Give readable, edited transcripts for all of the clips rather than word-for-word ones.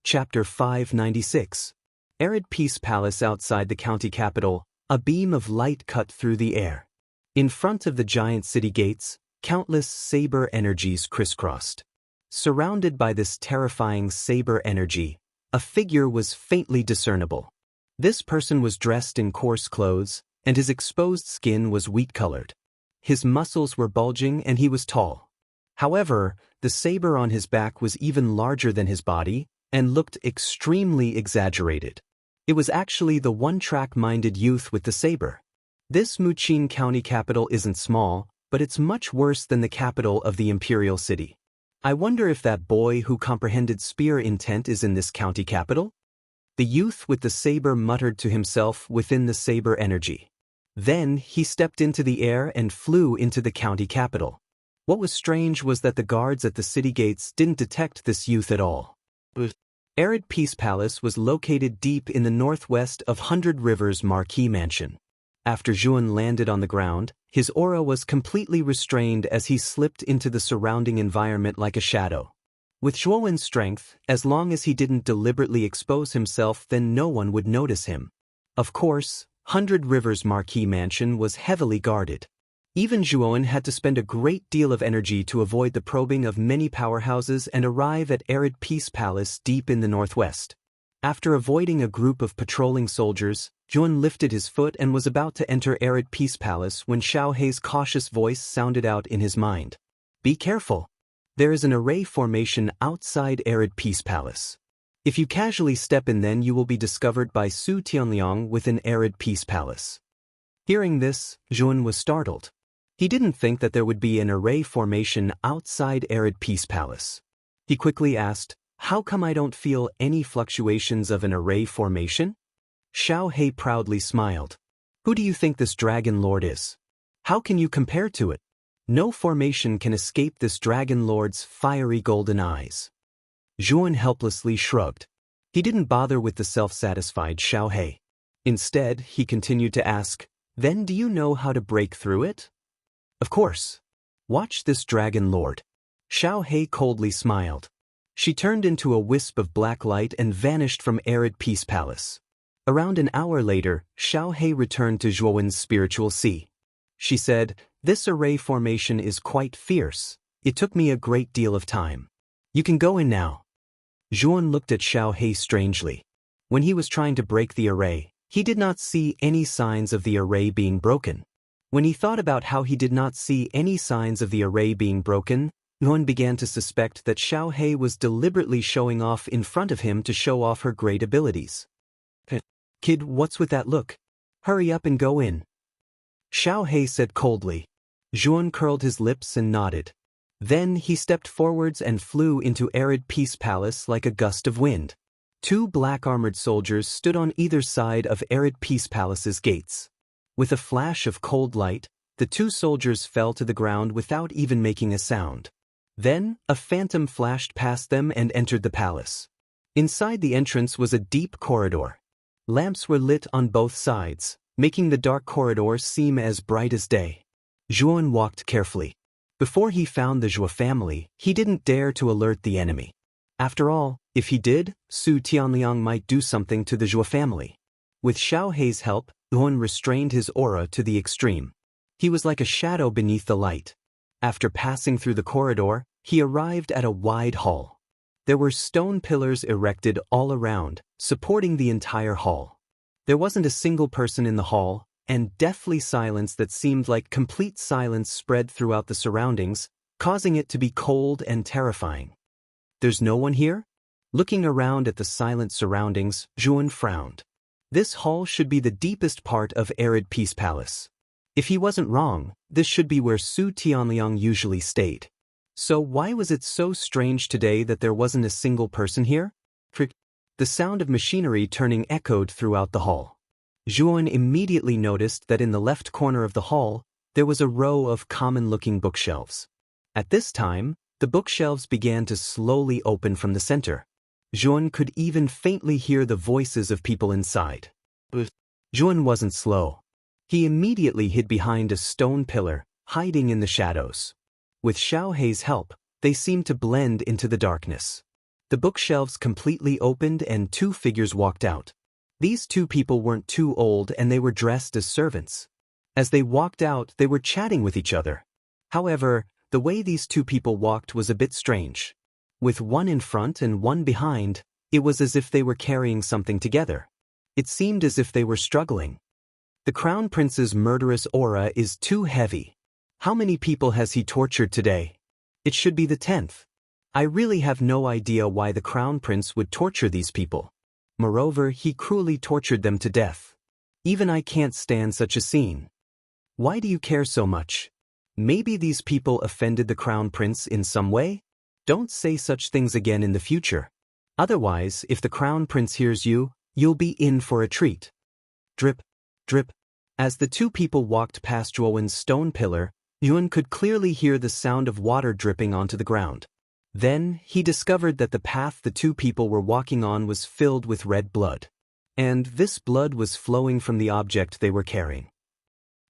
Chapter 596. Arid Peace Palace outside the county capital, a beam of light cut through the air. In front of the giant city gates, countless saber energies crisscrossed. Surrounded by this terrifying saber energy, a figure was faintly discernible. This person was dressed in coarse clothes, and his exposed skin was wheat-colored. His muscles were bulging and he was tall. However, the saber on his back was even larger than his body, and looked extremely exaggerated. It was actually the one-track-minded youth with the saber. This Muchin County capital isn't small, but it's much worse than the capital of the imperial city. I wonder if that boy who comprehended spear intent is in this county capital? The youth with the saber muttered to himself within the saber energy. Then he stepped into the air and flew into the county capital. What was strange was that the guards at the city gates didn't detect this youth at all. Arid Peace Palace was located deep in the northwest of 100 Rivers Marquee Mansion. After Zhuan landed on the ground, his aura was completely restrained as he slipped into the surrounding environment like a shadow. With Zhuan's strength, as long as he didn't deliberately expose himself, then no one would notice him. Of course, 100 Rivers Marquee Mansion was heavily guarded. Even Zhuan had to spend a great deal of energy to avoid the probing of many powerhouses and arrive at Arid Peace Palace deep in the northwest. After avoiding a group of patrolling soldiers, Zhuan lifted his foot and was about to enter Arid Peace Palace when Xiao Hei's cautious voice sounded out in his mind. Be careful. There is an array formation outside Arid Peace Palace. If you casually step in, then you will be discovered by Su Tianliang within Arid Peace Palace. Hearing this, Zhuan was startled. He didn't think that there would be an array formation outside Arid Peace Palace. He quickly asked, "How come I don't feel any fluctuations of an array formation?" Xiao Hei proudly smiled. "Who do you think this Dragon Lord is? How can you compare to it? No formation can escape this Dragon Lord's fiery golden eyes." Zhuan helplessly shrugged. He didn't bother with the self-satisfied Xiao Hei. Instead, he continued to ask, "Then do you know how to break through it?" "Of course. Watch this Dragon Lord." Xiao Hei coldly smiled. She turned into a wisp of black light and vanished from Arid Peace Palace. Around an hour later, Xiao Hei returned to Zhuan's spiritual sea. She said, "This array formation is quite fierce. It took me a great deal of time. You can go in now." Zhuan looked at Xiao Hei strangely. When he was trying to break the array, he did not see any signs of the array being broken. When he thought about how he did not see any signs of the array being broken, Zhuan began to suspect that Xiao Hei was deliberately showing off in front of him to show off her great abilities. "Kid, what's with that look? Hurry up and go in." Xiao Hei said coldly. Zhuan curled his lips and nodded. Then he stepped forwards and flew into Arid Peace Palace like a gust of wind. 2 black-armored soldiers stood on either side of Arid Peace Palace's gates. With a flash of cold light, the 2 soldiers fell to the ground without even making a sound. Then, a phantom flashed past them and entered the palace. Inside the entrance was a deep corridor. Lamps were lit on both sides, making the dark corridor seem as bright as day. Zhuan walked carefully. Before he found the Zhou family, he didn't dare to alert the enemy. After all, if he did, Su Tianliang might do something to the Zhou family. With Xiao Hei's help, Zhuan restrained his aura to the extreme. He was like a shadow beneath the light. After passing through the corridor, he arrived at a wide hall. There were stone pillars erected all around, supporting the entire hall. There wasn't a single person in the hall, and deathly silence that seemed like complete silence spread throughout the surroundings, causing it to be cold and terrifying. "There's no one here?" Looking around at the silent surroundings, Zhuan frowned. This hall should be the deepest part of Arid Peace Palace. If he wasn't wrong, this should be where Su Tianliang usually stayed. So why was it so strange today that there wasn't a single person here? The sound of machinery turning echoed throughout the hall. Zhuan immediately noticed that in the left corner of the hall, there was a row of common-looking bookshelves. At this time, the bookshelves began to slowly open from the center. Zhuan could even faintly hear the voices of people inside. Zhuan wasn't slow. He immediately hid behind a stone pillar, hiding in the shadows. With Xiao Hei's help, they seemed to blend into the darkness. The bookshelves completely opened and two figures walked out. These two people weren't too old and they were dressed as servants. As they walked out, they were chatting with each other. However, the way these two people walked was a bit strange. With one in front and one behind, it was as if they were carrying something together. It seemed as if they were struggling. The Crown Prince's murderous aura is too heavy. How many people has he tortured today? It should be the 10th. I really have no idea why the Crown Prince would torture these people. Moreover, he cruelly tortured them to death. Even I can't stand such a scene. Why do you care so much? Maybe these people offended the Crown Prince in some way? Don't say such things again in the future. Otherwise, if the Crown Prince hears you, you'll be in for a treat. Drip, drip. As the two people walked past Zhuowen's stone pillar, Yuan could clearly hear the sound of water dripping onto the ground. Then, he discovered that the path the two people were walking on was filled with red blood. And this blood was flowing from the object they were carrying.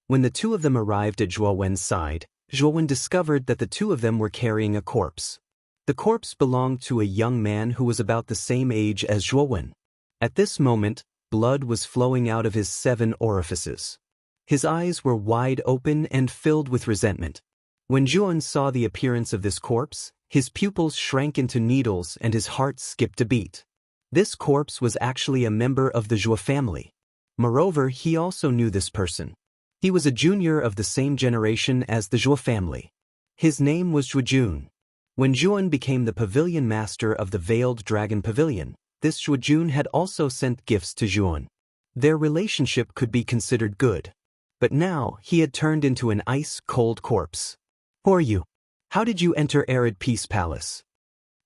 When the two of them arrived at Zhuowen's side, Zhuowen discovered that the two of them were carrying a corpse. The corpse belonged to a young man who was about the same age as Zhuowen. At this moment, blood was flowing out of his 7 orifices. His eyes were wide open and filled with resentment. When Zhuowen saw the appearance of this corpse, his pupils shrank into needles and his heart skipped a beat. This corpse was actually a member of the Zhuo family. Moreover, he also knew this person. He was a junior of the same generation as the Zhuo family. His name was Zhuojun. When Zhuowen became the pavilion master of the Veiled Dragon Pavilion, this Zhuojun had also sent gifts to Zhuowen. Their relationship could be considered good. But now, he had turned into an ice-cold corpse. Who are you? How did you enter Arid Peace Palace?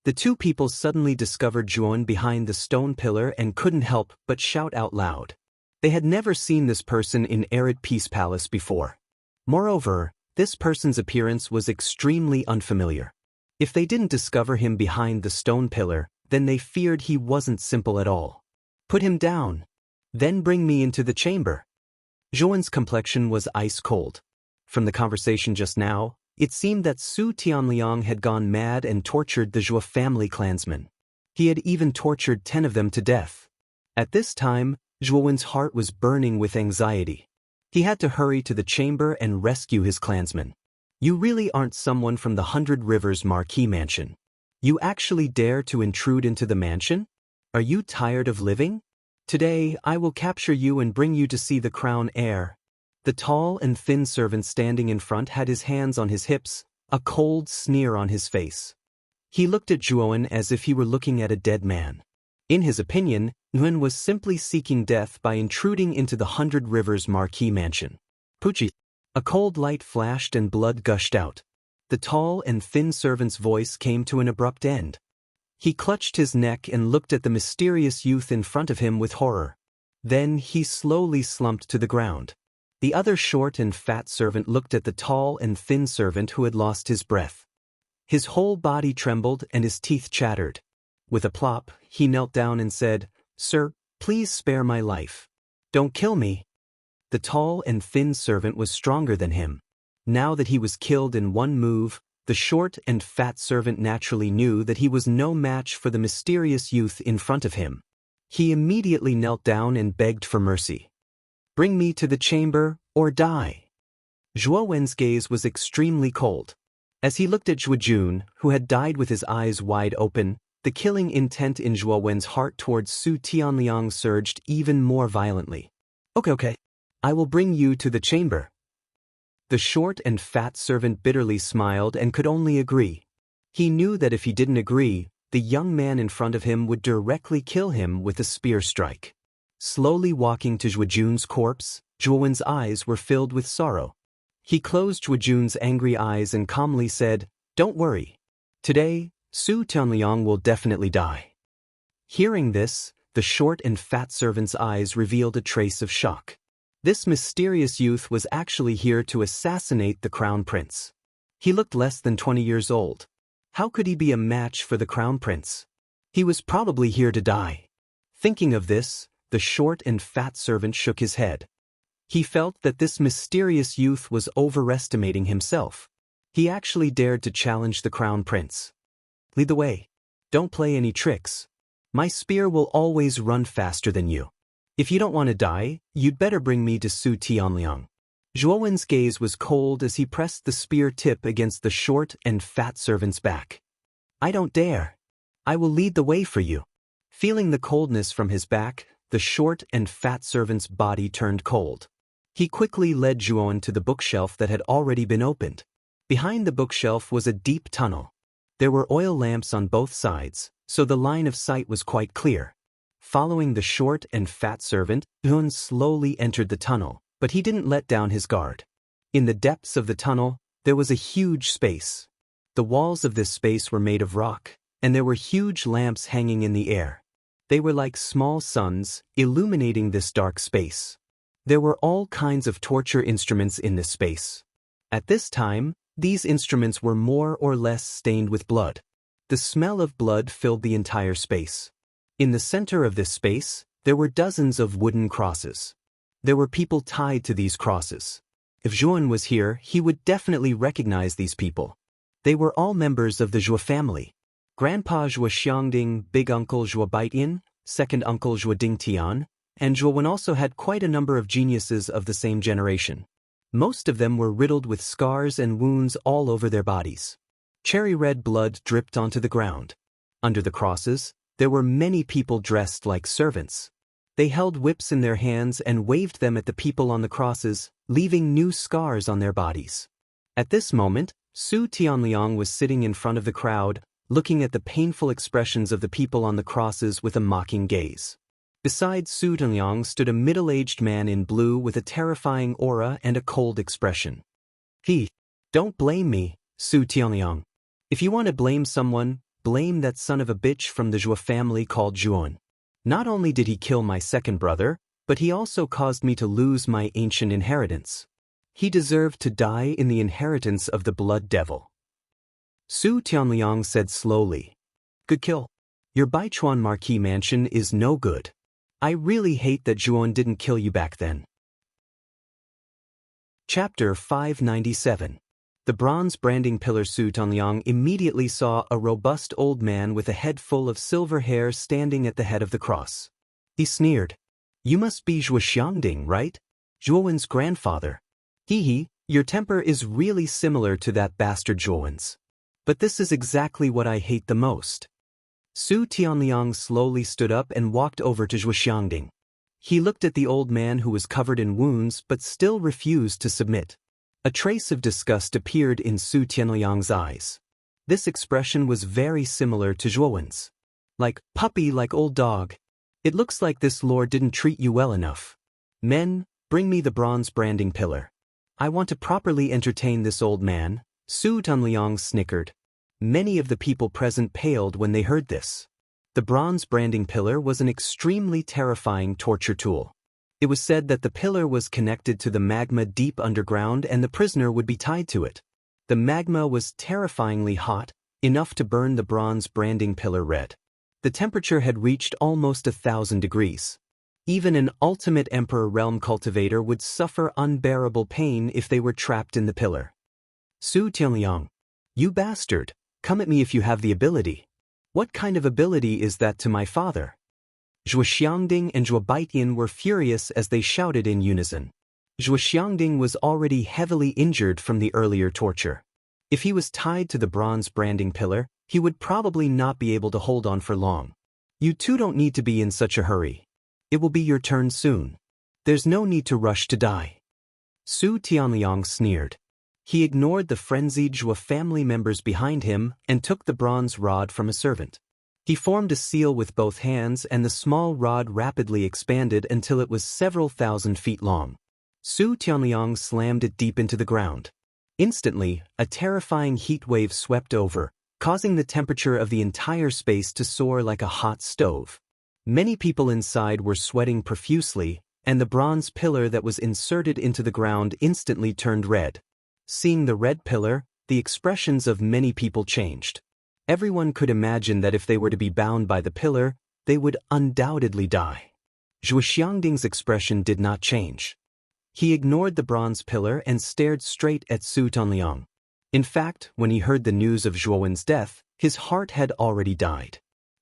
The two people suddenly discovered Zhuowen behind the stone pillar and couldn't help but shout out loud. They had never seen this person in Arid Peace Palace before. Moreover, this person's appearance was extremely unfamiliar. If they didn't discover him behind the stone pillar, then they feared he wasn't simple at all. Put him down. Then bring me into the chamber. Zhuowen's complexion was ice-cold. From the conversation just now, it seemed that Su Tianliang had gone mad and tortured the Zhuo family clansmen. He had even tortured 10 of them to death. At this time, Zhuowen's heart was burning with anxiety. He had to hurry to the chamber and rescue his clansmen. You really aren't someone from the 100 Rivers Marquis Mansion. You actually dare to intrude into the mansion? Are you tired of living? Today, I will capture you and bring you to see the crown heir. The tall and thin servant standing in front had his hands on his hips, a cold sneer on his face. He looked at Zhuowen as if he were looking at a dead man. In his opinion, Nguyen was simply seeking death by intruding into the 100 Rivers Marquis Mansion. Puchi. A cold light flashed and blood gushed out. The tall and thin servant's voice came to an abrupt end. He clutched his neck and looked at the mysterious youth in front of him with horror. Then he slowly slumped to the ground. The other short and fat servant looked at the tall and thin servant who had lost his breath. His whole body trembled and his teeth chattered. With a plop, he knelt down and said, "Sir, please spare my life. Don't kill me." The tall and thin servant was stronger than him. Now that he was killed in one move, the short and fat servant naturally knew that he was no match for the mysterious youth in front of him. He immediately knelt down and begged for mercy. "Bring me to the chamber, or die." Zhuo Wen's gaze was extremely cold. As he looked at Zhuojun, who had died with his eyes wide open, the killing intent in Zhuo Wen's heart towards Su Tianliang surged even more violently. Okay. I will bring you to the chamber." The short and fat servant bitterly smiled and could only agree. He knew that if he didn't agree, the young man in front of him would directly kill him with a spear strike. Slowly walking to Zhuojun's corpse, Zhuowen's eyes were filled with sorrow. He closed Zhuojun's angry eyes and calmly said, "Don't worry. Today, Su Tianliang will definitely die." Hearing this, the short and fat servant's eyes revealed a trace of shock. This mysterious youth was actually here to assassinate the crown prince. He looked less than 20 years old. How could he be a match for the crown prince? He was probably here to die. Thinking of this, the short and fat servant shook his head. He felt that this mysterious youth was overestimating himself. He actually dared to challenge the crown prince. "Lead the way." Don't play any tricks. My spear will always run faster than you. If you don't want to die, you'd better bring me to Su Tianliang. Zhuowen's gaze was cold as he pressed the spear tip against the short and fat servant's back. I don't dare. I will lead the way for you. Feeling the coldness from his back, the short and fat servant's body turned cold. He quickly led Zhuowen to the bookshelf that had already been opened. Behind the bookshelf was a deep tunnel. There were oil lamps on both sides, so the line of sight was quite clear. Following the short and fat servant, Zhuowen slowly entered the tunnel, but he didn't let down his guard. In the depths of the tunnel, there was a huge space. The walls of this space were made of rock, and there were huge lamps hanging in the air. They were like small suns, illuminating this dark space. There were all kinds of torture instruments in this space. At this time, these instruments were more or less stained with blood. The smell of blood filled the entire space. In the center of this space, there were dozens of wooden crosses. There were people tied to these crosses. If Zhuowen was here, he would definitely recognize these people. They were all members of the Zhuo family. Grandpa Zhuo Xiangding, Big Uncle Zhuo Baitian, Second Uncle Zhuo Dingtian, and Zhuowen also had quite a number of geniuses of the same generation. Most of them were riddled with scars and wounds all over their bodies. Cherry red blood dripped onto the ground. Under the crosses, there were many people dressed like servants. They held whips in their hands and waved them at the people on the crosses, leaving new scars on their bodies. At this moment, Su Tianliang was sitting in front of the crowd, looking at the painful expressions of the people on the crosses with a mocking gaze. Beside Su Tianliang stood a middle-aged man in blue with a terrifying aura and a cold expression. Don't blame me, Su Tianliang. If you want to blame someone, blame that son of a bitch from the Zhuo family called Zhuowen. Not only did he kill my second brother, but he also caused me to lose my ancient inheritance. He deserved to die in the inheritance of the blood devil. Su Tianliang said slowly. Good kill. Your Baichuan Marquis mansion is no good. I really hate that Zhuowen didn't kill you back then. Chapter 597. The bronze branding pillar. Su Tianliang immediately saw a robust old man with a head full of silver hair standing at the head of the cross. He sneered. You must be Zhuo Xiangding, right? Zhuowen's grandfather. Your temper is really similar to that bastard Zhuowen's. But this is exactly what I hate the most. Su Tianliang slowly stood up and walked over to Zhuo Xiangding. He looked at the old man who was covered in wounds but still refused to submit. A trace of disgust appeared in Su Tianliang's eyes. This expression was very similar to Zhuowen's. Like puppy, like old dog. It looks like this lord didn't treat you well enough. Men, bring me the bronze branding pillar. I want to properly entertain this old man. Su Tianliang snickered. Many of the people present paled when they heard this. The bronze branding pillar was an extremely terrifying torture tool. It was said that the pillar was connected to the magma deep underground and the prisoner would be tied to it. The magma was terrifyingly hot, enough to burn the bronze branding pillar red. The temperature had reached almost 1,000 degrees. Even an ultimate Emperor Realm cultivator would suffer unbearable pain if they were trapped in the pillar. Su Tianliang. You bastard, come at me if you have the ability. What kind of ability is that to my father? Zhuo Xiangding and Zhuo Baitian were furious as they shouted in unison. Zhuo Xiangding was already heavily injured from the earlier torture. If he was tied to the bronze branding pillar, he would probably not be able to hold on for long. You two don't need to be in such a hurry. It will be your turn soon. There's no need to rush to die. Su Tianliang sneered. He ignored the frenzied Zhuo family members behind him and took the bronze rod from a servant. He formed a seal with both hands and the small rod rapidly expanded until it was several thousand feet long. Su Tianliang slammed it deep into the ground. Instantly, a terrifying heat wave swept over, causing the temperature of the entire space to soar like a hot stove. Many people inside were sweating profusely, and the bronze pillar that was inserted into the ground instantly turned red. Seeing the red pillar, the expressions of many people changed. Everyone could imagine that if they were to be bound by the pillar, they would undoubtedly die. Zhuo Xiangding's expression did not change. He ignored the bronze pillar and stared straight at Su Tianliang. In fact, when he heard the news of Zhuowen's death, his heart had already died.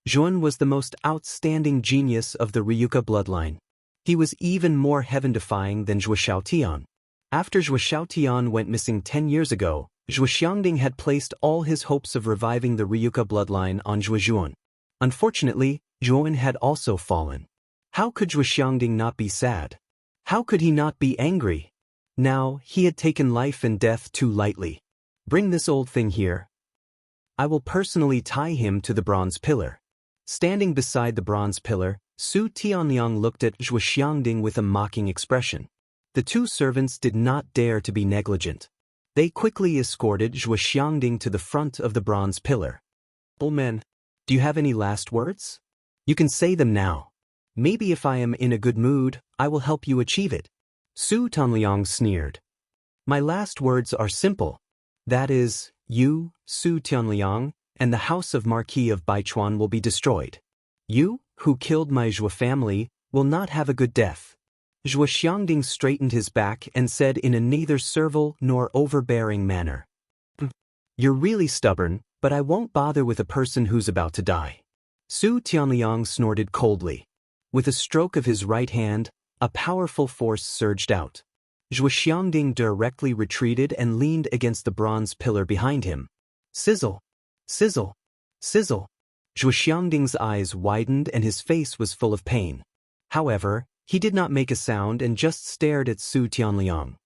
Zhuowen was the most outstanding genius of the Ryuka bloodline. He was even more heaven-defying than Zhuo Xiaotian. After Zhuo Xiaotian went missing 10 years ago, Zhuo Xiangding had placed all his hopes of reviving the Ryuka bloodline on Zhuo Zhuowen. Unfortunately, Zhuowen had also fallen. How could Zhuo Xiangding not be sad? How could he not be angry? Now, he had taken life and death too lightly. Bring this old thing here. I will personally tie him to the bronze pillar. Standing beside the bronze pillar, Su Tianliang looked at Zhuo Xiangding with a mocking expression. The two servants did not dare to be negligent. They quickly escorted Zhuo Xiangding to the front of the bronze pillar. Old man, do you have any last words? You can say them now. Maybe if I am in a good mood, I will help you achieve it. Su Tianliang sneered. My last words are simple. That is, you, Su Tianliang, and the house of Marquis of Baichuan will be destroyed. You, who killed my Zhuo family, will not have a good death. Zhuo Xiangding straightened his back and said in a neither servile nor overbearing manner. You're really stubborn, but I won't bother with a person who's about to die. Su Tianliang snorted coldly. With a stroke of his right hand, a powerful force surged out. Zhuo Xiangding directly retreated and leaned against the bronze pillar behind him. Sizzle! Sizzle! Sizzle! Zhuo Xiangding's eyes widened and his face was full of pain. However, he did not make a sound and just stared at Su Tianliang.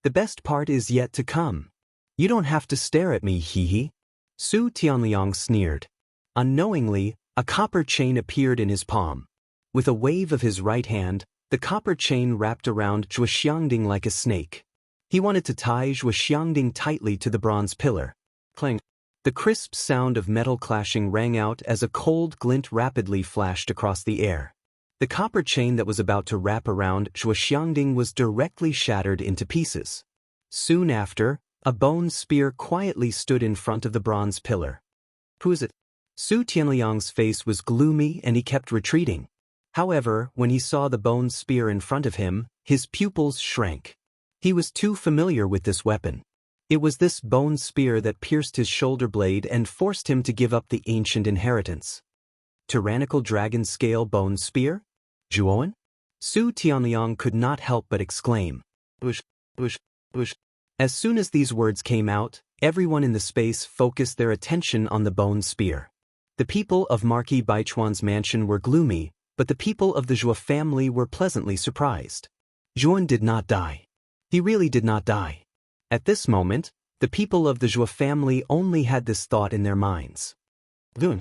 The best part is yet to come. You don't have to stare at me, hee. Su Tianliang sneered. Unknowingly, a copper chain appeared in his palm. With a wave of his right hand, the copper chain wrapped around Zhuo Xiangding like a snake. He wanted to tie Zhuo Xiangding tightly to the bronze pillar. Clang! The crisp sound of metal clashing rang out as a cold glint rapidly flashed across the air. The copper chain that was about to wrap around Zhuo Xiangding was directly shattered into pieces. Soon after, a bone spear quietly stood in front of the bronze pillar. Who is it? Su Tianliang's face was gloomy and he kept retreating. However, when he saw the bone spear in front of him, his pupils shrank. He was too familiar with this weapon. It was this bone spear that pierced his shoulder blade and forced him to give up the ancient inheritance. Tyrannical dragon scale bone spear? Zhuowen? Su Tianliang could not help but exclaim. Bush, bush, bush. As soon as these words came out, everyone in the space focused their attention on the bone spear. The people of Marquis Baichuan's mansion were gloomy, but the people of the Zhuo family were pleasantly surprised. Zhuowen did not die. He really did not die. At this moment, the people of the Zhuo family only had this thought in their minds. Zhuo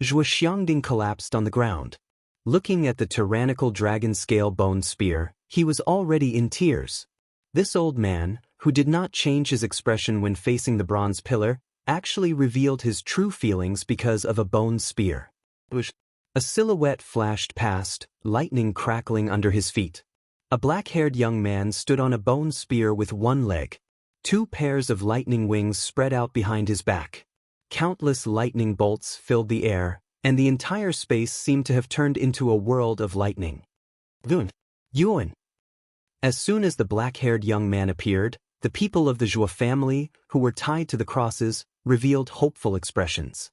Xiangding collapsed on the ground. Looking at the tyrannical dragon-scale bone spear, he was already in tears. This old man, who did not change his expression when facing the bronze pillar, actually revealed his true feelings because of a bone spear. A silhouette flashed past, lightning crackling under his feet. A black-haired young man stood on a bone spear with one leg. Two pairs of lightning wings spread out behind his back. Countless lightning bolts filled the air, and the entire space seemed to have turned into a world of lightning. Yuan! As soon as the black-haired young man appeared, the people of the Zhuo family, who were tied to the crosses, revealed hopeful expressions.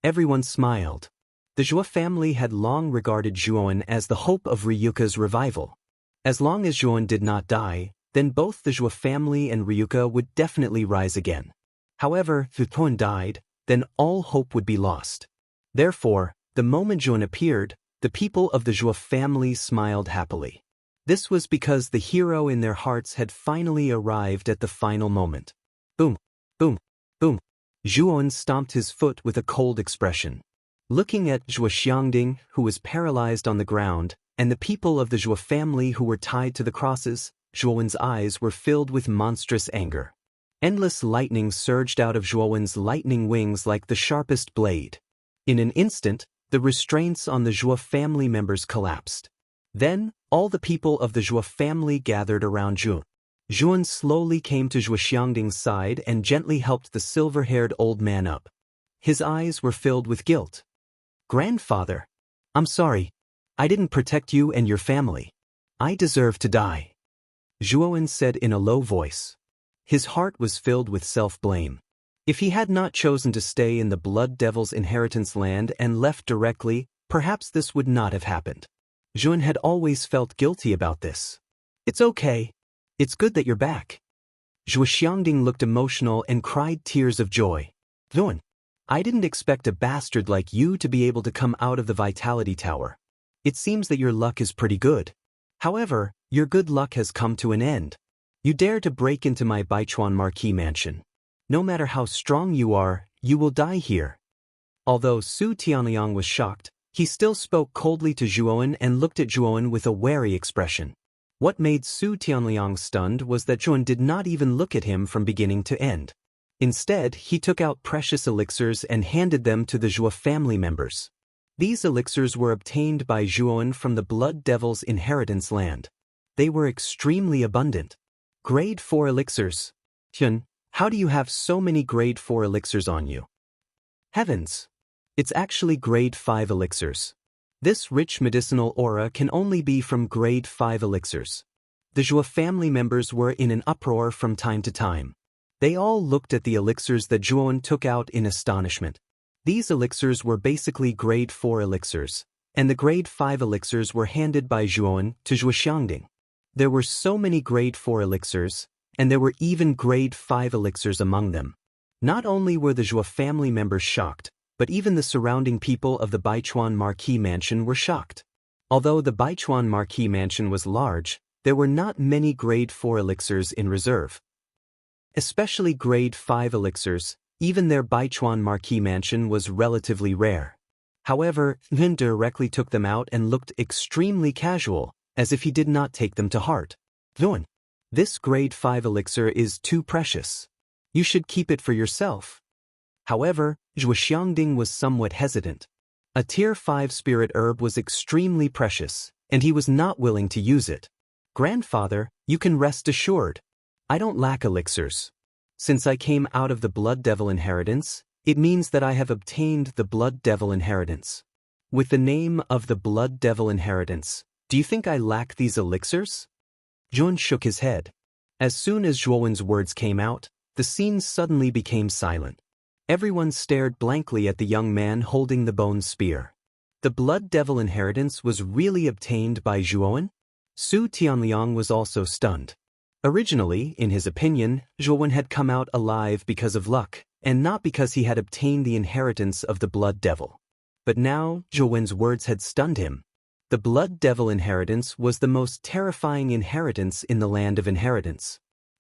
Everyone smiled. The Zhuo family had long regarded Zhuowen as the hope of Ryuka's revival. As long as Zhuowen did not die, then both the Zhuo family and Ryuka would definitely rise again. However, if Zhuowen died, then all hope would be lost. Therefore, the moment Zhuowen appeared, the people of the Zhuo family smiled happily. This was because the hero in their hearts had finally arrived at the final moment. Boom, boom, boom. Zhuowen stomped his foot with a cold expression. Looking at Zhuo Xiangding, who was paralyzed on the ground, and the people of the Zhuo family who were tied to the crosses, Zhuowen's eyes were filled with monstrous anger. Endless lightning surged out of Zhuowen's lightning wings like the sharpest blade. In an instant, the restraints on the Zhuo family members collapsed. Then, all the people of the Zhuo family gathered around Zhuowen. Zhuowen slowly came to Zhuo Xiangding's side and gently helped the silver-haired old man up. His eyes were filled with guilt. Grandfather, I'm sorry. I didn't protect you and your family. I deserve to die. Zhuowen said in a low voice. His heart was filled with self-blame. If he had not chosen to stay in the Blood Devil's inheritance land and left directly, perhaps this would not have happened. Zhuan had always felt guilty about this. It's okay. It's good that you're back. Zhuo Xiangding looked emotional and cried tears of joy. Zhuan, I didn't expect a bastard like you to be able to come out of the Vitality Tower. It seems that your luck is pretty good. However, your good luck has come to an end. You dare to break into my Baichuan Marquis mansion. No matter how strong you are, you will die here. Although Su Tianliang was shocked, he still spoke coldly to Zhuowen and looked at Zhuowen with a wary expression. What made Su Tianliang stunned was that Zhuowen did not even look at him from beginning to end. Instead, he took out precious elixirs and handed them to the Zhuo family members. These elixirs were obtained by Zhuowen from the Blood Devil's inheritance land. They were extremely abundant. Grade 4 elixirs. Hyun, how do you have so many grade 4 elixirs on you? Heavens! It's actually grade 5 elixirs. This rich medicinal aura can only be from grade 5 elixirs. The Zhuo family members were in an uproar from time to time. They all looked at the elixirs that Zhuowen took out in astonishment. These elixirs were basically grade 4 elixirs, and the grade 5 elixirs were handed by Zhuowen to Zhuo Xiangding. There were so many grade 4 elixirs, and there were even grade 5 elixirs among them. Not only were the Zhuo family members shocked, but even the surrounding people of the Baichuan Marquis mansion were shocked. Although the Baichuan Marquis mansion was large, there were not many grade 4 elixirs in reserve. Especially grade 5 elixirs, even their Baichuan Marquis mansion was relatively rare. However, Lin directly took them out and looked extremely casual, as if he did not take them to heart. Zhuowen, this grade 5 elixir is too precious. You should keep it for yourself. However, Zhuo Xiangding was somewhat hesitant. A tier 5 spirit herb was extremely precious, and he was not willing to use it. Grandfather, you can rest assured. I don't lack elixirs. Since I came out of the Blood Devil inheritance, it means that I have obtained the Blood Devil inheritance. With the name of the Blood Devil inheritance, do you think I lack these elixirs? Zhuowen shook his head. As soon as Zhuowen's words came out, the scene suddenly became silent. Everyone stared blankly at the young man holding the bone spear. The Blood Devil inheritance was really obtained by Zhuowen? Su Tianliang was also stunned. Originally, in his opinion, Zhuowen had come out alive because of luck, and not because he had obtained the inheritance of the Blood Devil. But now, Zhuowen's words had stunned him. The Blood Devil inheritance was the most terrifying inheritance in the land of inheritance.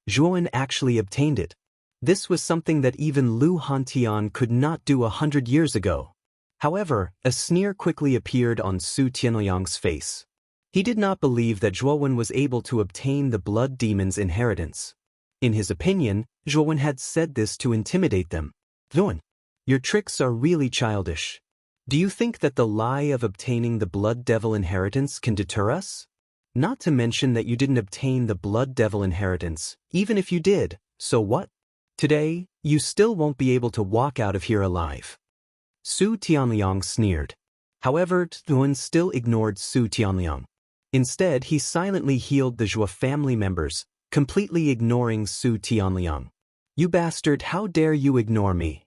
Zhuowen actually obtained it. This was something that even Lu Hantian could not do 100 years ago. However, a sneer quickly appeared on Su Tianliang's face. He did not believe that Zhuowen was able to obtain the Blood Demon's inheritance. In his opinion, Zhuowen had said this to intimidate them. Zhuowen, your tricks are really childish. Do you think that the lie of obtaining the Blood Devil inheritance can deter us? Not to mention that you didn't obtain the Blood Devil inheritance, even if you did, so what? Today, you still won't be able to walk out of here alive. Su Tianliang sneered. However, Zhuowen still ignored Su Tianliang. Instead, he silently healed the Zhuo family members, completely ignoring Su Tianliang. You bastard, how dare you ignore me?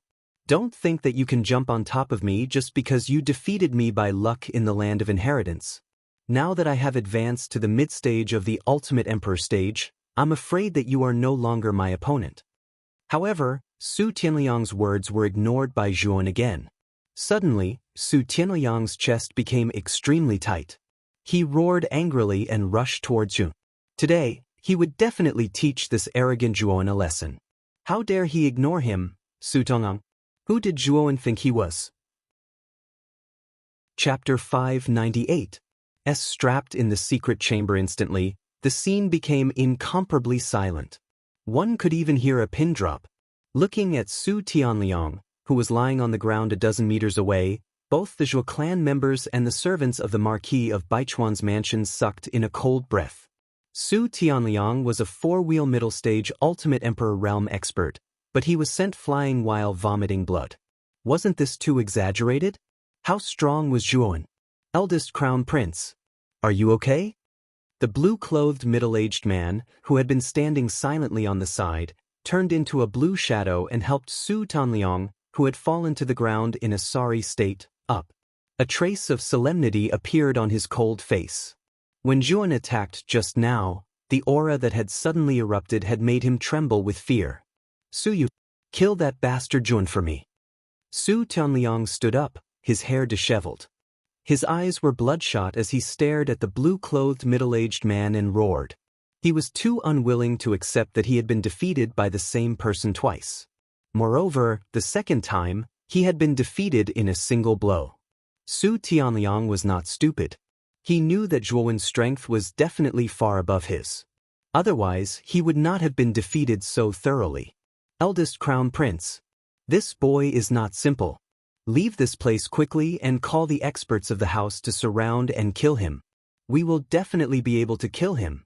Don't think that you can jump on top of me just because you defeated me by luck in the land of inheritance. Now that I have advanced to the mid-stage of the Ultimate Emperor stage, I'm afraid that you are no longer my opponent. However, Su Tianliang's words were ignored by Zhuowen again. Suddenly, Su Tianliang's chest became extremely tight. He roared angrily and rushed towards Zhuowen. Today, he would definitely teach this arrogant Zhuowen a lesson. How dare he ignore him, Su Tianliang? Who did Zhuowen think he was? Chapter 598. Strapped in the secret chamber instantly, the scene became incomparably silent. One could even hear a pin drop. Looking at Su Tianliang, who was lying on the ground a dozen meters away, both the Zhuo clan members and the servants of the Marquis of Baichuan's mansion sucked in a cold breath. Su Tianliang was a 4-wheel middle-stage Ultimate Emperor realm expert, but he was sent flying while vomiting blood. Wasn't this too exaggerated? How strong was Zhuowen? Eldest Crown Prince. Are you okay? The blue-clothed middle-aged man, who had been standing silently on the side, turned into a blue shadow and helped Su Tianliang, who had fallen to the ground in a sorry state, up. A trace of solemnity appeared on his cold face. When Zhuan attacked just now, the aura that had suddenly erupted had made him tremble with fear. Su Yu, kill that bastard Zhuan for me. Su Tianliang stood up, his hair disheveled. His eyes were bloodshot as he stared at the blue-clothed middle-aged man and roared. He was too unwilling to accept that he had been defeated by the same person twice. Moreover, the second time, he had been defeated in a single blow. Su Tianliang was not stupid. He knew that Zhuowen's strength was definitely far above his. Otherwise, he would not have been defeated so thoroughly. Eldest Crown Prince. This boy is not simple. Leave this place quickly and call the experts of the house to surround and kill him. We will definitely be able to kill him.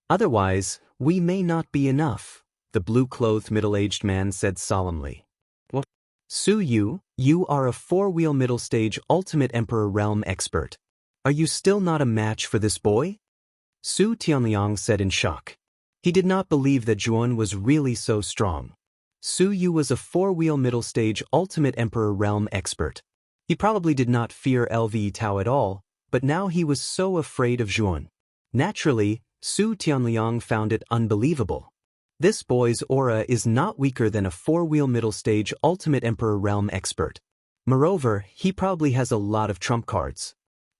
Otherwise, we may not be enough, the blue-clothed middle-aged man said solemnly. What? Su Yu, you are a four-wheel middle-stage Ultimate Emperor Realm expert. Are you still not a match for this boy? Su Tianliang said in shock. He did not believe that Zhuan was really so strong. Su Yu was a four-wheel middle-stage Ultimate Emperor Realm expert. He probably did not fear LV Tao at all, but now he was so afraid of Zhuan. Naturally, Su Tianliang found it unbelievable. This boy's aura is not weaker than a four-wheel middle-stage Ultimate Emperor Realm expert. Moreover, he probably has a lot of trump cards.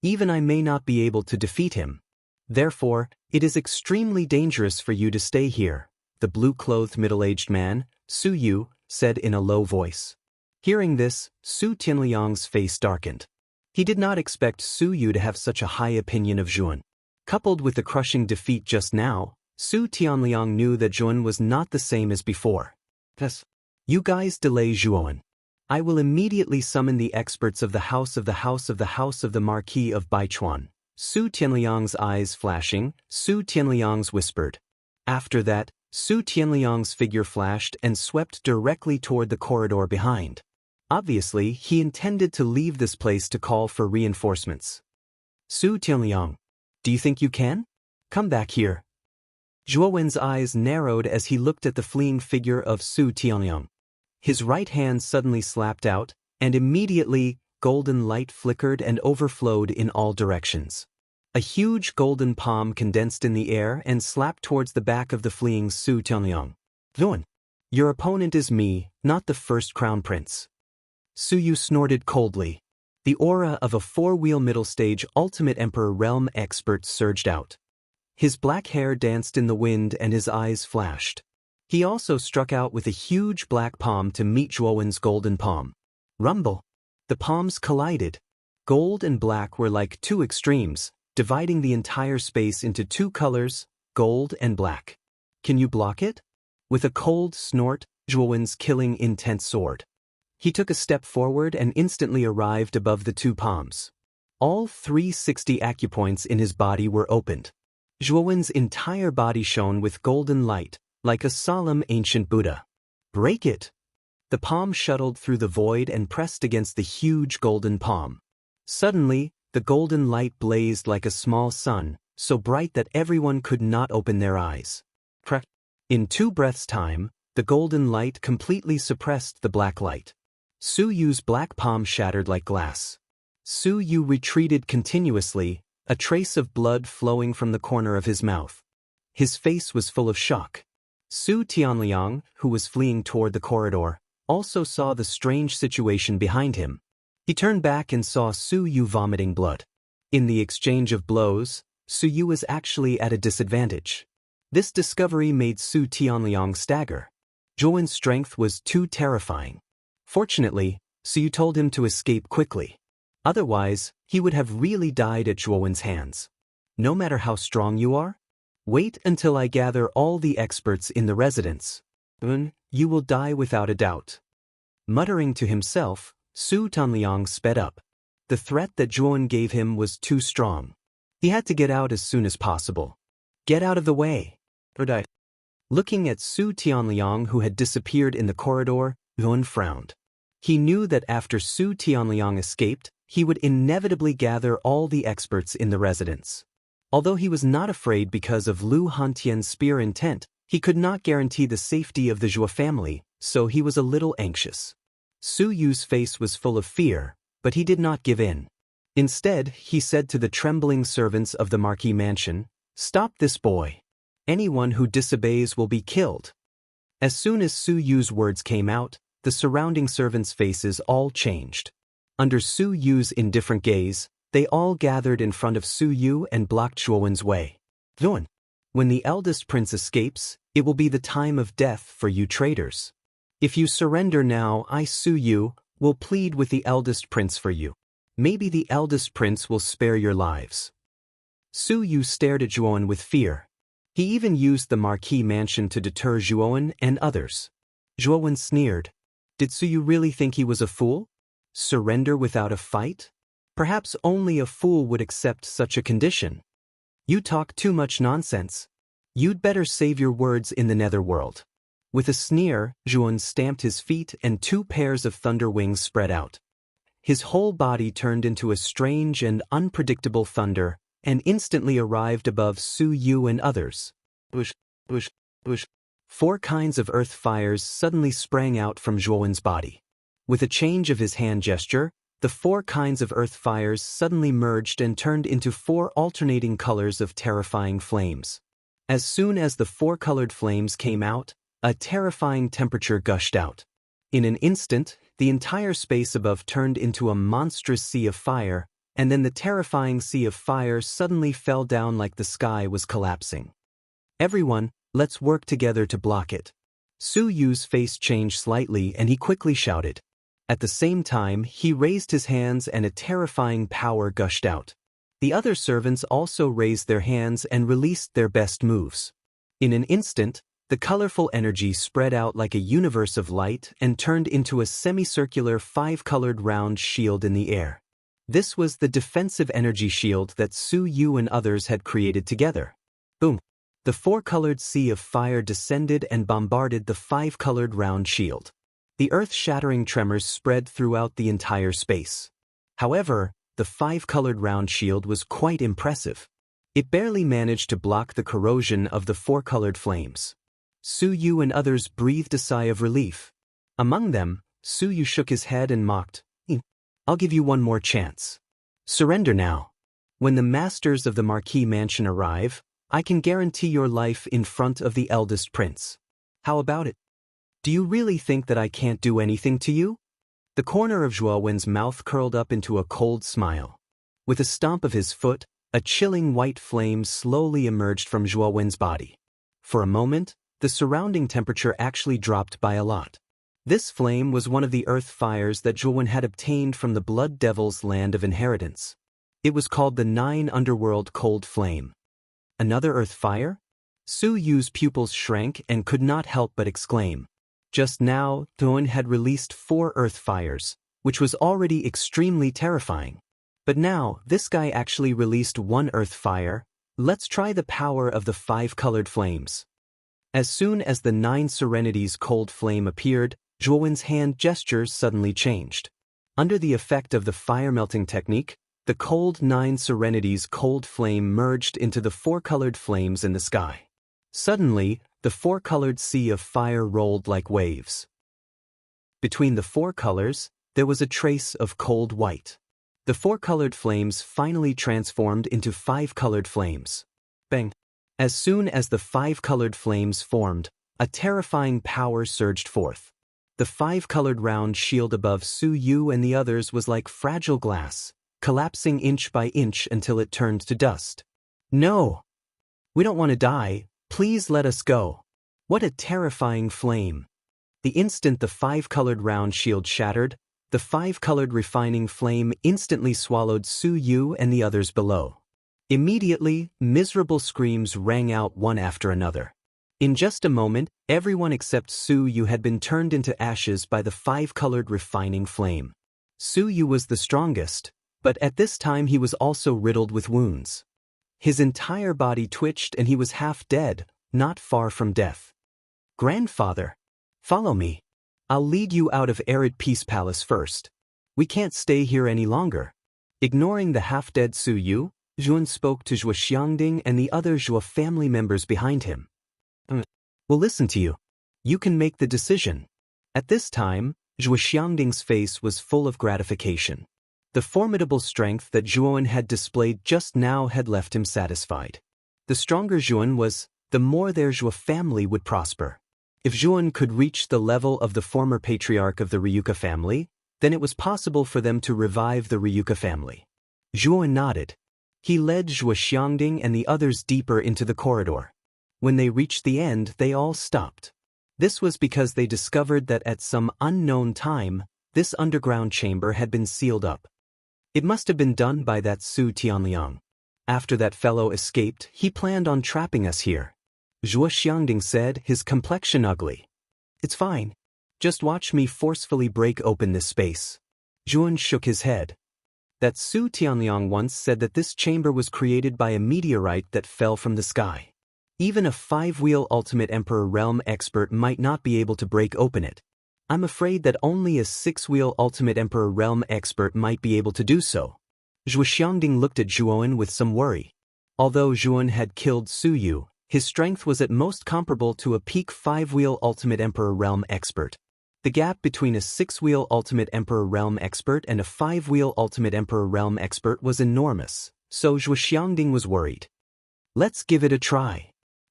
Even I may not be able to defeat him. Therefore, it is extremely dangerous for you to stay here, the blue-clothed middle-aged man, Su Yu, said in a low voice. Hearing this, Su Tianliang's face darkened. He did not expect Su Yu to have such a high opinion of Zhuan. Coupled with the crushing defeat just now, Su Tianliang knew that Zhuan was not the same as before. Thus, you guys delay Zhuan. I will immediately summon the experts of the house of the Marquis of Baichuan. Su Tianliang's eyes flashing, Su Tianliang's whispered. After that, Su Tianliang's figure flashed and swept directly toward the corridor behind. Obviously, he intended to leave this place to call for reinforcements. Su Tianliang, do you think you can? Come back here. Zhuowen's eyes narrowed as he looked at the fleeing figure of Su Tianliang. His right hand suddenly slapped out, and immediately, golden light flickered and overflowed in all directions. A huge golden palm condensed in the air and slapped towards the back of the fleeing Su Tianliang. Zhuan, your opponent is me, not the first crown prince. Su Yu snorted coldly. The aura of a four-wheel middle-stage Ultimate Emperor Realm expert surged out. His black hair danced in the wind and his eyes flashed. He also struck out with a huge black palm to meet Zhuowen's golden palm. Rumble. The palms collided. Gold and black were like two extremes, dividing the entire space into two colors, gold and black. Can you block it? With a cold snort, Zhuowen's killing intense soared. He took a step forward and instantly arrived above the two palms. All 360 acupoints in his body were opened. Zhuowen's entire body shone with golden light, like a solemn ancient Buddha. Break it! The palm shuttled through the void and pressed against the huge golden palm. Suddenly, the golden light blazed like a small sun, so bright that everyone could not open their eyes. In 2 breaths' time, the golden light completely suppressed the black light. Su Yu's black palm shattered like glass. Su Yu retreated continuously, a trace of blood flowing from the corner of his mouth. His face was full of shock. Su Tianliang, who was fleeing toward the corridor, also saw the strange situation behind him. He turned back and saw Su Yu vomiting blood. In the exchange of blows, Su Yu was actually at a disadvantage. This discovery made Su Tianliang stagger. Zhuowen's strength was too terrifying. Fortunately, Su Yu told him to escape quickly. Otherwise, he would have really died at Zhuowen's hands. No matter how strong you are, wait until I gather all the experts in the residence. You will die without a doubt. Muttering to himself, Su Tianliang sped up. The threat that Zhuowen gave him was too strong. He had to get out as soon as possible. Get out of the way, or die. Looking at Su Tianliang, who had disappeared in the corridor, Zhuowen frowned. He knew that after Su Tianliang escaped, he would inevitably gather all the experts in the residence. Although he was not afraid because of Lu Hantian's spear intent, He could not guarantee the safety of the Zhuo family, so he was a little anxious. Su Yu's face was full of fear, but he did not give in. Instead, he said to the trembling servants of the Marquis mansion, "Stop this boy. Anyone who disobeys will be killed." As soon as Su Yu's words came out, the surrounding servants' faces all changed. Under Su Yu's indifferent gaze, they all gathered in front of Su Yu and blocked Zhuowen's way. Zhuowen, when the eldest prince escapes, it will be the time of death for you traitors. If you surrender now, I, Su Yu, will plead with the eldest prince for you. Maybe the eldest prince will spare your lives. Su Yu stared at Zhuowen with fear. He even used the Marquis mansion to deter Zhuowen and others. Zhuowen sneered. Did Su Yu really think he was a fool? Surrender without a fight? Perhaps only a fool would accept such a condition. You talk too much nonsense. You'd better save your words in the netherworld. With a sneer, Zhuowen stamped his feet and 2 pairs of thunder wings spread out. His whole body turned into a strange and unpredictable thunder, and instantly arrived above Su Yu and others. Bush, bush, bush. 4 kinds of earth fires suddenly sprang out from Zhuowen's body. With a change of his hand gesture, the 4 kinds of earth fires suddenly merged and turned into 4 alternating colors of terrifying flames. As soon as the 4-colored flames came out, a terrifying temperature gushed out. In an instant, the entire space above turned into a monstrous sea of fire, and then the terrifying sea of fire suddenly fell down like the sky was collapsing. Everyone, let's work together to block it. Su Yu's face changed slightly and he quickly shouted. At the same time, he raised his hands and a terrifying power gushed out. The other servants also raised their hands and released their best moves. In an instant, the colorful energy spread out like a universe of light and turned into a semicircular 5-colored round shield in the air. This was the defensive energy shield that Su Yu and others had created together. Boom! The 4-colored sea of fire descended and bombarded the 5-colored round shield. The earth-shattering tremors spread throughout the entire space. However, the 5-colored round shield was quite impressive. It barely managed to block the corrosion of the 4-colored flames. Su Yu and others breathed a sigh of relief. Among them, Su Yu shook his head and mocked. I'll give you one more chance. Surrender now. When the masters of the Marquis mansion arrive, I can guarantee your life in front of the eldest prince. How about it? Do you really think that I can't do anything to you? The corner of Zhuowen's mouth curled up into a cold smile. With a stomp of his foot, a chilling white flame slowly emerged from Zhuowen's body. For a moment, the surrounding temperature actually dropped by a lot. This flame was one of the earth fires that Zhuowen had obtained from the Blood Devil's land of inheritance. It was called the 9 Underworld Cold Flame. Another earth fire? Su Yu's pupils shrank and could not help but exclaim. Just now, Zhuowen had released 4 earth fires, which was already extremely terrifying. But now, this guy actually released 1 earth fire. Let's try the power of the 5-colored flames. As soon as the 9 Serenities cold flame appeared, Zhuowen's hand gestures suddenly changed. Under the effect of the fire-melting technique, the cold 9 Serenities cold flame merged into the 4-colored flames in the sky. Suddenly, the 4-colored sea of fire rolled like waves. Between the 4 colors, there was a trace of cold white. The 4-colored flames finally transformed into 5-colored flames. Bang! As soon as the 5-colored flames formed, a terrifying power surged forth. The 5-colored round shield above Su Yu and the others was like fragile glass, collapsing inch by inch until it turned to dust. No! We don't want to die, please let us go. What a terrifying flame! The instant the 5-colored round shield shattered, the 5-colored refining flame instantly swallowed Su Yu and the others below. Immediately, miserable screams rang out one after another. In just a moment, everyone except Su Yu had been turned into ashes by the 5-colored refining flame. Su Yu was the strongest, but at this time he was also riddled with wounds. His entire body twitched and he was half dead, not far from death. Grandfather, follow me. I'll lead you out of Arid Peace Palace first. We can't stay here any longer. Ignoring the half-dead Su Yu, Zhuowen spoke to Zhuo Xiangding and the other Zhuo family members behind him. will listen to you. You can make the decision. At this time, Zhuo Xiangding's face was full of gratification. The formidable strength that Zhuan had displayed just now had left him satisfied. The stronger Zhuan was, the more their Zhuo family would prosper. If Zhuan could reach the level of the former patriarch of the Ryuka family, then it was possible for them to revive the Ryuka family. Zhuan nodded. He led Zhuo Xiangding and the others deeper into the corridor. When they reached the end, they all stopped. This was because they discovered that at some unknown time, this underground chamber had been sealed up. It must have been done by that Su Tianliang. After that fellow escaped, he planned on trapping us here. Zhuo Xiangding said, his complexion ugly. It's fine. Just watch me forcefully break open this space. Zhuan shook his head. That Su Tianliang once said that this chamber was created by a meteorite that fell from the sky. Even a 5-wheel Ultimate Emperor Realm expert might not be able to break open it. I'm afraid that only a 6-wheel Ultimate Emperor Realm expert might be able to do so. Zhuo Xiangding looked at Zhuan with some worry. Although Zhuan had killed Su Yu, his strength was at most comparable to a peak 5-wheel Ultimate Emperor Realm expert. The gap between a 6-wheel Ultimate Emperor Realm expert and a 5-wheel Ultimate Emperor Realm expert was enormous, so Zhuo Xiangding was worried. Let's give it a try.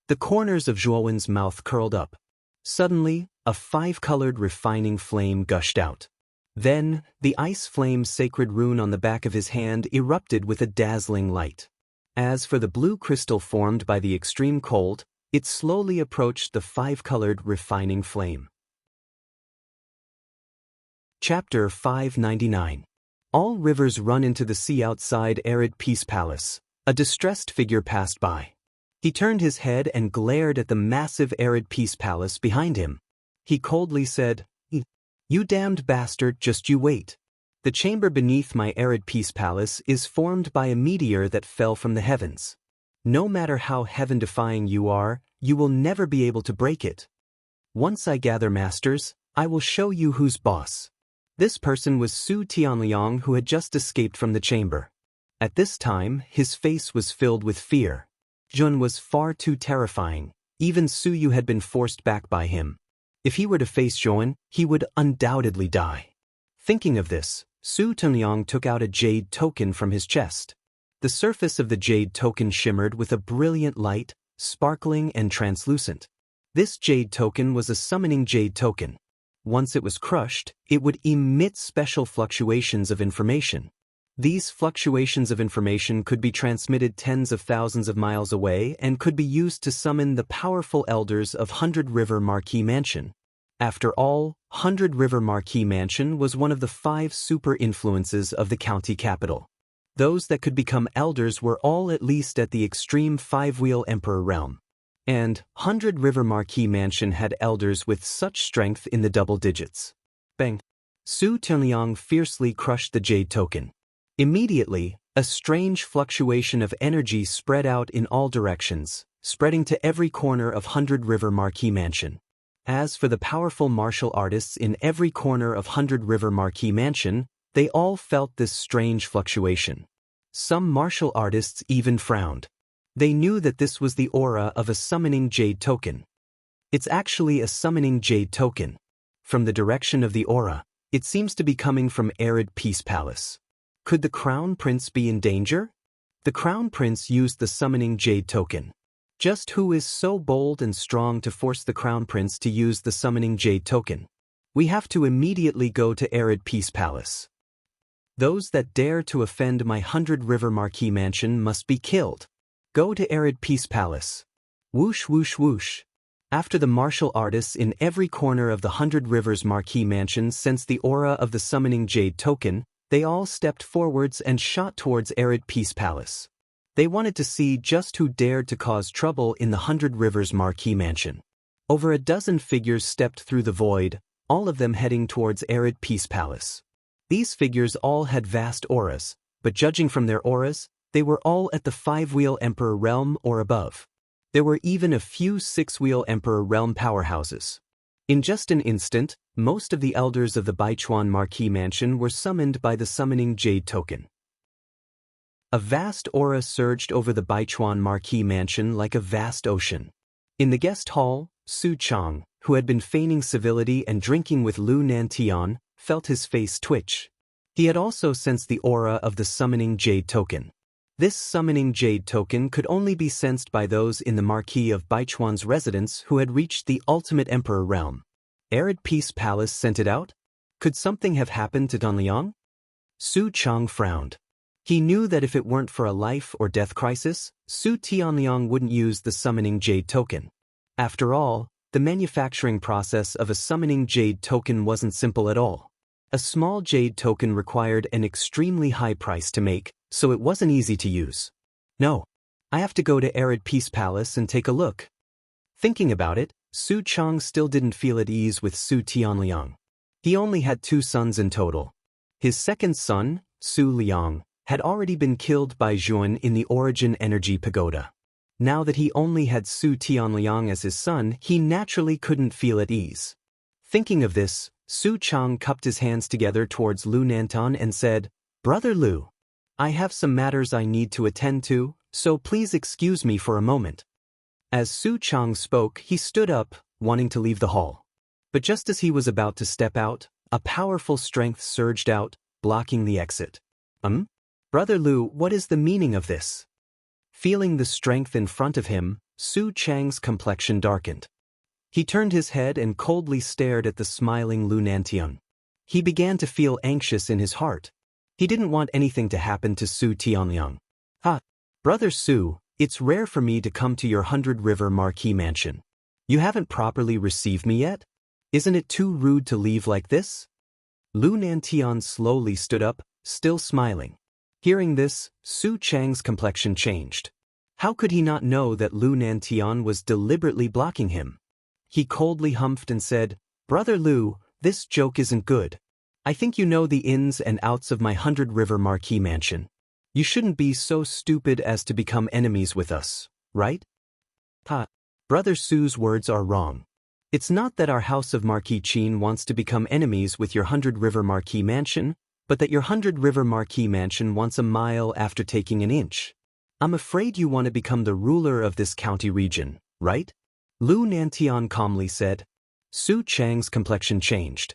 The corners of Zhuowen's mouth curled up. Suddenly, a 5-colored refining flame gushed out. Then, the ice flame sacred rune on the back of his hand erupted with a dazzling light. As for the blue crystal formed by the extreme cold, it slowly approached the 5-colored refining flame. Chapter 599. All rivers run into the sea outside Arid Peace Palace. A distressed figure passed by. He turned his head and glared at the massive Arid Peace Palace behind him. He coldly said, "You damned bastard, just you wait. The chamber beneath my Arid Peace Palace is formed by a meteor that fell from the heavens. No matter how heaven-defying you are, you will never be able to break it. Once I gather masters, I will show you who's boss." This person was Su Tianliang, who had just escaped from the chamber. At this time, his face was filled with fear. Zhuan was far too terrifying. Even Su Yu had been forced back by him. If he were to face Zhuan, he would undoubtedly die. Thinking of this, Su Tianliang took out a jade token from his chest. The surface of the jade token shimmered with a brilliant light, sparkling and translucent. This jade token was a summoning jade token. Once it was crushed, it would emit special fluctuations of information. These fluctuations of information could be transmitted tens of thousands of miles away and could be used to summon the powerful elders of 100 River Marquee Mansion. After all, 100 River Marquee Mansion was one of the 5 super influences of the county capital. Those that could become elders were all at least at the extreme 5-wheel Emperor realm. And 100 River Marquee Mansion had elders with such strength in the double digits. Bang! Su Tianliang fiercely crushed the jade token. Immediately, a strange fluctuation of energy spread out in all directions, spreading to every corner of 100 River Marquee Mansion. As for the powerful martial artists in every corner of 100 River Marquee Mansion, they all felt this strange fluctuation. Some martial artists even frowned. They knew that this was the aura of a summoning jade token. It's actually a summoning jade token. From the direction of the aura, it seems to be coming from Arid Peace Palace. Could the Crown Prince be in danger? The Crown Prince used the summoning jade token. Just who is so bold and strong to force the Crown Prince to use the summoning jade token? We have to immediately go to Arid Peace Palace. Those that dare to offend my 100 River Marquee Mansion must be killed. Go to Arid Peace Palace. Whoosh whoosh whoosh. After the martial artists in every corner of the 100 Rivers Marquee Mansion sensed the aura of the summoning jade token, they all stepped forwards and shot towards Arid Peace Palace. They wanted to see just who dared to cause trouble in the 100 Rivers Marquee Mansion. Over a dozen figures stepped through the void, all of them heading towards Arid Peace Palace. These figures all had vast auras, but judging from their auras, they were all at the 5-wheel Emperor realm or above. There were even a few 6-wheel Emperor realm powerhouses. In just an instant, most of the elders of the Baichuan Marquee Mansion were summoned by the summoning jade token. A vast aura surged over the Baichuan Marquee Mansion like a vast ocean. In the guest hall, Su Chang, who had been feigning civility and drinking with Lu Nantian, felt his face twitch. He had also sensed the aura of the summoning jade token. This summoning jade token could only be sensed by those in the Marquis of Baichuan's residence who had reached the ultimate emperor realm. Arid Peace Palace sent it out? Could something have happened to Danliang? Su Chang frowned. He knew that if it weren't for a life or death crisis, Su Tianliang wouldn't use the summoning jade token. After all, the manufacturing process of a summoning jade token wasn't simple at all. A small jade token required an extremely high price to make, so it wasn't easy to use. No. I have to go to Arid Peace Palace and take a look. Thinking about it, Su Chang still didn't feel at ease with Su Tianliang. He only had 2 sons in total. His second son, Su Liang, had already been killed by Zhuan in the Origin Energy Pagoda. Now that he only had Su Tianliang as his son, he naturally couldn't feel at ease. Thinking of this, Su Chang cupped his hands together towards Lu Nantan and said, "Brother Lu, I have some matters I need to attend to, so please excuse me for a moment." As Su Chang spoke, he stood up, wanting to leave the hall. But just as he was about to step out, a powerful strength surged out, blocking the exit. Brother Lu, what is the meaning of this?" Feeling the strength in front of him, Su Chang's complexion darkened. He turned his head and coldly stared at the smiling Lu Nantian. He began to feel anxious in his heart. He didn't want anything to happen to Su Tianliang. Brother Su, it's rare for me to come to your 100 River Marquis mansion. You haven't properly received me yet? Isn't it too rude to leave like this?" Lu Nantian slowly stood up, still smiling. Hearing this, Su Chang's complexion changed. How could he not know that Lu Nantian was deliberately blocking him? He coldly humphed and said, "Brother Lu, this joke isn't good. I think you know the ins and outs of my 100 River Marquis mansion. You shouldn't be so stupid as to become enemies with us, right?" Brother Su's words are wrong. It's not that our House of Marquis Qin wants to become enemies with your 100 River Marquis mansion, but that your 100 River Marquis mansion wants a mile after taking an inch. I'm afraid you want to become the ruler of this county region, right? Lu Nantian calmly said. Su Chang's complexion changed.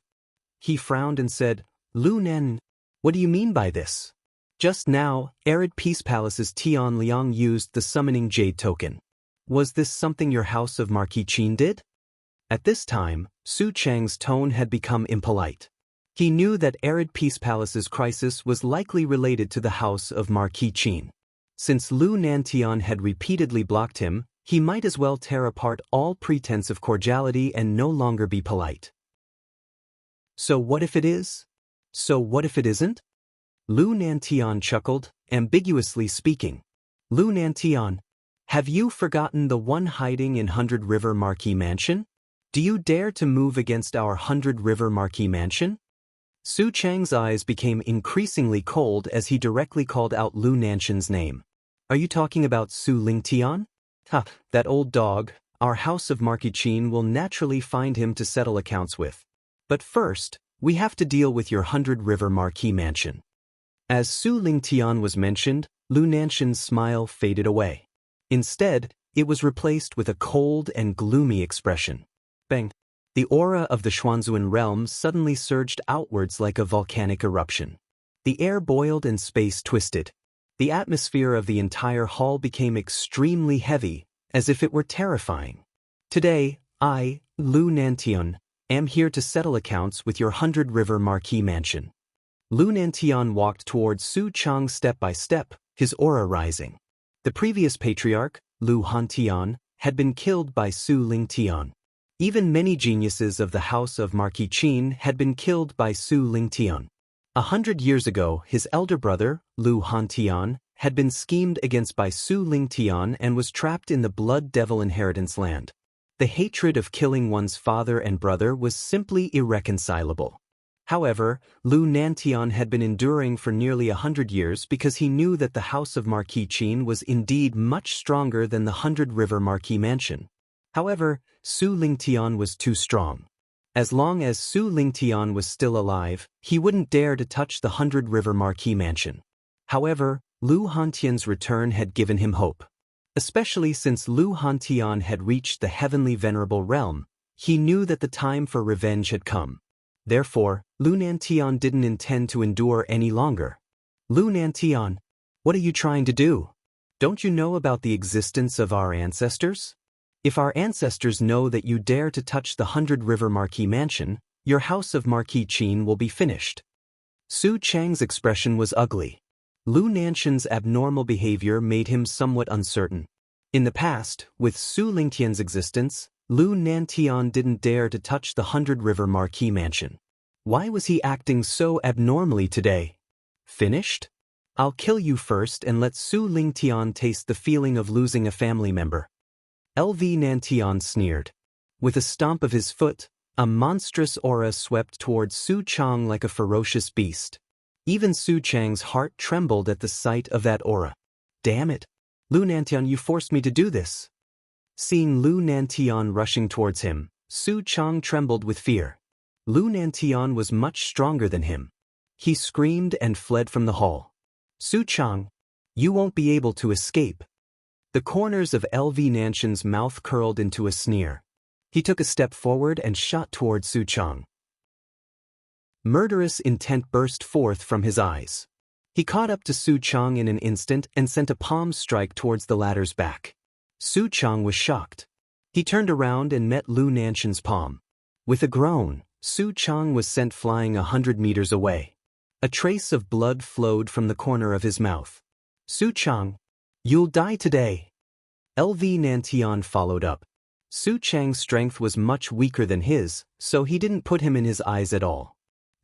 He frowned and said, "Lu Nan, what do you mean by this? Just now, Arid Peace Palace's Tian Liang used the summoning jade token. Was this something your House of Marquis Qin did?" At this time, Su Chang's tone had become impolite. He knew that Arid Peace Palace's crisis was likely related to the House of Marquis Qin. Since Lu Nantian had repeatedly blocked him, he might as well tear apart all pretense of cordiality and no longer be polite. So what if it is? So what if it isn't? Lu Nantian chuckled, ambiguously speaking. Lu Nantian, have you forgotten the one hiding in 100 River Marquis Mansion? Do you dare to move against our 100 River Marquis Mansion? Su Chang's eyes became increasingly cold as he directly called out Lu Nantian's name. Are you talking about Su Lingtian? That old dog. Our House of Marquis Qin will naturally find him to settle accounts with. But first, we have to deal with your 100 River Marquis Mansion. As Su Lingtian was mentioned, Lu Nantian's smile faded away. Instead, it was replaced with a cold and gloomy expression. Bang! The aura of the Xuanzuan realm suddenly surged outwards like a volcanic eruption. The air boiled and space twisted. The atmosphere of the entire hall became extremely heavy, as if it were terrifying. Today, I, Lu Nantian, am here to settle accounts with your 100 River Marquis Mansion. Lu Nantian walked towards Su Chang step by step, his aura rising. The previous patriarch, Lu Hantian, had been killed by Su Lingtian. Even many geniuses of the House of Marquis Qin had been killed by Su Lingtian. 100 years ago, his elder brother, Lu Hantian, had been schemed against by Su Lingtian and was trapped in the Blood Devil Inheritance Land. The hatred of killing one's father and brother was simply irreconcilable. However, Lu Nantian had been enduring for nearly 100 years because he knew that the House of Marquis Qin was indeed much stronger than the 100 River Marquis Mansion. However, Su Lingtian was too strong. As long as Su Lingtian was still alive, he wouldn't dare to touch the 100 River Marquis Mansion. However, Lu Hantian's return had given him hope. Especially since Lu Hantian had reached the heavenly venerable realm, he knew that the time for revenge had come. Therefore, Lu Nantian didn't intend to endure any longer. Lu Nantian, what are you trying to do? Don't you know about the existence of our ancestors? If our ancestors know that you dare to touch the 100-River Marquis Mansion, your house of Marquis Qin will be finished. Su Chang's expression was ugly. Lu Nantian's abnormal behavior made him somewhat uncertain. In the past, with Su Lingtian's existence, Lu Nantian didn't dare to touch the 100-River Marquis Mansion. Why was he acting so abnormally today? Finished? I'll kill you first and let Su Lingtian taste the feeling of losing a family member. LV Nantian sneered. With a stomp of his foot, a monstrous aura swept towards Su Chang like a ferocious beast. Even Su Chang's heart trembled at the sight of that aura. Damn it! Lu Nantian, you forced me to do this. Seeing Lu Nantian rushing towards him, Su Chang trembled with fear. Lu Nantian was much stronger than him. He screamed and fled from the hall. Su Chang, you won't be able to escape. The corners of LV Nantian's mouth curled into a sneer. He took a step forward and shot toward Su Chang. Murderous intent burst forth from his eyes. He caught up to Su Chang in an instant and sent a palm strike towards the latter's back. Su Chang was shocked. He turned around and met Lu Nantian's palm. With a groan, Su Chang was sent flying 100 meters away. A trace of blood flowed from the corner of his mouth. Su Chang, you'll die today. LV Nantian followed up. Su Chang's strength was much weaker than his, so he didn't put him in his eyes at all.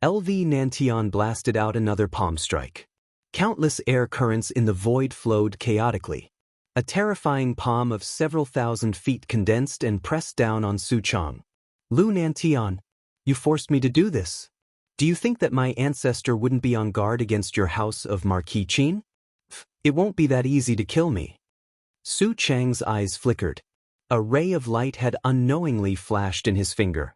LV Nantian blasted out another palm strike. Countless air currents in the void flowed chaotically. A terrifying palm of several thousand feet condensed and pressed down on Su Chang. Lu Nantian, you forced me to do this. Do you think that my ancestor wouldn't be on guard against your house of Marquis Qin? It won't be that easy to kill me. Su Chang's eyes flickered. A ray of light had unknowingly flashed in his finger.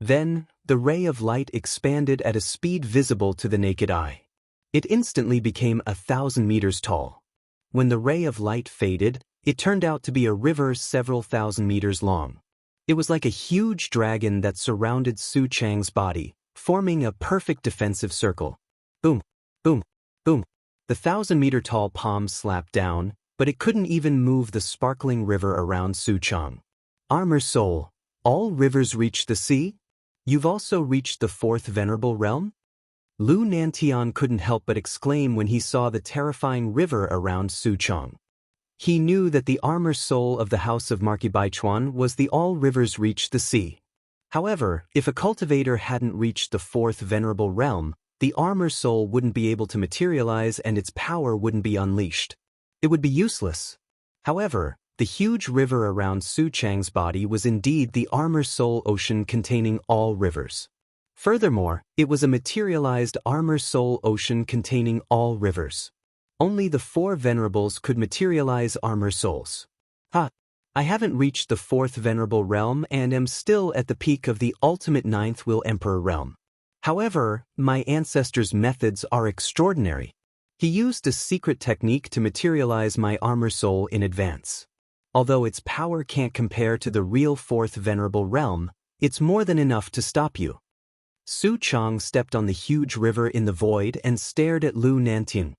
Then, the ray of light expanded at a speed visible to the naked eye. It instantly became 1,000 meters tall. When the ray of light faded, it turned out to be a river several thousand meters long. It was like a huge dragon that surrounded Su Chang's body, forming a perfect defensive circle. Boom, boom, boom. The 1,000-meter-tall palm slapped down, but it couldn't even move the sparkling river around Su Chang. Armor Soul, all rivers reach the sea? You've also reached the 4th Venerable Realm? Lu Nantian couldn't help but exclaim when he saw the terrifying river around Su Chang. He knew that the armor soul of the House of Marquis Baichuan was the all rivers reach the sea. However, if a cultivator hadn't reached the 4th Venerable Realm, the armor soul wouldn't be able to materialize and its power wouldn't be unleashed. It would be useless. However, the huge river around Su Chang's body was indeed the armor soul ocean containing all rivers. Furthermore, it was a materialized armor soul ocean containing all rivers. Only the 4 venerables could materialize armor souls. I haven't reached the 4th Venerable Realm and am still at the peak of the ultimate 9th Will Emperor realm. However, my ancestor's methods are extraordinary. He used a secret technique to materialize my armor soul in advance. Although its power can't compare to the real 4th Venerable Realm, it's more than enough to stop you. Su Chang stepped on the huge river in the void and stared at Lu Nantian.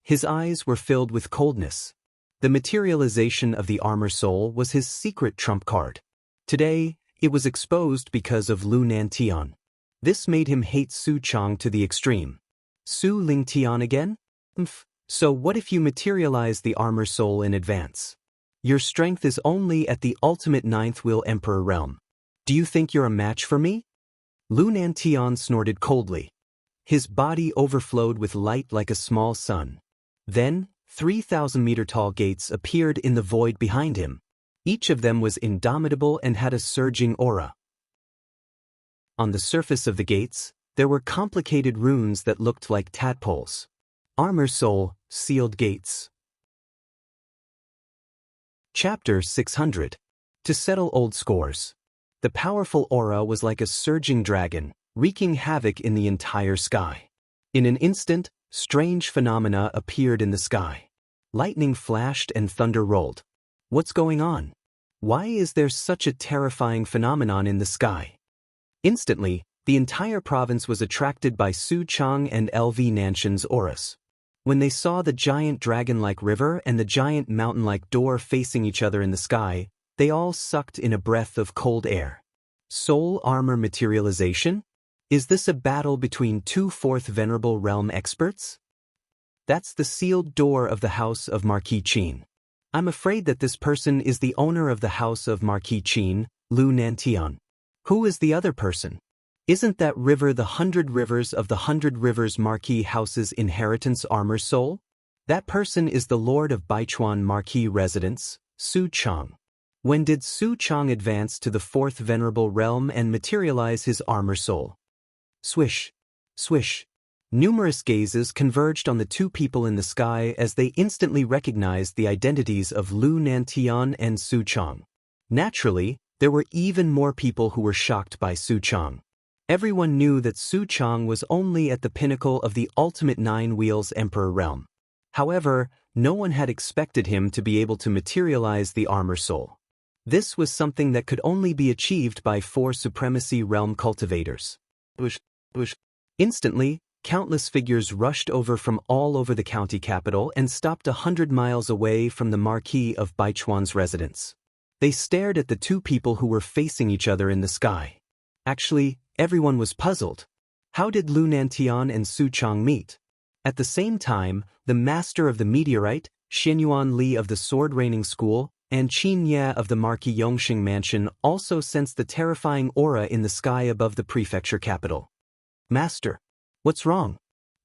His eyes were filled with coldness. The materialization of the armor soul was his secret trump card. Today, it was exposed because of Lu Nantian. This made him hate Su Chang to the extreme. Su Lingtian again? So what if you materialize the armor soul in advance? Your strength is only at the ultimate 9th Will Emperor realm. Do you think you're a match for me? Lu Nantian snorted coldly. His body overflowed with light like a small sun. Then, 3,000-meter-tall gates appeared in the void behind him. Each of them was indomitable and had a surging aura. On the surface of the gates, there were complicated runes that looked like tadpoles. Armor Soul, Sealed Gates. Chapter 600. To settle old scores. The powerful aura was like a surging dragon, wreaking havoc in the entire sky. In an instant, strange phenomena appeared in the sky. Lightning flashed and thunder rolled. What's going on? Why is there such a terrifying phenomenon in the sky? Instantly, the entire province was attracted by Su Chang and LV Nanshan's auras. When they saw the giant dragon-like river and the giant mountain-like door facing each other in the sky, they all sucked in a breath of cold air. Soul armor materialization? Is this a battle between two fourth venerable realm experts? That's the sealed door of the house of Marquis Qin. I'm afraid that this person is the owner of the house of Marquis Qin, Lu Nantian. Who is the other person? Isn't that river the 100 rivers of the 100 rivers Marquis House's inheritance armor soul? That person is the lord of Baichuan Marquis residence, Su Chang. When did Su Chang advance to the fourth venerable realm and materialize his armor soul? Swish, swish. Numerous gazes converged on the two people in the sky as they instantly recognized the identities of Lu Nantian and Su Chang. Naturally, there were even more people who were shocked by Su Chang. Everyone knew that Su Chang was only at the pinnacle of the ultimate Nine Wheels Emperor realm. However, no one had expected him to be able to materialize the armor soul. This was something that could only be achieved by 4 supremacy realm cultivators. Instantly, countless figures rushed over from all over the county capital and stopped 100 miles away from the Marquis of Baichuan's residence. They stared at the two people who were facing each other in the sky. Actually, everyone was puzzled. How did Lu Nantian and Su Chang meet? At the same time, the master of the meteorite, Xianyuan Li of the sword raining school, and Qin Ye of the Marquis Yongxing mansion also sensed the terrifying aura in the sky above the prefecture capital. Master, what's wrong?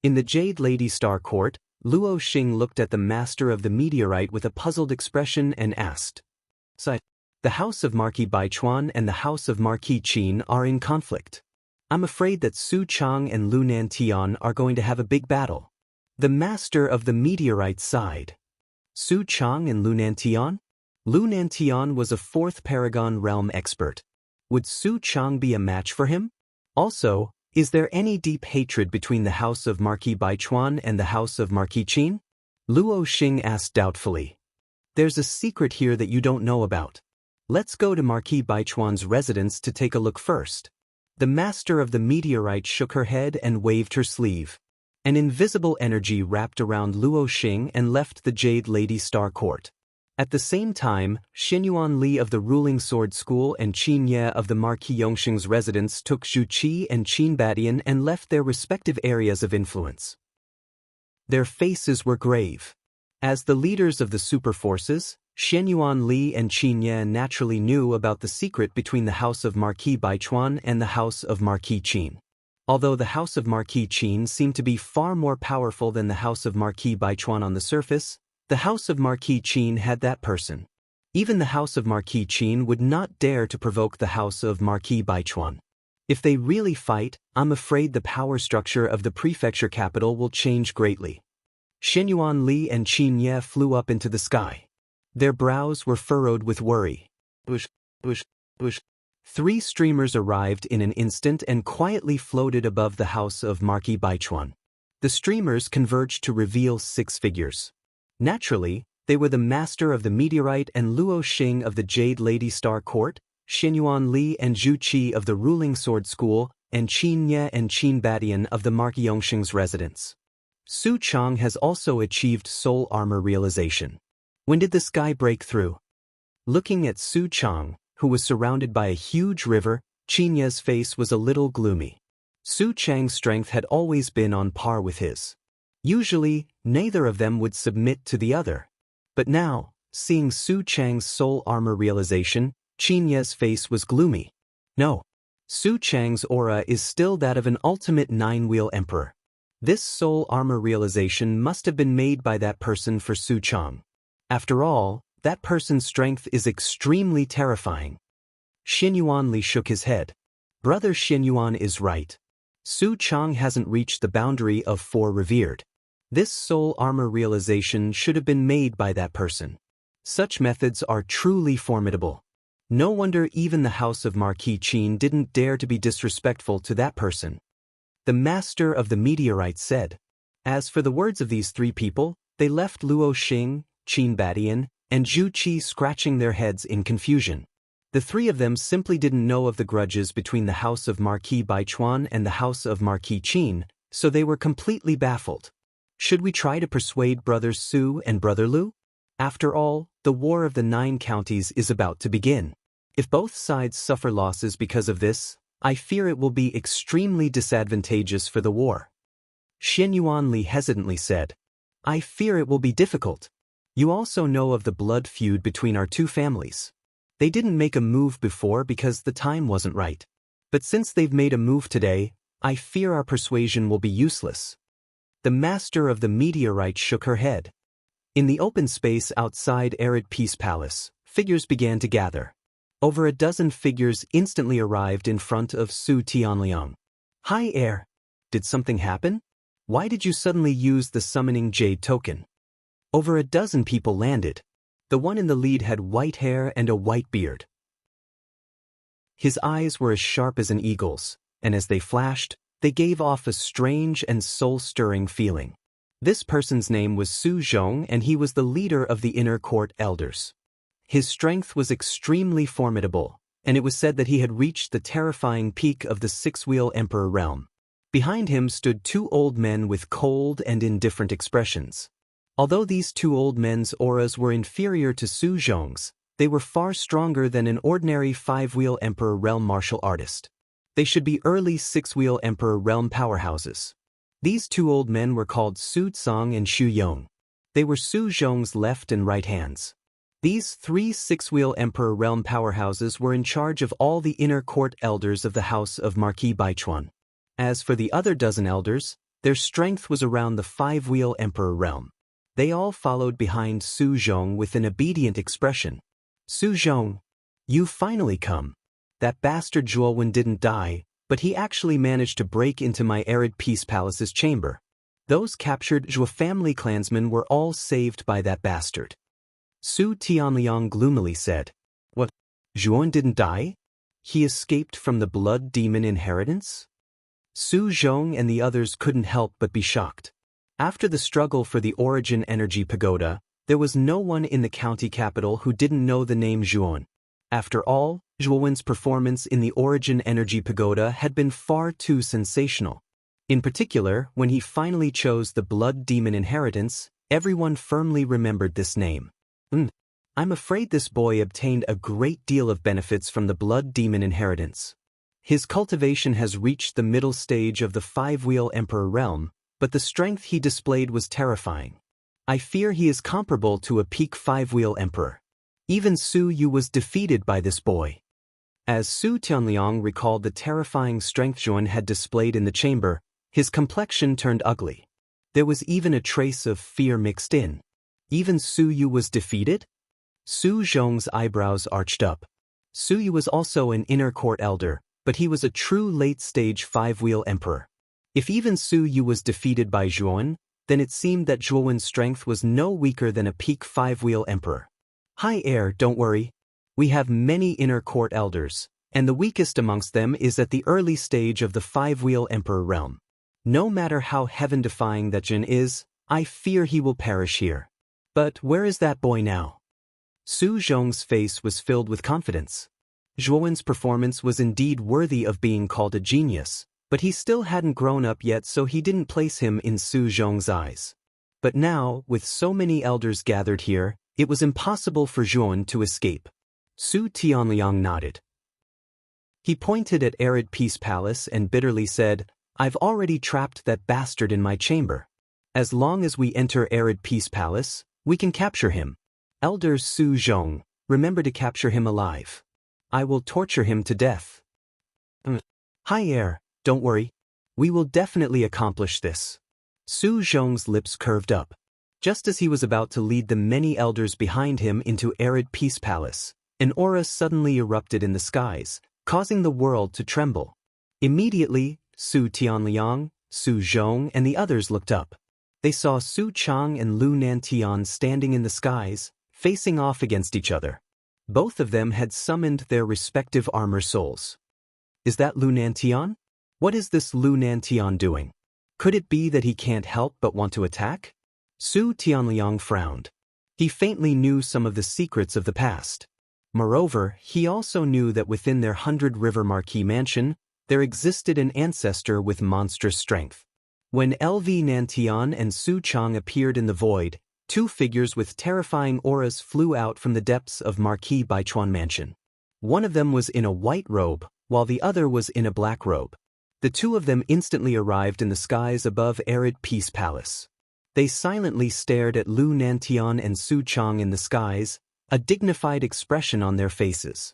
In the Jade Lady Star Court, Luo Xing looked at the master of the meteorite with a puzzled expression and asked. The house of Marquis Baichuan and the house of Marquis Qin are in conflict. I'm afraid that Su Chang and Lu Nantian are going to have a big battle. The master of the meteorite sighed. Su Chang and Lu Nantian? Lu Nantian was a 4th Paragon realm expert. Would Su Chang be a match for him? Also, is there any deep hatred between the house of Marquis Baichuan and the house of Marquis Qin? Luo Xing asked doubtfully. There's a secret here that you don't know about. Let's go to Marquis Baichuan's residence to take a look first. The master of the meteorite shook her head and waved her sleeve. An invisible energy wrapped around Luo Xing and left the Jade Lady Star Court. At the same time, Xianyuan Li of the ruling sword school and Qin Ye of the Marquis Yongxing's residence took Zhu Qi and Qin Badian and left their respective areas of influence. Their faces were grave. As the leaders of the super forces, Xianyuan Li and Qin Ye naturally knew about the secret between the house of Marquis Baichuan and the house of Marquis Qin. Although the house of Marquis Qin seemed to be far more powerful than the house of Marquis Baichuan on the surface, the house of Marquis Qin had that person. Even the house of Marquis Qin would not dare to provoke the house of Marquis Baichuan. If they really fight, I'm afraid the power structure of the prefecture capital will change greatly. Xianyuan Li and Qin Ye flew up into the sky. Their brows were furrowed with worry. 3 streamers arrived in an instant and quietly floated above the house of Marquis Baichuan. The streamers converged to reveal 6 figures. Naturally, they were the master of the meteorite and Luo Xing of the Jade Lady Star Court, Xianyuan Li and Zhu Qi of the ruling sword school, and Qin Ye and Qin Badian of the Marquis Yongxing's residence. Su Chang has also achieved soul armor realization. When did the sky break through? Looking at Su Chang, who was surrounded by a huge river, Qin Ye's face was a little gloomy. Su Chang's strength had always been on par with his. Usually, neither of them would submit to the other. But now, seeing Su Chang's soul armor realization, Qin Ye's face was gloomy. No. Su Chang's aura is still that of an ultimate 9-wheel emperor. This soul armor realization must have been made by that person for Su Chang. After all, that person's strength is extremely terrifying. Xianyuan Li shook his head. Brother Xianyuan is right. Su Chang hasn't reached the boundary of 4 revered. This soul armor realization should have been made by that person. Such methods are truly formidable. No wonder even the house of Marquis Qin didn't dare to be disrespectful to that person. The master of the meteorite said. As for the words of these 3 people, they left Luo Xing, Qin Badian, and Zhu Qi scratching their heads in confusion. The three of them simply didn't know of the grudges between the house of Marquis Baichuan and the house of Marquis Qin, so they were completely baffled. Should we try to persuade brothers Su and brother Lu? After all, the War of the 9 Counties is about to begin. If both sides suffer losses because of this, I fear it will be extremely disadvantageous for the war. Xian Yuanli hesitantly said, I fear it will be difficult. You also know of the blood feud between our two families. They didn't make a move before because the time wasn't right. But since they've made a move today, I fear our persuasion will be useless. The master of the meteorite shook her head. In the open space outside Arid Peace Palace, figures began to gather. Over a dozen figures instantly arrived in front of Su Tianliang. Hi Air. Did something happen? Why did you suddenly use the summoning jade token? Over a dozen people landed. The one in the lead had white hair and a white beard. His eyes were as sharp as an eagle's, and as they flashed, they gave off a strange and soul-stirring feeling. This person's name was Su Zhong, and he was the leader of the inner court elders. His strength was extremely formidable, and it was said that he had reached the terrifying peak of the six-wheel emperor realm. Behind him stood two old men with cold and indifferent expressions. Although these two old men's auras were inferior to Su Zhong's, they were far stronger than an ordinary five-wheel emperor realm martial artist. They should be early six-wheel emperor realm powerhouses. These two old men were called Su Tsang and Xu Yong. They were Su Zhong's left and right hands. These three six-wheel emperor realm powerhouses were in charge of all the inner court elders of the house of Marquis Baichuan. As for the other dozen elders, their strength was around the five-wheel emperor realm. They all followed behind Su Zhong with an obedient expression. Su Zhong, you've finally come. That bastard Zhuowen didn't die, but he actually managed to break into my Arid Peace Palace's chamber. Those captured Zhuo family clansmen were all saved by that bastard. Su Tianliang gloomily said, What? Zhuowen didn't die? He escaped from the blood demon inheritance? Su Zhong and the others couldn't help but be shocked. After the struggle for the Origin Energy Pagoda, there was no one in the county capital who didn't know the name Zhuowen. After all, Zhuowen's performance in the Origin Energy Pagoda had been far too sensational. In particular, when he finally chose the blood demon inheritance, everyone firmly remembered this name. I'm afraid this boy obtained a great deal of benefits from the blood demon inheritance. His cultivation has reached the middle stage of the five-wheel emperor realm, but the strength he displayed was terrifying. I fear he is comparable to a peak five-wheel emperor. Even Su Yu was defeated by this boy. As Su Tianliang recalled the terrifying strength Zhuowen had displayed in the chamber, his complexion turned ugly. There was even a trace of fear mixed in. Even Su Yu was defeated? Su Zhong's eyebrows arched up. Su Yu was also an inner court elder, but he was a true late-stage five-wheel emperor. If even Su Yu was defeated by Zhuowen, then it seemed that Zhuowen's strength was no weaker than a peak five-wheel emperor. Hi Air, don't worry. We have many inner court elders, and the weakest amongst them is at the early stage of the five-wheel emperor realm. No matter how heaven-defying that Jin is, I fear he will perish here. But where is that boy now? Su Zhong's face was filled with confidence. Zhuowen's performance was indeed worthy of being called a genius, but he still hadn't grown up yet, so he didn't place him in Su Zhong's eyes. But now, with so many elders gathered here, it was impossible for Zhuowen to escape. Su Tianliang nodded. He pointed at Arid Peace Palace and bitterly said, I've already trapped that bastard in my chamber. As long as we enter Arid Peace Palace, we can capture him. Elder Su Zhong, remember to capture him alive. I will torture him to death. Hi Air, don't worry. We will definitely accomplish this. Su Zhong's lips curved up. Just as he was about to lead the many elders behind him into Arid Peace Palace, an aura suddenly erupted in the skies, causing the world to tremble. Immediately, Su Tianliang, Su Zhong, and the others looked up. They saw Su Chang and Lu Nantian standing in the skies, facing off against each other. Both of them had summoned their respective armor souls. Is that Lu Nantian? What is this Lu Nantian doing? Could it be that he can't help but want to attack? Su Tianliang frowned. He faintly knew some of the secrets of the past. Moreover, he also knew that within their 100-river marquee mansion, there existed an ancestor with monstrous strength. When LV Nantian and Su Chang appeared in the void, two figures with terrifying auras flew out from the depths of Marquis Baichuan Mansion. One of them was in a white robe, while the other was in a black robe. The two of them instantly arrived in the skies above Arid Peace Palace. They silently stared at Lu Nantian and Su Chang in the skies, a dignified expression on their faces.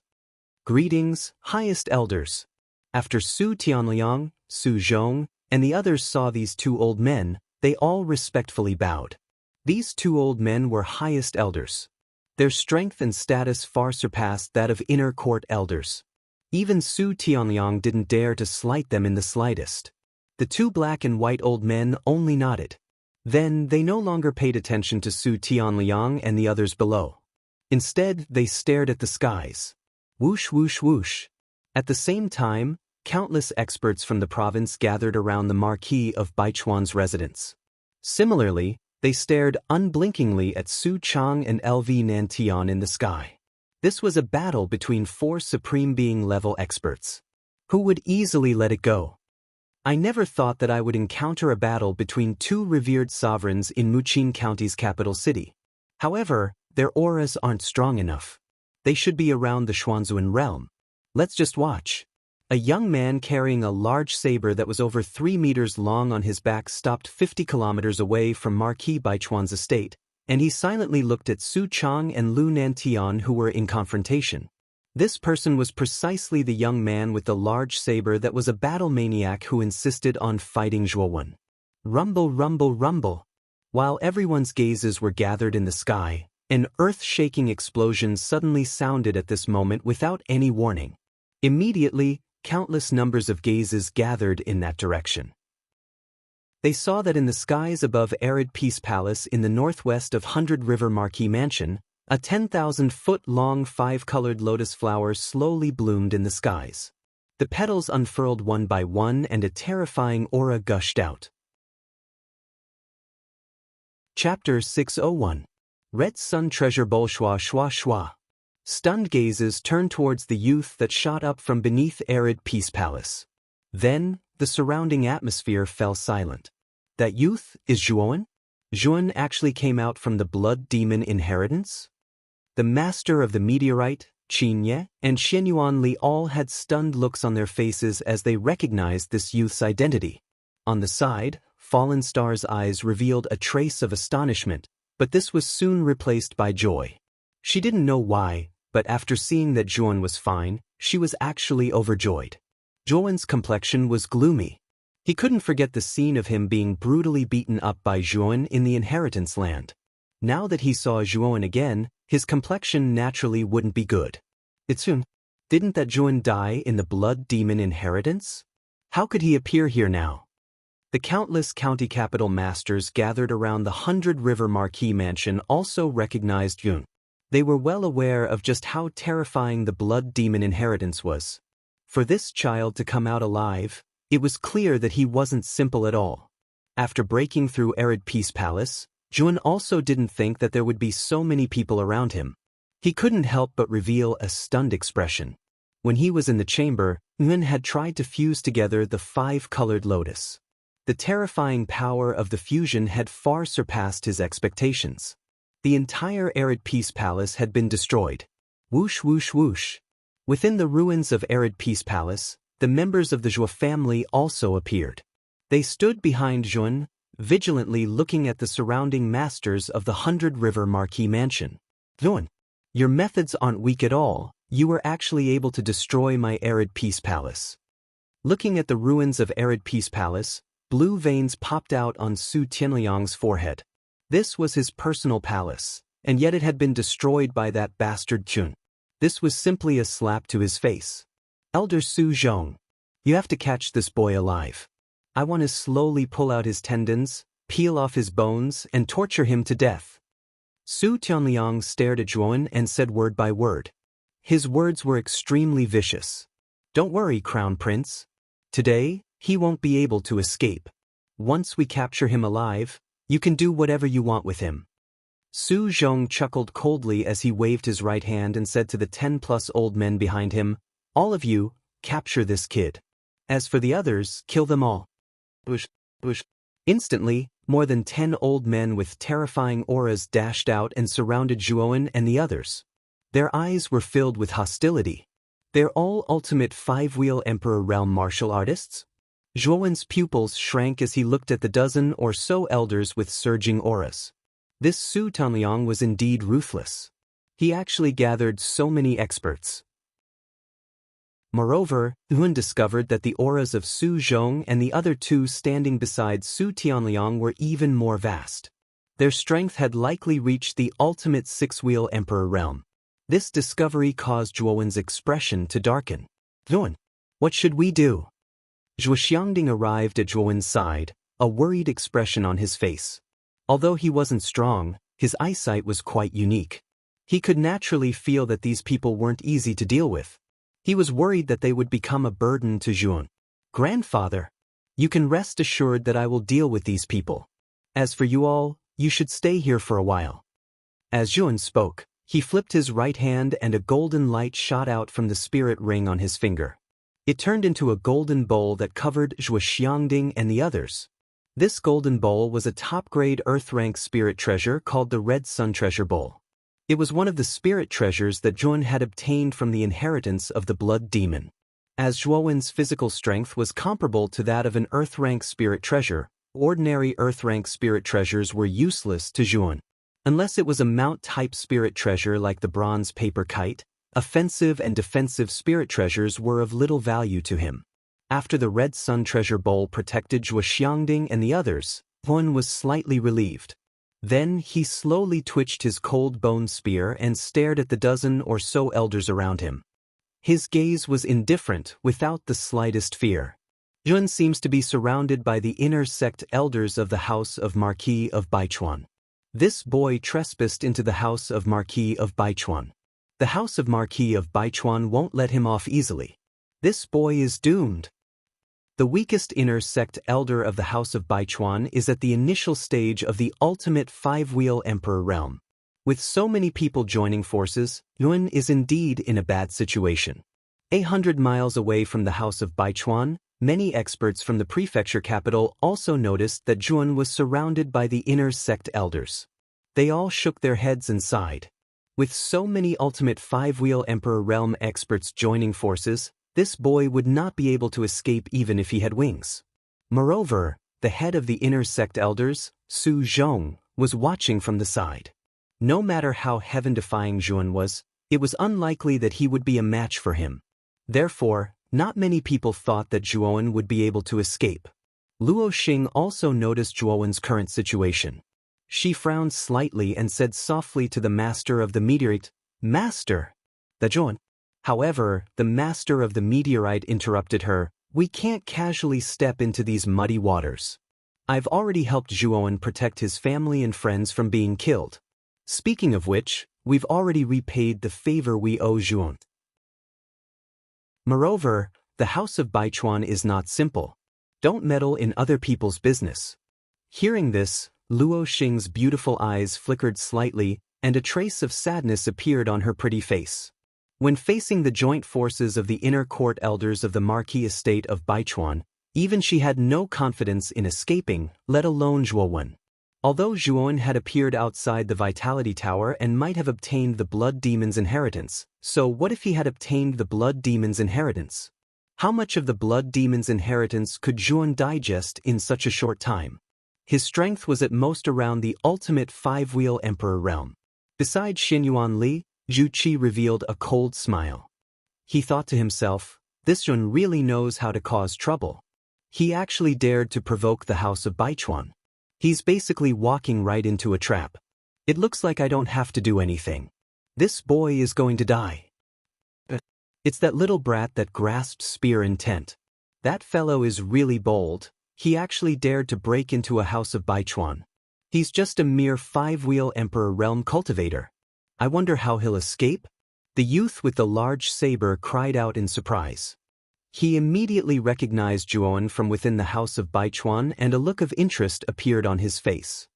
Greetings, highest elders. After Su Tianliang, Su Zhong, and the others saw these two old men, they all respectfully bowed. These two old men were highest elders. Their strength and status far surpassed that of inner court elders. Even Su Tianliang didn't dare to slight them in the slightest. The two black and white old men only nodded. Then they no longer paid attention to Su Tianliang and the others below. Instead, they stared at the skies. Whoosh whoosh whoosh. At the same time, countless experts from the province gathered around the Marquis of Baichuan's residence. Similarly, they stared unblinkingly at Su Chang and LV Nantian in the sky. This was a battle between four Supreme Being-level experts. Who would easily let it go? I never thought that I would encounter a battle between two revered sovereigns in Muqing County's capital city. However, their auras aren't strong enough. They should be around the Xuanzun realm. Let's just watch. A young man carrying a large saber that was over 3 meters long on his back stopped 50 kilometers away from Marquis Baichuan's estate, and he silently looked at Su Chang and Lu Nantian, who were in confrontation. This person was precisely the young man with the large saber that was a battle maniac who insisted on fighting Zhuowen. Rumble, rumble, rumble. While everyone's gazes were gathered in the sky, an earth-shaking explosion suddenly sounded at this moment without any warning. Immediately, countless numbers of gazes gathered in that direction. They saw that in the skies above Arid Peace Palace in the northwest of 100-river Marquee Mansion, a 10,000-foot-long 5-colored lotus flower slowly bloomed in the skies. The petals unfurled one by one and a terrifying aura gushed out. Chapter 601. Red Sun Treasure Bowl Shua Shua Shua. Stunned gazes turned towards the youth that shot up from beneath Arid Peace Palace. Then, the surrounding atmosphere fell silent. That youth is Zhuowen? Zhuowen actually came out from the blood demon inheritance? The master of the meteorite, Qin Ye, and Xianyuan Li all had stunned looks on their faces as they recognized this youth's identity. On the side, Fallen Star's eyes revealed a trace of astonishment, but this was soon replaced by joy. She didn't know why, but after seeing that Zhuowen was fine, she was actually overjoyed. Zhuowen's complexion was gloomy. He couldn't forget the scene of him being brutally beaten up by Zhuowen in the inheritance land. Now that he saw Zhuowen again, his complexion naturally wouldn't be good. Didn't that Zhuowen die in the blood demon inheritance? How could he appear here now? The countless county capital masters gathered around the 100-river Marquee Mansion also recognized Yun. They were well aware of just how terrifying the blood demon inheritance was. For this child to come out alive, it was clear that he wasn't simple at all. After breaking through Arid Peace Palace, Zhuowen also didn't think that there would be so many people around him. He couldn't help but reveal a stunned expression. When he was in the chamber, Yun had tried to fuse together the 5-colored lotus. The terrifying power of the fusion had far surpassed his expectations. The entire Arid Peace Palace had been destroyed. Whoosh whoosh whoosh. Within the ruins of Arid Peace Palace, the members of the Zhuo family also appeared. They stood behind Zhuowen, vigilantly looking at the surrounding masters of the 100-river Marquee Mansion. Zhuowen, your methods aren't weak at all. You were actually able to destroy my Arid Peace Palace. Looking at the ruins of Arid Peace Palace, blue veins popped out on Su Tianliang's forehead. This was his personal palace, and yet it had been destroyed by that bastard Qun. This was simply a slap to his face. Elder Su Zhong, you have to catch this boy alive. I want to slowly pull out his tendons, peel off his bones, and torture him to death. Su Tianliang stared at Zhuowen and said word by word. His words were extremely vicious. Don't worry, Crown Prince. Today, he won't be able to escape. Once we capture him alive, you can do whatever you want with him. Su Zhong chuckled coldly as he waved his right hand and said to the 10+ old men behind him, "All of you, capture this kid. As for the others, kill them all." Bush, bush. Instantly, more than 10 old men with terrifying auras dashed out and surrounded Zhuowen and the others. Their eyes were filled with hostility. They're all ultimate 5-wheel Emperor Realm martial artists? Zhuowen's pupils shrank as he looked at the dozen or so elders with surging auras. This Su Tanliang was indeed ruthless. He actually gathered so many experts. Moreover, Yuan discovered that the auras of Su Zhong and the other two standing beside Su Tianliang were even more vast. Their strength had likely reached the ultimate 6-wheel Emperor realm. This discovery caused Zhuowen's expression to darken. "Yuan, what should we do?" Zhuo Xiangding arrived at Zhuowen's side, a worried expression on his face. Although he wasn't strong, his eyesight was quite unique. He could naturally feel that these people weren't easy to deal with. He was worried that they would become a burden to Zhuon. "Grandfather, you can rest assured that I will deal with these people. As for you all, you should stay here for a while." As Zhuon spoke, he flipped his right hand and a golden light shot out from the spirit ring on his finger. It turned into a golden bowl that covered Zhuo Xiangding and the others. This golden bowl was a top-grade Earth-rank spirit treasure called the Red Sun Treasure Bowl. It was one of the spirit treasures that Zhuon had obtained from the inheritance of the Blood Demon. As Zhuowen's physical strength was comparable to that of an Earth-rank spirit treasure, ordinary Earth-rank spirit treasures were useless to Zhuon. Unless it was a mount-type spirit treasure like the bronze paper kite, offensive and defensive spirit treasures were of little value to him. After the Red Sun Treasure Bowl protected Zhuo Xiangding and the others, Zhuon was slightly relieved. Then he slowly twitched his cold bone spear and stared at the dozen or so elders around him. His gaze was indifferent, without the slightest fear. Zhuon seems to be surrounded by the inner sect elders of the House of Marquis of Baichuan. This boy trespassed into the House of Marquis of Baichuan. The House of Marquis of Baichuan won't let him off easily. This boy is doomed. The weakest inner sect elder of the House of Baichuan is at the initial stage of the ultimate 5-wheel Emperor realm. With so many people joining forces, Yuan is indeed in a bad situation. 800 miles away from the House of Baichuan, many experts from the prefecture capital also noticed that Zhuon was surrounded by the inner sect elders. They all shook their heads and sighed. With so many ultimate 5-wheel Emperor realm experts joining forces, this boy would not be able to escape even if he had wings. Moreover, the head of the inner sect elders, Su Zhong, was watching from the side. No matter how heaven-defying Zhuon was, it was unlikely that he would be a match for him. Therefore, not many people thought that Zhuowen would be able to escape. Luo Xing also noticed Zhuowen's current situation. She frowned slightly and said softly to the master of the meteorite, "Master, the Zhuowen." However, the master of the meteorite interrupted her, "We can't casually step into these muddy waters. I've already helped Zhuowen protect his family and friends from being killed. Speaking of which, we've already repaid the favor we owe Zhuowen. Moreover, the House of Baichuan is not simple. Don't meddle in other people's business." Hearing this, Luo Xing's beautiful eyes flickered slightly, and a trace of sadness appeared on her pretty face. When facing the joint forces of the inner court elders of the Marquis estate of Baichuan, even she had no confidence in escaping, let alone Zhuowen. Although Zhuowen had appeared outside the Vitality Tower and might have obtained the Blood Demon's inheritance, so what if he had obtained the Blood Demon's inheritance? How much of the Blood Demon's inheritance could Zhuowen digest in such a short time? His strength was at most around the ultimate 5-wheel Emperor realm. Besides Xinyuan Li, Zhu Qi revealed a cold smile. He thought to himself, this Zhuowen really knows how to cause trouble. He actually dared to provoke the House of Baichuan. He's basically walking right into a trap. It looks like I don't have to do anything. This boy is going to die. It's that little brat that grasped spear intent. That fellow is really bold. He actually dared to break into a House of Baichuan. He's just a mere 5-wheel Emperor realm cultivator. I wonder how he'll escape? The youth with the large saber cried out in surprise. He immediately recognized Zhuowen from within the House of Baichuan, and a look of interest appeared on his face.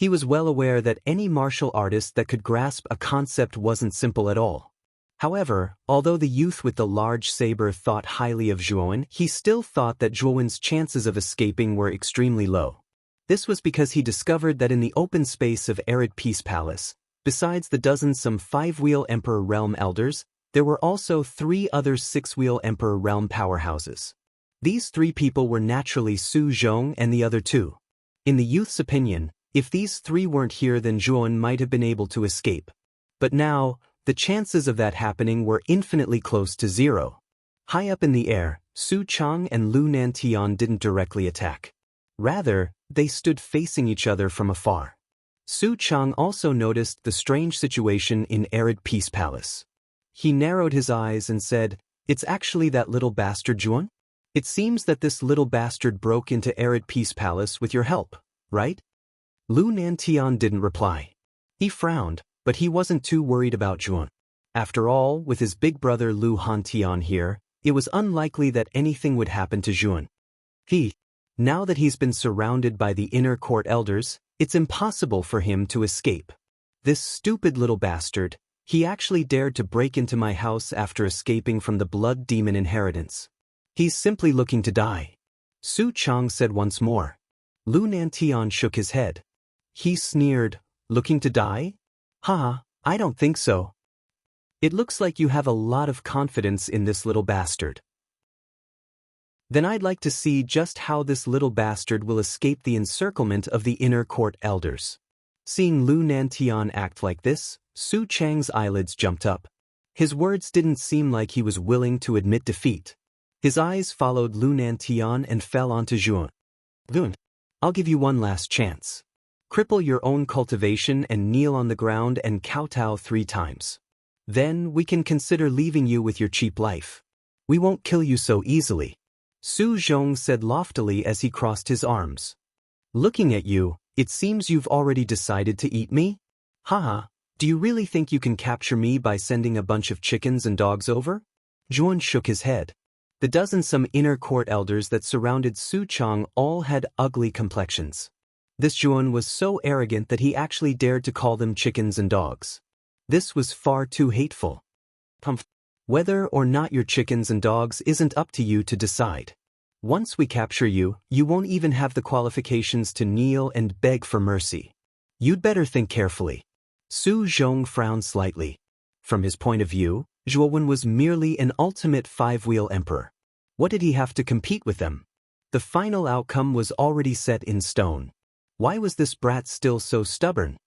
He was well aware that any martial artist that could grasp a concept wasn't simple at all. However, although the youth with the large saber thought highly of Zhuowen, he still thought that Zhuowen's chances of escaping were extremely low. This was because he discovered that in the open space of Arid Peace Palace, besides the dozen some 5-wheel Emperor Realm elders, there were also 3 other 6-wheel Emperor Realm powerhouses. These 3 people were naturally Su Zhong and the other 2. In the youth's opinion, if these 3 weren't here, then Zhuowen might have been able to escape. But now, the chances of that happening were infinitely close to 0. High up in the air, Su Chang and Lu Nantian didn't directly attack. Rather, they stood facing each other from afar. Su Chang also noticed the strange situation in Arid Peace Palace. He narrowed his eyes and said, "It's actually that little bastard Zhuowen? It seems that this little bastard broke into Arid Peace Palace with your help, right?" Lu Nantian didn't reply. He frowned, but he wasn't too worried about Zhuowen. After all, with his big brother Lu Hantian here, it was unlikely that anything would happen to Zhuowen. Now that he's been surrounded by the inner court elders, it's impossible for him to escape. This stupid little bastard, he actually dared to break into my house after escaping from the blood demon inheritance. He's simply looking to die. Su Chang said once more. Lu Nantian shook his head. He sneered, "Looking to die? Haha, I don't think so. It looks like you have a lot of confidence in this little bastard. Then I'd like to see just how this little bastard will escape the encirclement of the inner court elders." Seeing Lu Nantian act like this, Su Chang's eyelids jumped up. His words didn't seem like he was willing to admit defeat. His eyes followed Lu Nantian and fell onto Zhuowen. "Zhuowen, I'll give you one last chance. Cripple your own cultivation and kneel on the ground and kowtow 3 times. Then we can consider leaving you with your cheap life. We won't kill you so easily," Su Zhong said loftily as he crossed his arms. "Looking at you, it seems you've already decided to eat me? Haha, do you really think you can capture me by sending a bunch of chickens and dogs over?" Zhuowen shook his head. The dozen some inner court elders that surrounded Su Chang all had ugly complexions. This Zhuowen was so arrogant that he actually dared to call them chickens and dogs. This was far too hateful. Whether or not you're chickens and dogs isn't up to you to decide. Once we capture you, you won't even have the qualifications to kneel and beg for mercy. You'd better think carefully. Su Zhong frowned slightly. From his point of view, Zhuowen was merely an ultimate 5-wheel emperor. What did he have to compete with them? The final outcome was already set in stone. Why was this brat still so stubborn?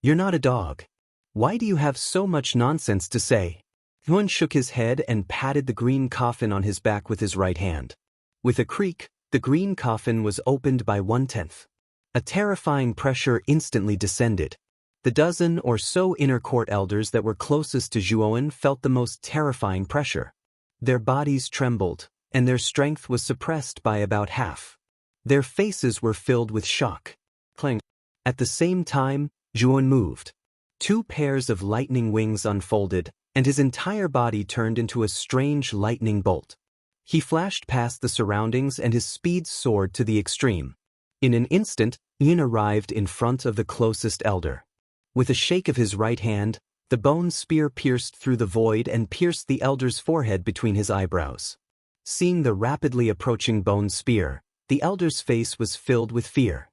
"You're not a dog. Why do you have so much nonsense to say?" Zhuowen shook his head and patted the green coffin on his back with his right hand. With a creak, the green coffin was opened by 1/10. A terrifying pressure instantly descended. The dozen or so inner court elders that were closest to Zhuowen felt the most terrifying pressure. Their bodies trembled, and their strength was suppressed by about half. Their faces were filled with shock. Clang. At the same time, Zhuowen moved. 2 pairs of lightning wings unfolded, and his entire body turned into a strange lightning bolt. He flashed past the surroundings and his speed soared to the extreme. In an instant, Yin arrived in front of the closest elder. With a shake of his right hand, the bone spear pierced through the void and pierced the elder's forehead between his eyebrows. Seeing the rapidly approaching bone spear, the elder's face was filled with fear.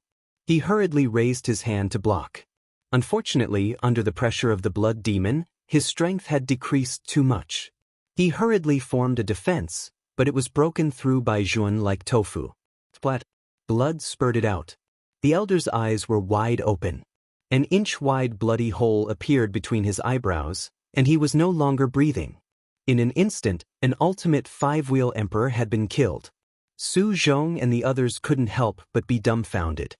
He hurriedly raised his hand to block. Unfortunately, under the pressure of the blood demon, his strength had decreased too much. He hurriedly formed a defense, but it was broken through by Zhuowen like tofu. Splat. Blood spurted out. The elder's eyes were wide open. An inch-wide bloody hole appeared between his eyebrows, and he was no longer breathing. In an instant, an ultimate 5-wheel emperor had been killed. Su Zhong and the others couldn't help but be dumbfounded.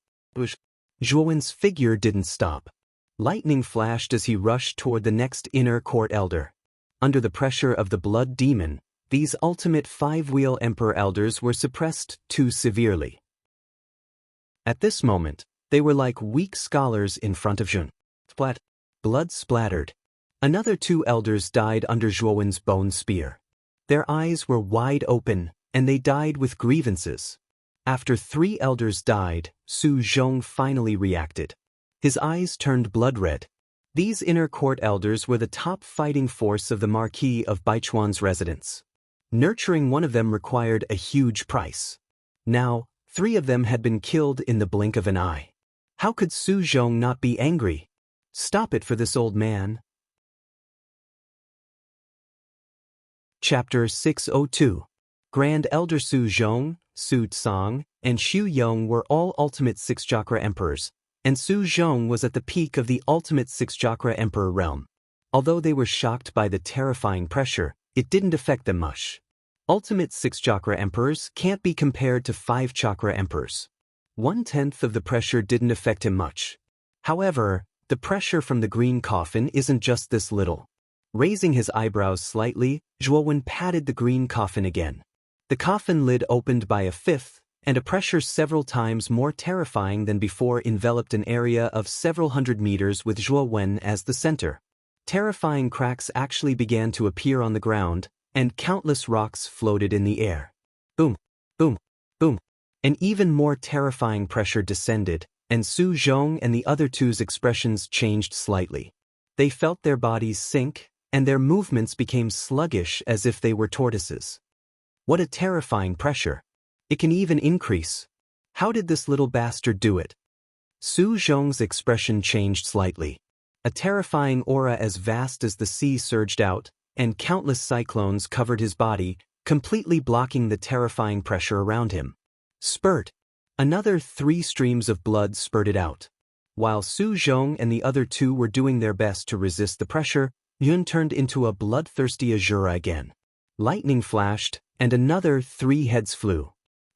Zhuowen's figure didn't stop. Lightning flashed as he rushed toward the next inner court elder. Under the pressure of the blood demon, these ultimate 5-wheel emperor elders were suppressed too severely. At this moment, they were like weak scholars in front of Zhuowen. Splat. Blood splattered. Another 2 elders died under Zhuowen's bone spear. Their eyes were wide open, and they died with grievances. After 3 elders died, Su Zhong finally reacted. His eyes turned blood-red. These inner court elders were the top fighting force of the Marquis of Baichuan's residence. Nurturing one of them required a huge price. Now, 3 of them had been killed in the blink of an eye. How could Su Zhong not be angry? Stop it for this old man. Chapter 602. Grand Elder Su Zhong, Su Tsang, and Xu Yong were all ultimate 6-chakra emperors, and Su Zhong was at the peak of the ultimate 6-chakra emperor realm. Although they were shocked by the terrifying pressure, it didn't affect them much. Ultimate 6-chakra emperors can't be compared to 5-chakra emperors. 1/10 of the pressure didn't affect him much. However, the pressure from the green coffin isn't just this little. Raising his eyebrows slightly, Zhuowen patted the green coffin again. The coffin lid opened by a fifth, and a pressure several times more terrifying than before enveloped an area of several hundred meters with Zhuowen as the center. Terrifying cracks actually began to appear on the ground, and countless rocks floated in the air. Boom, boom, boom. An even more terrifying pressure descended, and Su Zhong and the other 2's expressions changed slightly. They felt their bodies sink, and their movements became sluggish as if they were tortoises. What a terrifying pressure. It can even increase. How did this little bastard do it? Su Zhong's expression changed slightly. A terrifying aura as vast as the sea surged out, and countless cyclones covered his body, completely blocking the terrifying pressure around him. Spurt. Another 3 streams of blood spurted out. While Su Zhong and the other 2 were doing their best to resist the pressure, Yun turned into a bloodthirsty Azura again. Lightning flashed, and another 3 heads flew.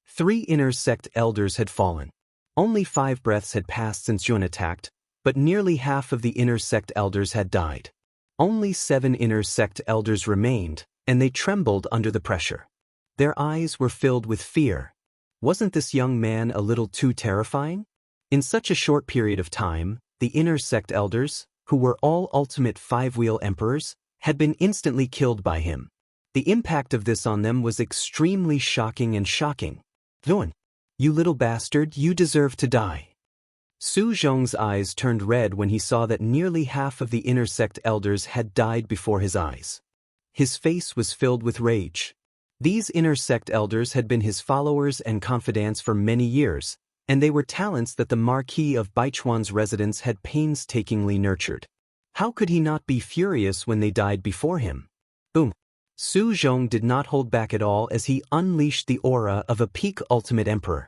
3 inner sect elders had fallen. Only 5 breaths had passed since Yun attacked, but nearly half of the inner sect elders had died. Only 7 inner sect elders remained, and they trembled under the pressure. Their eyes were filled with fear. Wasn't this young man a little too terrifying? In such a short period of time, the inner sect elders, who were all ultimate 5-wheel emperors, had been instantly killed by him. The impact of this on them was extremely shocking and shocking. Yuan, you little bastard, you deserve to die. Su Zhong's eyes turned red when he saw that nearly half of the inner sect elders had died before his eyes. His face was filled with rage. These inner sect elders had been his followers and confidants for many years, and they were talents that the Marquis of Baichuan's residence had painstakingly nurtured. How could he not be furious when they died before him? Boom. Su Zhong did not hold back at all as he unleashed the aura of a peak ultimate emperor.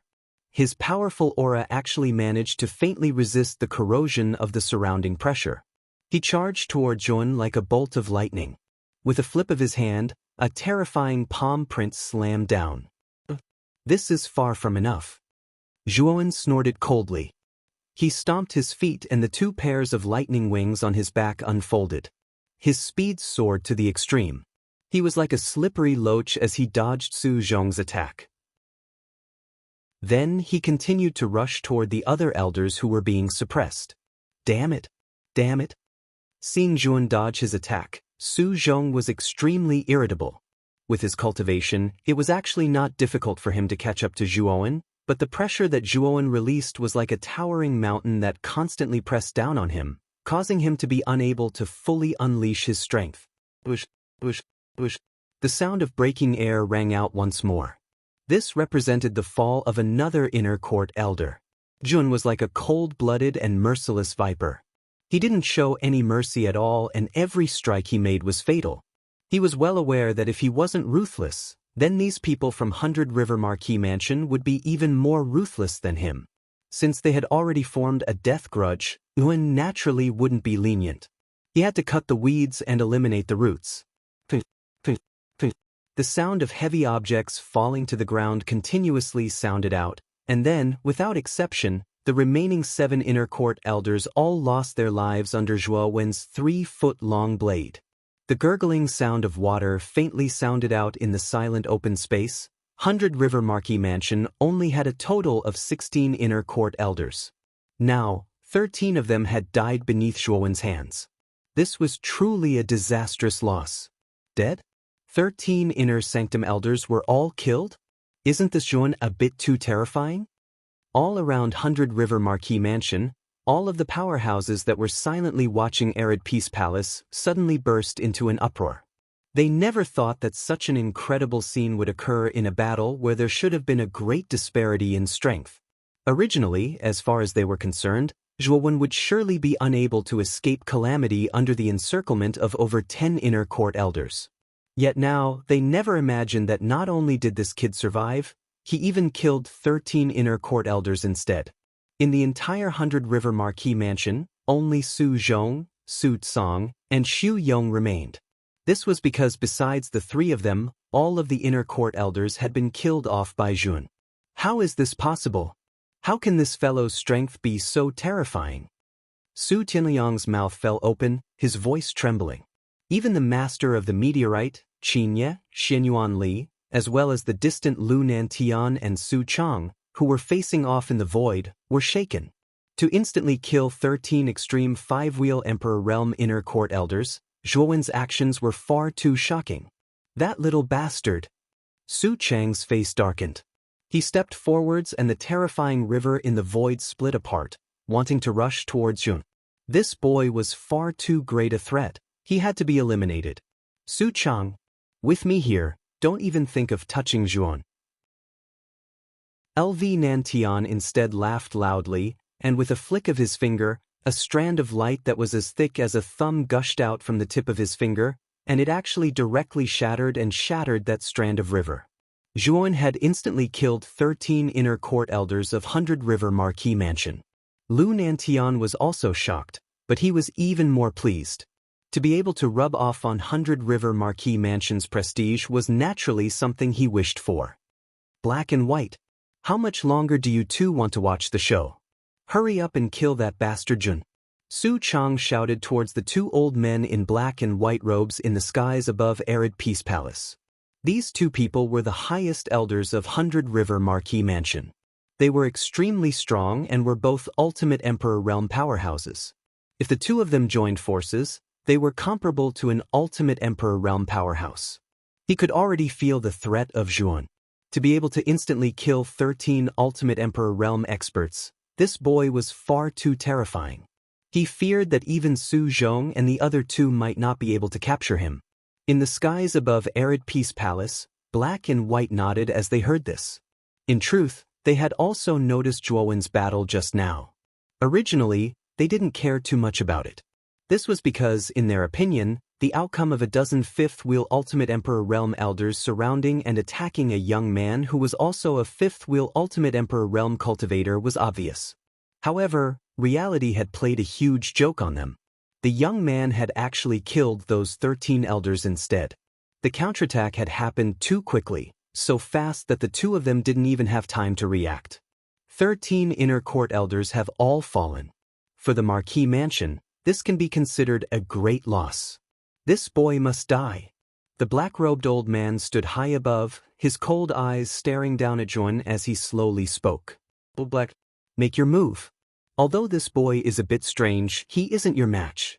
His powerful aura actually managed to faintly resist the corrosion of the surrounding pressure. He charged toward Zhuowen like a bolt of lightning. With a flip of his hand, a terrifying palm print slammed down. This is far from enough. Zhuowen snorted coldly. He stomped his feet and the 2 pairs of lightning wings on his back unfolded. His speed soared to the extreme. He was like a slippery loach as he dodged Su Zhong's attack. Then he continued to rush toward the other elders who were being suppressed. Damn it! Damn it! Seeing Zhuowen dodge his attack, Su Zhong was extremely irritable. With his cultivation, it was actually not difficult for him to catch up to Zhuowen, but the pressure that Zhuowen released was like a towering mountain that constantly pressed down on him, causing him to be unable to fully unleash his strength. Bush, bush, bush. The sound of breaking air rang out once more. This represented the fall of another inner court elder. Zhuowen was like a cold-blooded and merciless viper. He didn't show any mercy at all, and every strike he made was fatal. He was well aware that if he wasn't ruthless, then these people from 100 River Marquis Mansion would be even more ruthless than him. Since they had already formed a death grudge, Yuan naturally wouldn't be lenient. He had to cut the weeds and eliminate the roots. The sound of heavy objects falling to the ground continuously sounded out, and then, without exception, the remaining 7 inner court elders all lost their lives under Zhuowen's 3-foot-long blade. The gurgling sound of water faintly sounded out in the silent open space. 100 River Marquis Mansion only had a total of 16 inner court elders. Now, 13 of them had died beneath Zhuowen's hands. This was truly a disastrous loss. Dead? 13 inner sanctum elders were all killed? Isn't this Zhuowen a bit too terrifying? All around 100 River Marquis Mansion, All of the powerhouses that were silently watching Arid Peace Palace suddenly burst into an uproar. They never thought that such an incredible scene would occur in a battle where there should have been a great disparity in strength. Originally, as far as they were concerned, Zhuowen would surely be unable to escape calamity under the encirclement of over 10 inner court elders. Yet now, they never imagined that not only did this kid survive, he even killed 13 inner court elders instead. In the entire 100 River Marquis mansion, only Su Zhong, Su Tsang, and Xu Yong remained. This was because besides the three of them, all of the inner court elders had been killed off by Jun. How is this possible? How can this fellow's strength be so terrifying? Su Tianliang's mouth fell open, his voice trembling. Even the master of the meteorite, Qin Ye, Xianyuan Li, as well as the distant Lu Nantian and Su Chang, who were facing off in the void, were shaken. To instantly kill 13 extreme 5-wheel Emperor Realm inner court elders, Zhuowen's actions were far too shocking. That little bastard! Su Chang's face darkened. He stepped forwards and the terrifying river in the void split apart, wanting to rush towards Jun. This boy was far too great a threat. He had to be eliminated. Su Chang, with me here, don't even think of touching Zhuon. LV Nantian instead laughed loudly, and with a flick of his finger, a strand of light that was as thick as a thumb gushed out from the tip of his finger, and it actually directly shattered that strand of river. Zhuon had instantly killed 13 inner court elders of 100 River Marquis Mansion. Lu Nantian was also shocked, but he was even more pleased. To be able to rub off on 100 River Marquis Mansion's prestige was naturally something he wished for. Black and white. How much longer do you two want to watch the show? Hurry up and kill that bastard Jun. Su Chang shouted towards the two old men in black and white robes in the skies above Arid Peace Palace. These two people were the highest elders of 100 River Marquis Mansion. They were extremely strong and were both ultimate Emperor Realm powerhouses. If the two of them joined forces, they were comparable to an ultimate Emperor Realm powerhouse. He could already feel the threat of Zhuon. To be able to instantly kill 13 ultimate Emperor Realm experts, this boy was far too terrifying. He feared that even Su Zhong and the other two might not be able to capture him. In the skies above Arid Peace Palace, black and white nodded as they heard this. In truth, they had also noticed Zhuowen's battle just now. Originally, they didn't care too much about it. This was because, in their opinion, the outcome of a dozen fifth-wheel Ultimate Emperor Realm elders surrounding and attacking a young man who was also a fifth-wheel Ultimate Emperor Realm cultivator was obvious. However, reality had played a huge joke on them. The young man had actually killed those 13 elders instead. The counterattack had happened too quickly, so fast that the two of them didn't even have time to react. 13 inner court elders have all fallen. For the Marquis Mansion, this can be considered a great loss. This boy must die. The black-robed old man stood high above, his cold eyes staring down at Jun as he slowly spoke. Black, make your move. Although this boy is a bit strange, he isn't your match.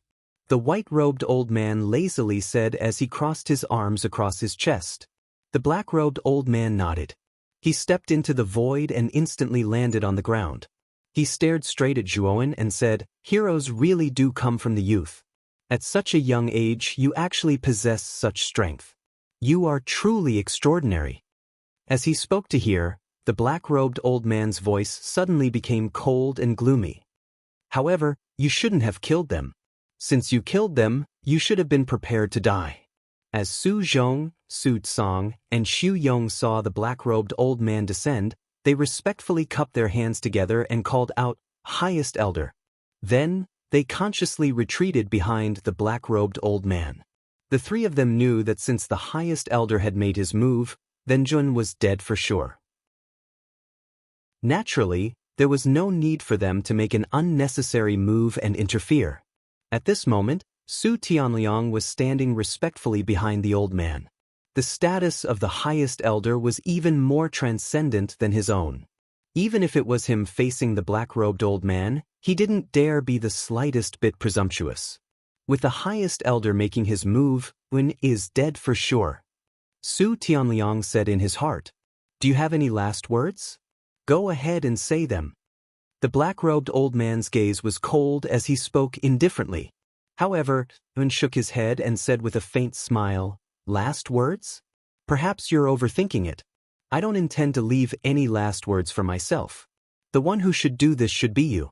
The white-robed old man lazily said as he crossed his arms across his chest. The black-robed old man nodded. He stepped into the void and instantly landed on the ground. He stared straight at Zhuowen and said, "Heroes really do come from the youth. At such a young age, you actually possess such strength. You are truly extraordinary." As he spoke to her, the black-robed old man's voice suddenly became cold and gloomy. "However, you shouldn't have killed them. Since you killed them, you should have been prepared to die." As Su Zhong, Su Tsang, and Xu Yong saw the black-robed old man descend, they respectfully cupped their hands together and called out, "Highest Elder." Then, they consciously retreated behind the black-robed old man. The three of them knew that since the highest elder had made his move, then Jun was dead for sure. Naturally, there was no need for them to make an unnecessary move and interfere. At this moment, Su Tianliang was standing respectfully behind the old man. The status of the highest elder was even more transcendent than his own. Even if it was him facing the black-robed old man, he didn't dare be the slightest bit presumptuous. With the highest elder making his move, Wen is dead for sure. Su Tianliang said in his heart, "Do you have any last words? Go ahead and say them." The black-robed old man's gaze was cold as he spoke indifferently. However, Zhuan shook his head and said with a faint smile, "Last words? Perhaps you're overthinking it. I don't intend to leave any last words for myself. The one who should do this should be you."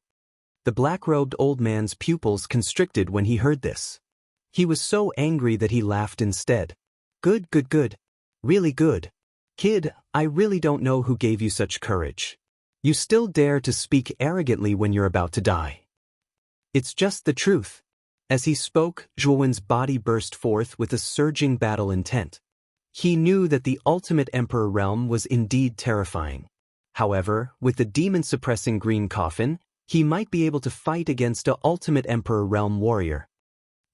The black-robed old man's pupils constricted when he heard this. He was so angry that he laughed instead. "Good, good, good. Really good. Kid, I really don't know who gave you such courage. You still dare to speak arrogantly when you're about to die. It's just the truth." As he spoke, Zhuowen's body burst forth with a surging battle intent. He knew that the ultimate Emperor realm was indeed terrifying. However, with the demon-suppressing green coffin, he might be able to fight against a ultimate Emperor realm warrior.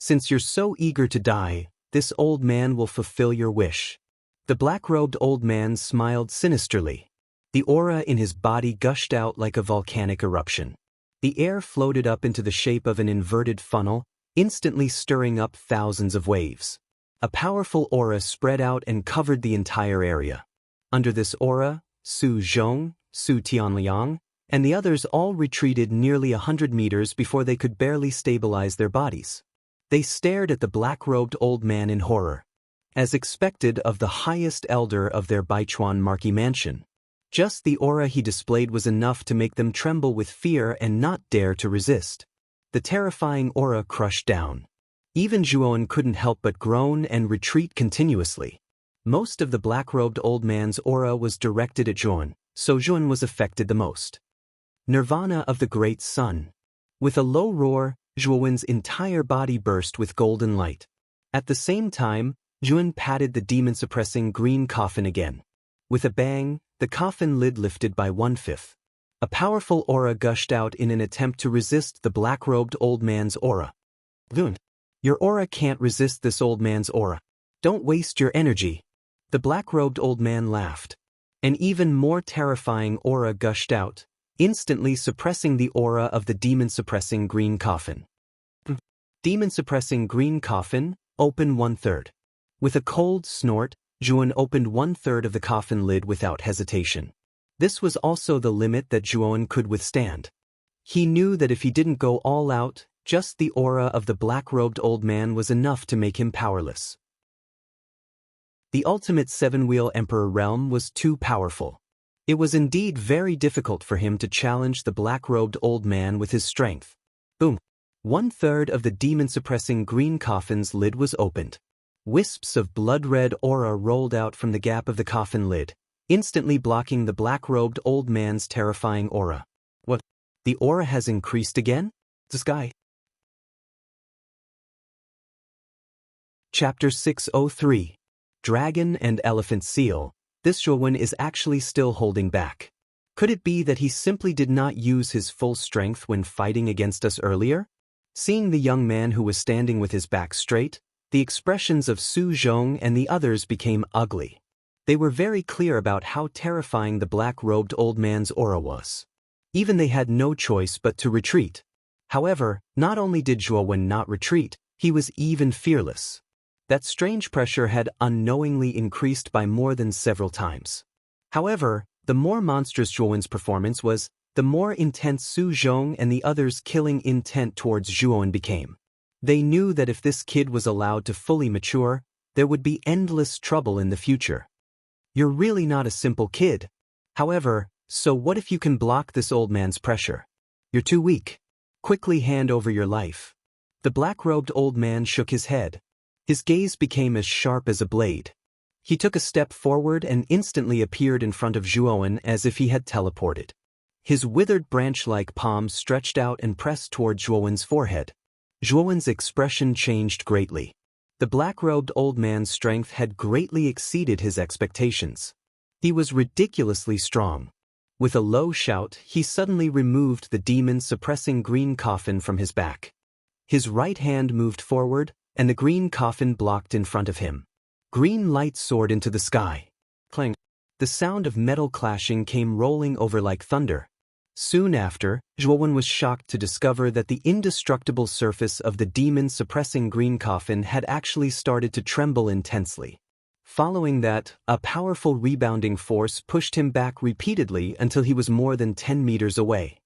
"Since you're so eager to die, this old man will fulfill your wish." The black-robed old man smiled sinisterly. The aura in his body gushed out like a volcanic eruption. The air floated up into the shape of an inverted funnel, instantly stirring up thousands of waves. A powerful aura spread out and covered the entire area. Under this aura, Su Zhong, Su Tianliang, and the others all retreated nearly 100 meters before they could barely stabilize their bodies. They stared at the black-robed old man in horror. As expected of the highest elder of their Baichuan marquee mansion. Just the aura he displayed was enough to make them tremble with fear and not dare to resist. The terrifying aura crushed down. Even Zhuowen couldn't help but groan and retreat continuously. Most of the black-robed old man's aura was directed at Zhuowen, so Zhuowen was affected the most. Nirvana of the Great Sun. With a low roar, Zhuowen's entire body burst with golden light. At the same time, Zhuowen patted the demon-suppressing green coffin again. With a bang, the coffin lid lifted by 1/5. A powerful aura gushed out in an attempt to resist the black-robed old man's aura. "Zhuowen, your aura can't resist this old man's aura. Don't waste your energy." The black-robed old man laughed. An even more terrifying aura gushed out, instantly suppressing the aura of the demon-suppressing green coffin. Demon-suppressing green coffin, open 1/3. With a cold snort, Zhuowen opened 1/3 of the coffin lid without hesitation. This was also the limit that Zhuowen could withstand. He knew that if he didn't go all out, just the aura of the black-robed old man was enough to make him powerless. The ultimate seven-wheel Emperor realm was too powerful. It was indeed very difficult for him to challenge the black-robed old man with his strength. Boom! 1/3 of the demon-suppressing green coffin's lid was opened. Wisps of blood-red aura rolled out from the gap of the coffin lid, instantly blocking the black-robed old man's terrifying aura. What? The aura has increased again? The sky. Chapter 603. Dragon and Elephant Seal. This Zhuowen is actually still holding back. Could it be that he simply did not use his full strength when fighting against us earlier? Seeing the young man who was standing with his back straight, the expressions of Su Zhong and the others became ugly. They were very clear about how terrifying the black-robed old man's aura was. Even they had no choice but to retreat. However, not only did Zhuowen not retreat, he was even fearless. That strange pressure had unknowingly increased by more than several times. However, the more monstrous Zhuowen's performance was, the more intense Su Zhong and the others' killing intent towards Zhuowen became. They knew that if this kid was allowed to fully mature, there would be endless trouble in the future. You're really not a simple kid. However, so what if you can block this old man's pressure? You're too weak. Quickly hand over your life. The black-robed old man shook his head. His gaze became as sharp as a blade. He took a step forward and instantly appeared in front of Zhuowen as if he had teleported. His withered branch-like palms stretched out and pressed toward Zhuowen's forehead. Zhuowen's expression changed greatly. The black-robed old man's strength had greatly exceeded his expectations. He was ridiculously strong. With a low shout, he suddenly removed the demon-suppressing green coffin from his back. His right hand moved forward, and the green coffin blocked in front of him. Green light soared into the sky. Clang! The sound of metal clashing came rolling over like thunder. Soon after, Zhuowen was shocked to discover that the indestructible surface of the demon-suppressing green coffin had actually started to tremble intensely. Following that, a powerful rebounding force pushed him back repeatedly until he was more than 10 meters away.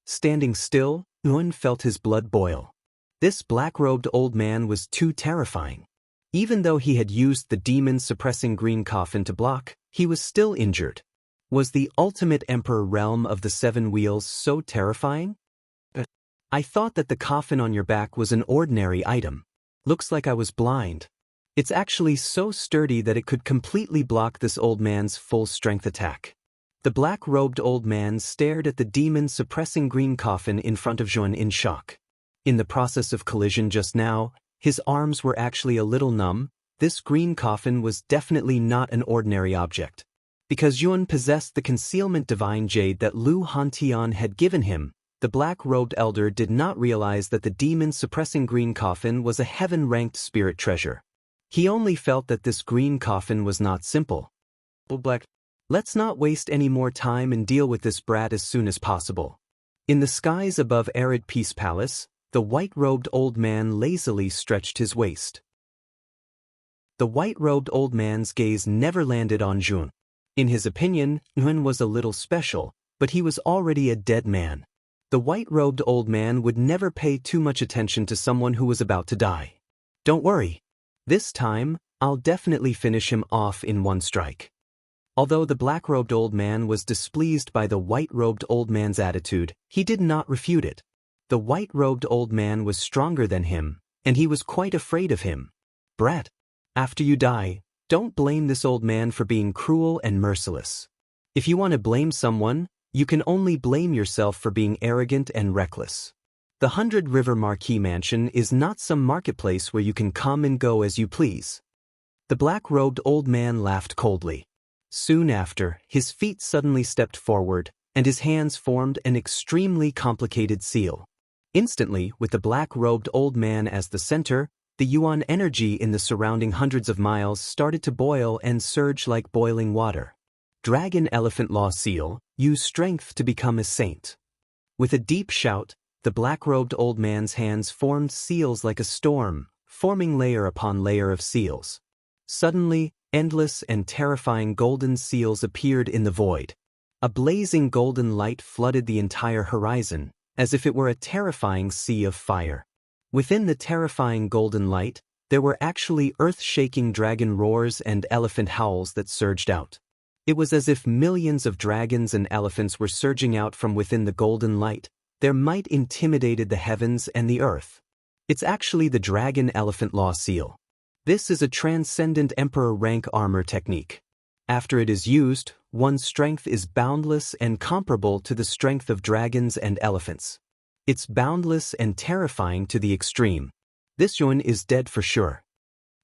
Standing still, Yuan felt his blood boil. This black-robed old man was too terrifying. Even though he had used the demon-suppressing green coffin to block, he was still injured. Was the ultimate emperor realm of the 7 wheels so terrifying? I thought that the coffin on your back was an ordinary item. Looks like I was blind. It's actually so sturdy that it could completely block this old man's full-strength attack. The black-robed old man stared at the demon-suppressing green coffin in front of Yuan in shock. In the process of collision just now, his arms were actually a little numb. This green coffin was definitely not an ordinary object. Because Yuan possessed the concealment divine jade that Lu Hantian had given him, the black-robed elder did not realize that the demon-suppressing green coffin was a heaven-ranked spirit treasure. He only felt that this green coffin was not simple. Let's not waste any more time and deal with this brat as soon as possible. In the skies above Arid Peace Palace, the white-robed old man lazily stretched his waist. The white-robed old man's gaze never landed on Yuan. In his opinion, Yuan was a little special, but he was already a dead man. The white-robed old man would never pay too much attention to someone who was about to die. Don't worry. This time, I'll definitely finish him off in one strike. Although the black-robed old man was displeased by the white-robed old man's attitude, he did not refute it. The white-robed old man was stronger than him, and he was quite afraid of him. Brat, after you die, don't blame this old man for being cruel and merciless. If you want to blame someone, you can only blame yourself for being arrogant and reckless. The 100 River Marquis Mansion is not some marketplace where you can come and go as you please. The black-robed old man laughed coldly. Soon after, his feet suddenly stepped forward, and his hands formed an extremely complicated seal. Instantly, with the black-robed old man as the center, the yuan energy in the surrounding hundreds of miles started to boil and surge like boiling water. Dragon Elephant Law Seal, use strength to become a saint. With a deep shout, the black-robed old man's hands formed seals like a storm, forming layer upon layer of seals. Suddenly, endless and terrifying golden seals appeared in the void. A blazing golden light flooded the entire horizon, as if it were a terrifying sea of fire. Within the terrifying golden light, there were actually earth-shaking dragon roars and elephant howls that surged out. It was as if millions of dragons and elephants were surging out from within the golden light. Their might intimidated the heavens and the earth. It's actually the Dragon Elephant Law Seal. This is a transcendent emperor rank armor technique. After it is used, one's strength is boundless and comparable to the strength of dragons and elephants. It's boundless and terrifying to the extreme. This Yuan is dead for sure.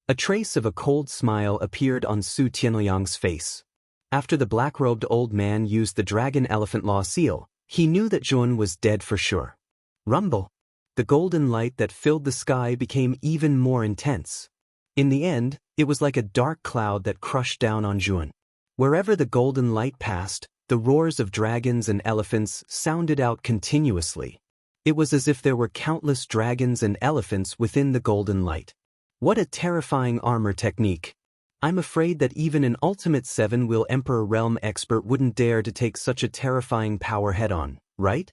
A trace of a cold smile appeared on Su Tianliang's face. After the black-robed old man used the Dragon Elephant Law Seal, he knew that Yuan was dead for sure. Rumble. The golden light that filled the sky became even more intense. In the end, it was like a dark cloud that crushed down on Yuan. Wherever the golden light passed, the roars of dragons and elephants sounded out continuously. It was as if there were countless dragons and elephants within the golden light. What a terrifying armor technique. I'm afraid that even an ultimate 7-wheel Emperor Realm expert wouldn't dare to take such a terrifying power head-on, right?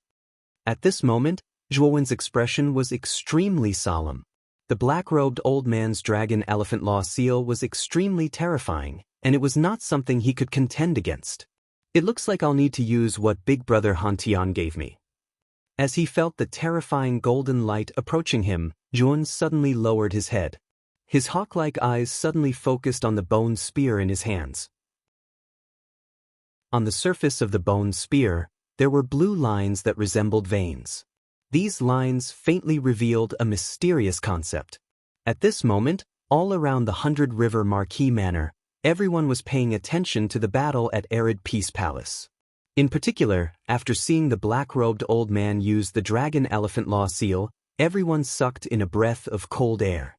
At this moment, Zhuowen's expression was extremely solemn. The black-robed old man's Dragon Elephant Law Seal was extremely terrifying, and it was not something he could contend against. It looks like I'll need to use what Big Brother Hantian gave me. As he felt the terrifying golden light approaching him, Zhuowen suddenly lowered his head. His hawk-like eyes suddenly focused on the bone spear in his hands. On the surface of the bone spear, there were blue lines that resembled veins. These lines faintly revealed a mysterious concept. At this moment, all around the 100 River Marquis Manor, everyone was paying attention to the battle at Arid Peace Palace. In particular, after seeing the black-robed old man use the Dragon Elephant Law Seal, everyone sucked in a breath of cold air.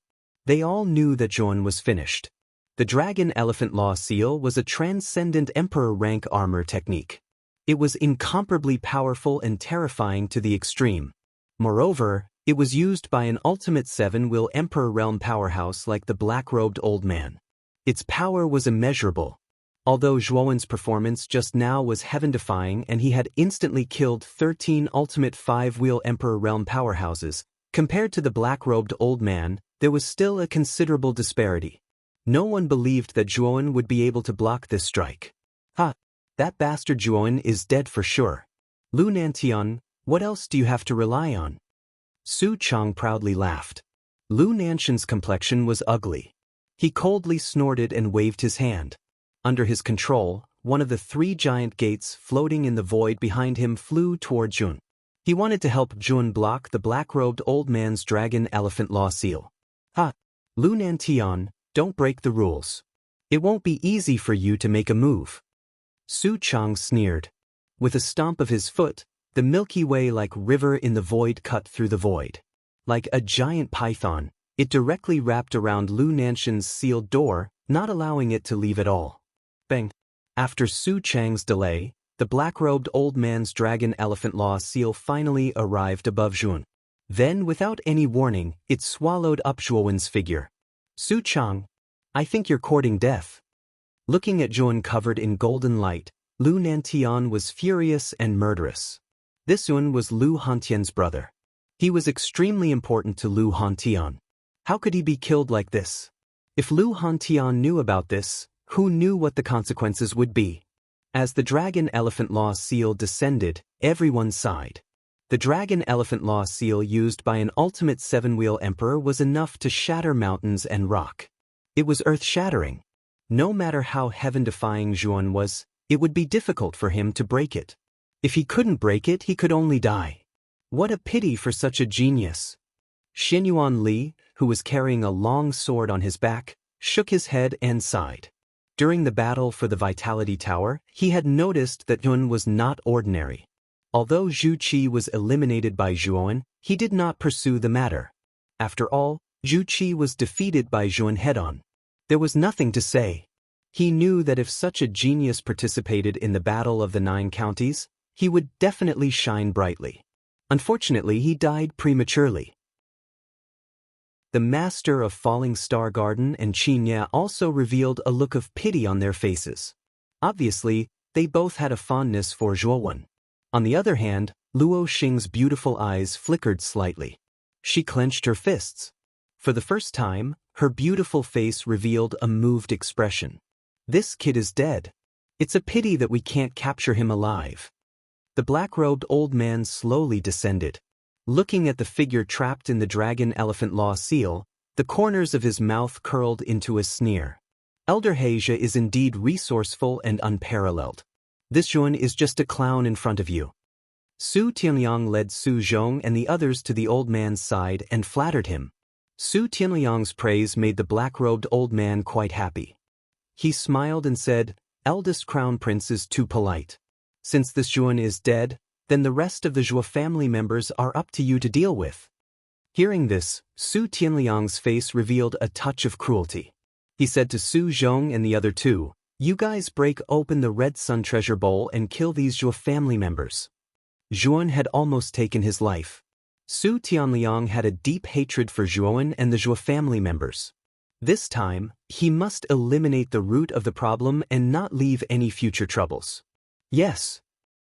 They all knew that Yuan was finished. The Dragon Elephant Law Seal was a transcendent emperor rank armor technique. It was incomparably powerful and terrifying to the extreme. Moreover, it was used by an ultimate 7-wheel emperor realm powerhouse like the black-robed old man. Its power was immeasurable. Although Zhuowen's performance just now was heaven-defying and he had instantly killed 13 ultimate 5-wheel Emperor Realm powerhouses, compared to the black-robed old man, there was still a considerable disparity. No one believed that Zhuowen would be able to block this strike. Ha! That bastard Zhuowen is dead for sure. Lu Nantian, what else do you have to rely on? Su Chang proudly laughed. Lu Nantian's complexion was ugly. He coldly snorted and waved his hand. Under his control, one of the 3 giant gates floating in the void behind him flew toward Jun. He wanted to help Jun block the black-robed old man's dragon elephant law seal. Ha! Lu Nantian, don't break the rules. It won't be easy for you to make a move. Su Chang sneered. With a stomp of his foot, the Milky Way-like river in the void cut through the void. Like a giant python, it directly wrapped around Lu Nantian's sealed door, not allowing it to leave at all. Bang! After Su Chang's delay, the black-robed old man's dragon elephant law seal finally arrived above Jun. Then, without any warning, it swallowed up Zhuowen's figure. Su Chang, I think you're courting death. Looking at Jun covered in golden light, Lu Nantian was furious and murderous. This Jun was Lu Hantian's brother. He was extremely important to Lu Hantian. How could he be killed like this? If Lu Hantian knew about this, who knew what the consequences would be? As the dragon elephant law seal descended, everyone sighed. The dragon elephant law seal used by an ultimate 7-wheel emperor was enough to shatter mountains and rock. It was earth-shattering. No matter how heaven-defying Zhuowen was, it would be difficult for him to break it. If he couldn't break it, he could only die. What a pity for such a genius. Xinyuan Li, who was carrying a long sword on his back, shook his head and sighed. During the battle for the Vitality Tower, he had noticed that Jun was not ordinary. Although Zhu Qi was eliminated by Zhuowen, he did not pursue the matter. After all, Zhu Qi was defeated by Zhuowen head-on. There was nothing to say. He knew that if such a genius participated in the Battle of the 9 Counties, he would definitely shine brightly. Unfortunately, he died prematurely. The master of Falling Star Garden and Qinya also revealed a look of pity on their faces. Obviously, they both had a fondness for Zhuowen. On the other hand, Luo Xing's beautiful eyes flickered slightly. She clenched her fists. For the first time, her beautiful face revealed a moved expression. This kid is dead. It's a pity that we can't capture him alive. The black-robed old man slowly descended. Looking at the figure trapped in the dragon elephant law seal, the corners of his mouth curled into a sneer. Elder Heijia is indeed resourceful and unparalleled. This Jun is just a clown in front of you. Su Tianliang led Su Zhong and the others to the old man's side and flattered him. Su Tianliang's praise made the black-robed old man quite happy. He smiled and said, "Eldest crown prince is too polite. Since this Jun is dead, then the rest of the Zhuo family members are up to you to deal with." Hearing this, Su Tianliang's face revealed a touch of cruelty. He said to Su Zhong and the other 2, "You guys break open the Red Sun treasure bowl and kill these Zhuo family members." Zhuowen had almost taken his life. Su Tianliang had a deep hatred for Zhuowen and the Zhuo family members. This time, he must eliminate the root of the problem and not leave any future troubles. Yes.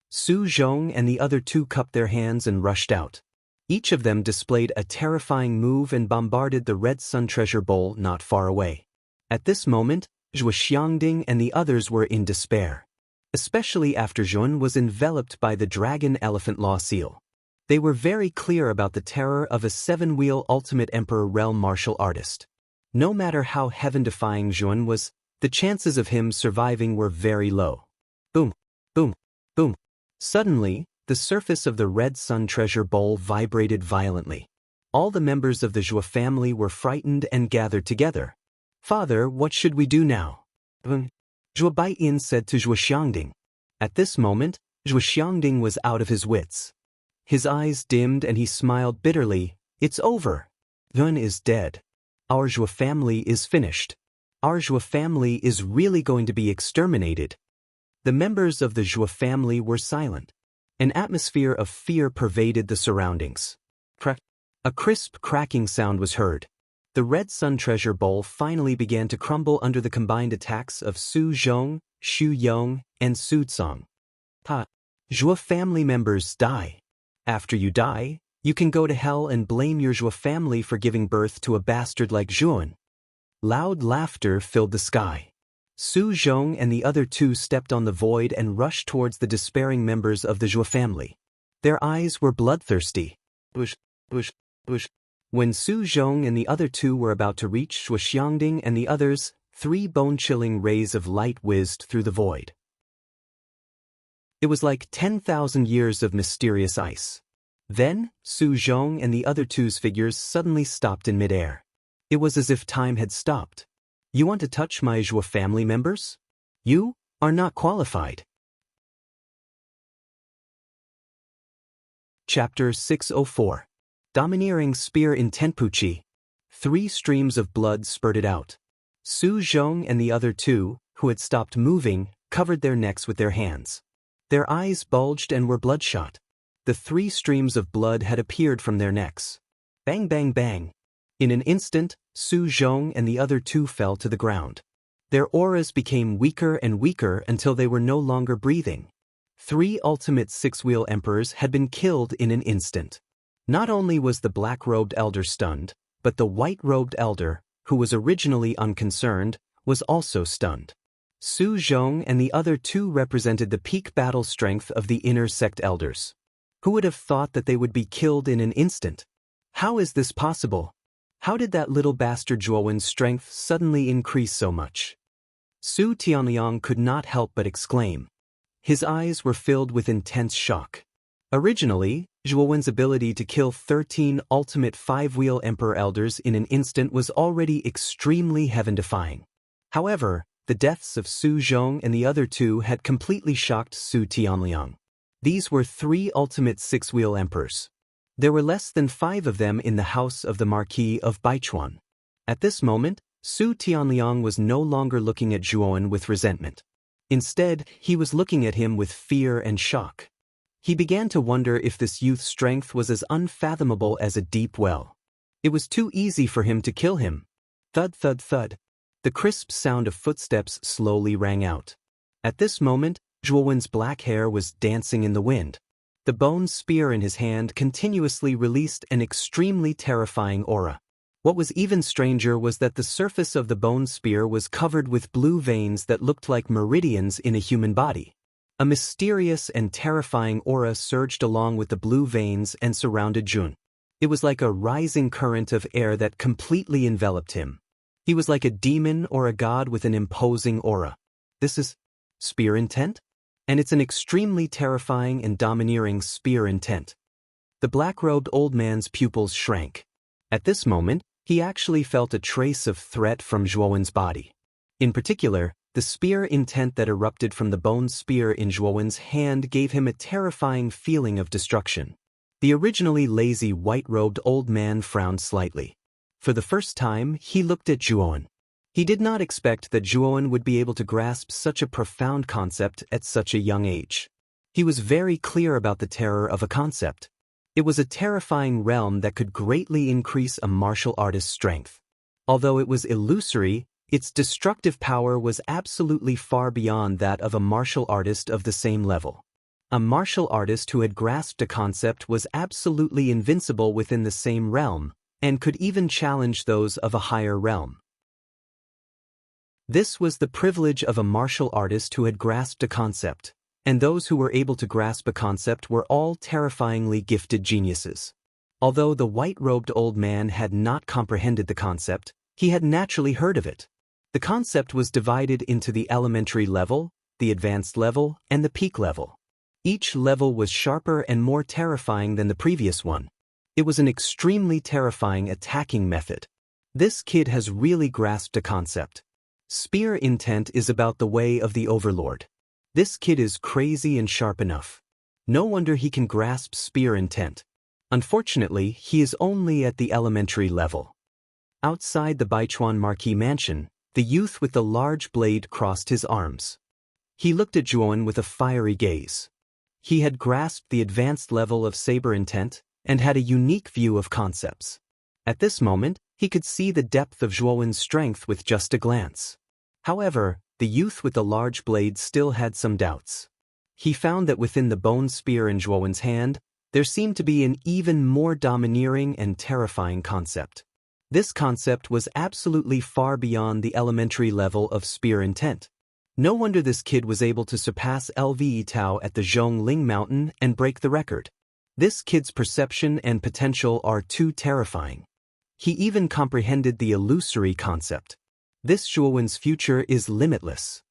Su Zhong and the other 2 cupped their hands and rushed out. Each of them displayed a terrifying move and bombarded the Red Sun treasure bowl not far away. At this moment, Zhuo Xiangding and the others were in despair. Especially after Jun was enveloped by the dragon elephant law seal. They were very clear about the terror of a 7-wheel ultimate emperor realm martial artist. No matter how heaven-defying Jun was, the chances of him surviving were very low. Boom, boom, boom. Suddenly, the surface of the Red Sun treasure bowl vibrated violently. All the members of the Zhuo family were frightened and gathered together. "Father, what should we do now?" Zhuo Baiyin said to Zhuo Xiangding. At this moment, Zhuo Xiangding was out of his wits. His eyes dimmed and he smiled bitterly. "It's over. Yun is dead. Our Zhuo family is finished. Our Zhuo family is really going to be exterminated." The members of the Zhuo family were silent. An atmosphere of fear pervaded the surroundings. Crack! A crisp cracking sound was heard. The Red Sun treasure bowl finally began to crumble under the combined attacks of Su Zhong, Xu Yong, and Su Tsong. Zhuo family members die. After you die, you can go to hell and blame your Zhuo family for giving birth to a bastard like Zhuan. Loud laughter filled the sky. Su Zhong and the other two stepped on the void and rushed towards the despairing members of the Zhuo family. Their eyes were bloodthirsty. Bush. When Su Zhong and the other two were about to reach Zhuo Xiangding and the others, 3 bone-chilling rays of light whizzed through the void. It was like 10,000 years of mysterious ice. Then, Su Zhong and the other two's figures suddenly stopped in midair. It was as if time had stopped. You want to touch my Zhuo family members? You are not qualified. Chapter 604. Domineering Spear in Tenpuchi. 3 streams of blood spurted out. Su Zhong and the other two, who had stopped moving, covered their necks with their hands. Their eyes bulged and were bloodshot. The 3 streams of blood had appeared from their necks. Bang bang bang. In an instant, Su Zhong and the other two fell to the ground. Their auras became weaker and weaker until they were no longer breathing. 3 ultimate 6-wheel emperors had been killed in an instant. Not only was the black-robed elder stunned, but the white-robed elder, who was originally unconcerned, was also stunned. Su Zhong and the other two represented the peak battle strength of the inner sect elders. Who would have thought that they would be killed in an instant? How is this possible? How did that little bastard Zhuowen's strength suddenly increase so much? Su Tianliang could not help but exclaim. His eyes were filled with intense shock. Originally, Zhuowen's ability to kill 13 ultimate 5-wheel emperor elders in an instant was already extremely heaven-defying. However, the deaths of Su Zhong and the other two had completely shocked Su Tianliang. These were 3 ultimate 6-wheel emperors. There were less than 5 of them in the house of the Marquis of Baichuan. At this moment, Su Tianliang was no longer looking at Zhuowen with resentment. Instead, he was looking at him with fear and shock. He began to wonder if this youth's strength was as unfathomable as a deep well. It was too easy for him to kill him. Thud thud thud. The crisp sound of footsteps slowly rang out. At this moment, Zhuowen's black hair was dancing in the wind. The bone spear in his hand continuously released an extremely terrifying aura. What was even stranger was that the surface of the bone spear was covered with blue veins that looked like meridians in a human body. A mysterious and terrifying aura surged along with the blue veins and surrounded Jun. It was like a rising current of air that completely enveloped him. He was like a demon or a god with an imposing aura. This is spear intent? And it's an extremely terrifying and domineering spear intent. The black-robed old man's pupils shrank. At this moment, he actually felt a trace of threat from Zhuowen's body. In particular, the spear intent that erupted from the bone spear in Zhuowen's hand gave him a terrifying feeling of destruction. The originally lazy white-robed old man frowned slightly. For the first time, he looked at Zhuowen. He did not expect that Zhuowen would be able to grasp such a profound concept at such a young age. He was very clear about the terror of a concept. It was a terrifying realm that could greatly increase a martial artist's strength. Although it was illusory, its destructive power was absolutely far beyond that of a martial artist of the same level. A martial artist who had grasped a concept was absolutely invincible within the same realm, and could even challenge those of a higher realm. This was the privilege of a martial artist who had grasped a concept, and those who were able to grasp a concept were all terrifyingly gifted geniuses. Although the white-robed old man had not comprehended the concept, he had naturally heard of it. The concept was divided into the elementary level, the advanced level, and the peak level. Each level was sharper and more terrifying than the previous one. It was an extremely terrifying attacking method. This kid has really grasped a concept. Spear intent is about the way of the overlord. This kid is crazy and sharp enough. No wonder he can grasp spear intent. Unfortunately, he is only at the elementary level. Outside the Baichuan Marquis mansion, the youth with the large blade crossed his arms. He looked at Zhuowen with a fiery gaze. He had grasped the advanced level of saber intent and had a unique view of concepts. At this moment, he could see the depth of Zhuowen's strength with just a glance. However, the youth with the large blade still had some doubts. He found that within the bone spear in Zhuowen's hand, there seemed to be an even more domineering and terrifying concept. This concept was absolutely far beyond the elementary level of spear intent. No wonder this kid was able to surpass Lve Tao at the Zhongling Mountain and break the record. This kid's perception and potential are too terrifying. He even comprehended the illusory concept. This Zhuowen's future is limitless.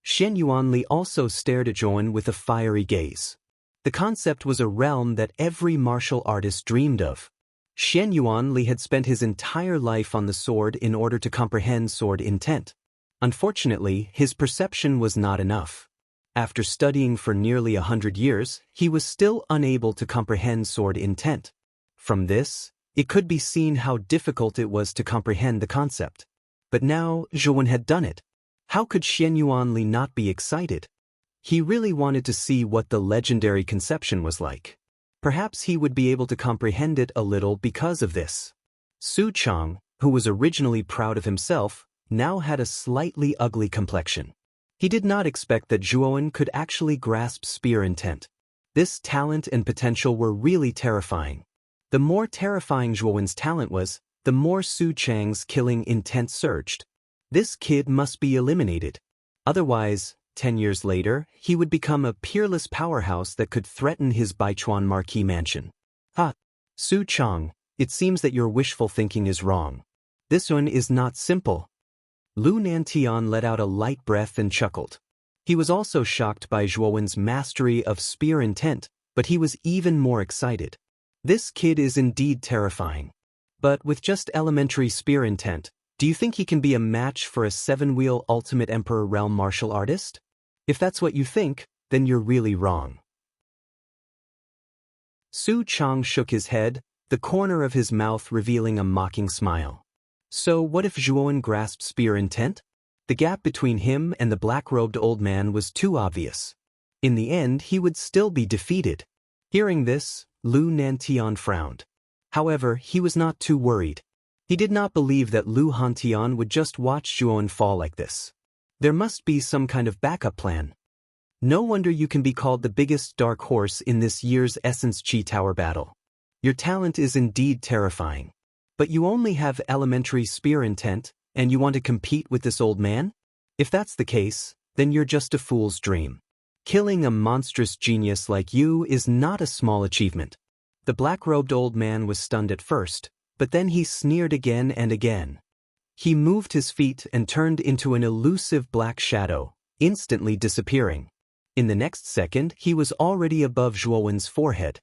Shen Yuanli also stared at Zhuowen with a fiery gaze. The concept was a realm that every martial artist dreamed of. Shen Yuanli had spent his entire life on the sword in order to comprehend sword intent. Unfortunately, his perception was not enough. After studying for nearly 100 years, he was still unable to comprehend sword intent. From this, it could be seen how difficult it was to comprehend the concept. But now, Zhuowen had done it. How could Shen Yuanli not be excited? He really wanted to see what the legendary conception was like. Perhaps he would be able to comprehend it a little because of this. Su Chang, who was originally proud of himself, now had a slightly ugly complexion. He did not expect that Zhuowen could actually grasp spear intent. This talent and potential were really terrifying. The more terrifying Zhuowen's talent was, the more Su Chang's killing intent surged. This kid must be eliminated. Otherwise, 10 years later, he would become a peerless powerhouse that could threaten his Baichuan marquee mansion. Su Chang, it seems that your wishful thinking is wrong. This one is not simple. Lu Nantian let out a light breath and chuckled. He was also shocked by Zhuowen's mastery of spear intent, but he was even more excited. This kid is indeed terrifying. But with just elementary spear intent, do you think he can be a match for a 7-wheel Ultimate Emperor Realm martial artist? If that's what you think, then you're really wrong. Su Chang shook his head, the corner of his mouth revealing a mocking smile. So what if Zhuowen grasped spear intent? The gap between him and the black-robed old man was too obvious. In the end, he would still be defeated. Hearing this, Lu Nantian frowned. However, he was not too worried. He did not believe that Lu Hantian would just watch Zhuowen fall like this. There must be some kind of backup plan. No wonder you can be called the biggest dark horse in this year's Essence Chi Tower battle. Your talent is indeed terrifying. But you only have elementary spear intent, and you want to compete with this old man? If that's the case, then you're just a fool's dream. Killing a monstrous genius like you is not a small achievement. The black-robed old man was stunned at first, but then he sneered again and again. He moved his feet and turned into an elusive black shadow, instantly disappearing. In the next second, he was already above Zhuowen's forehead.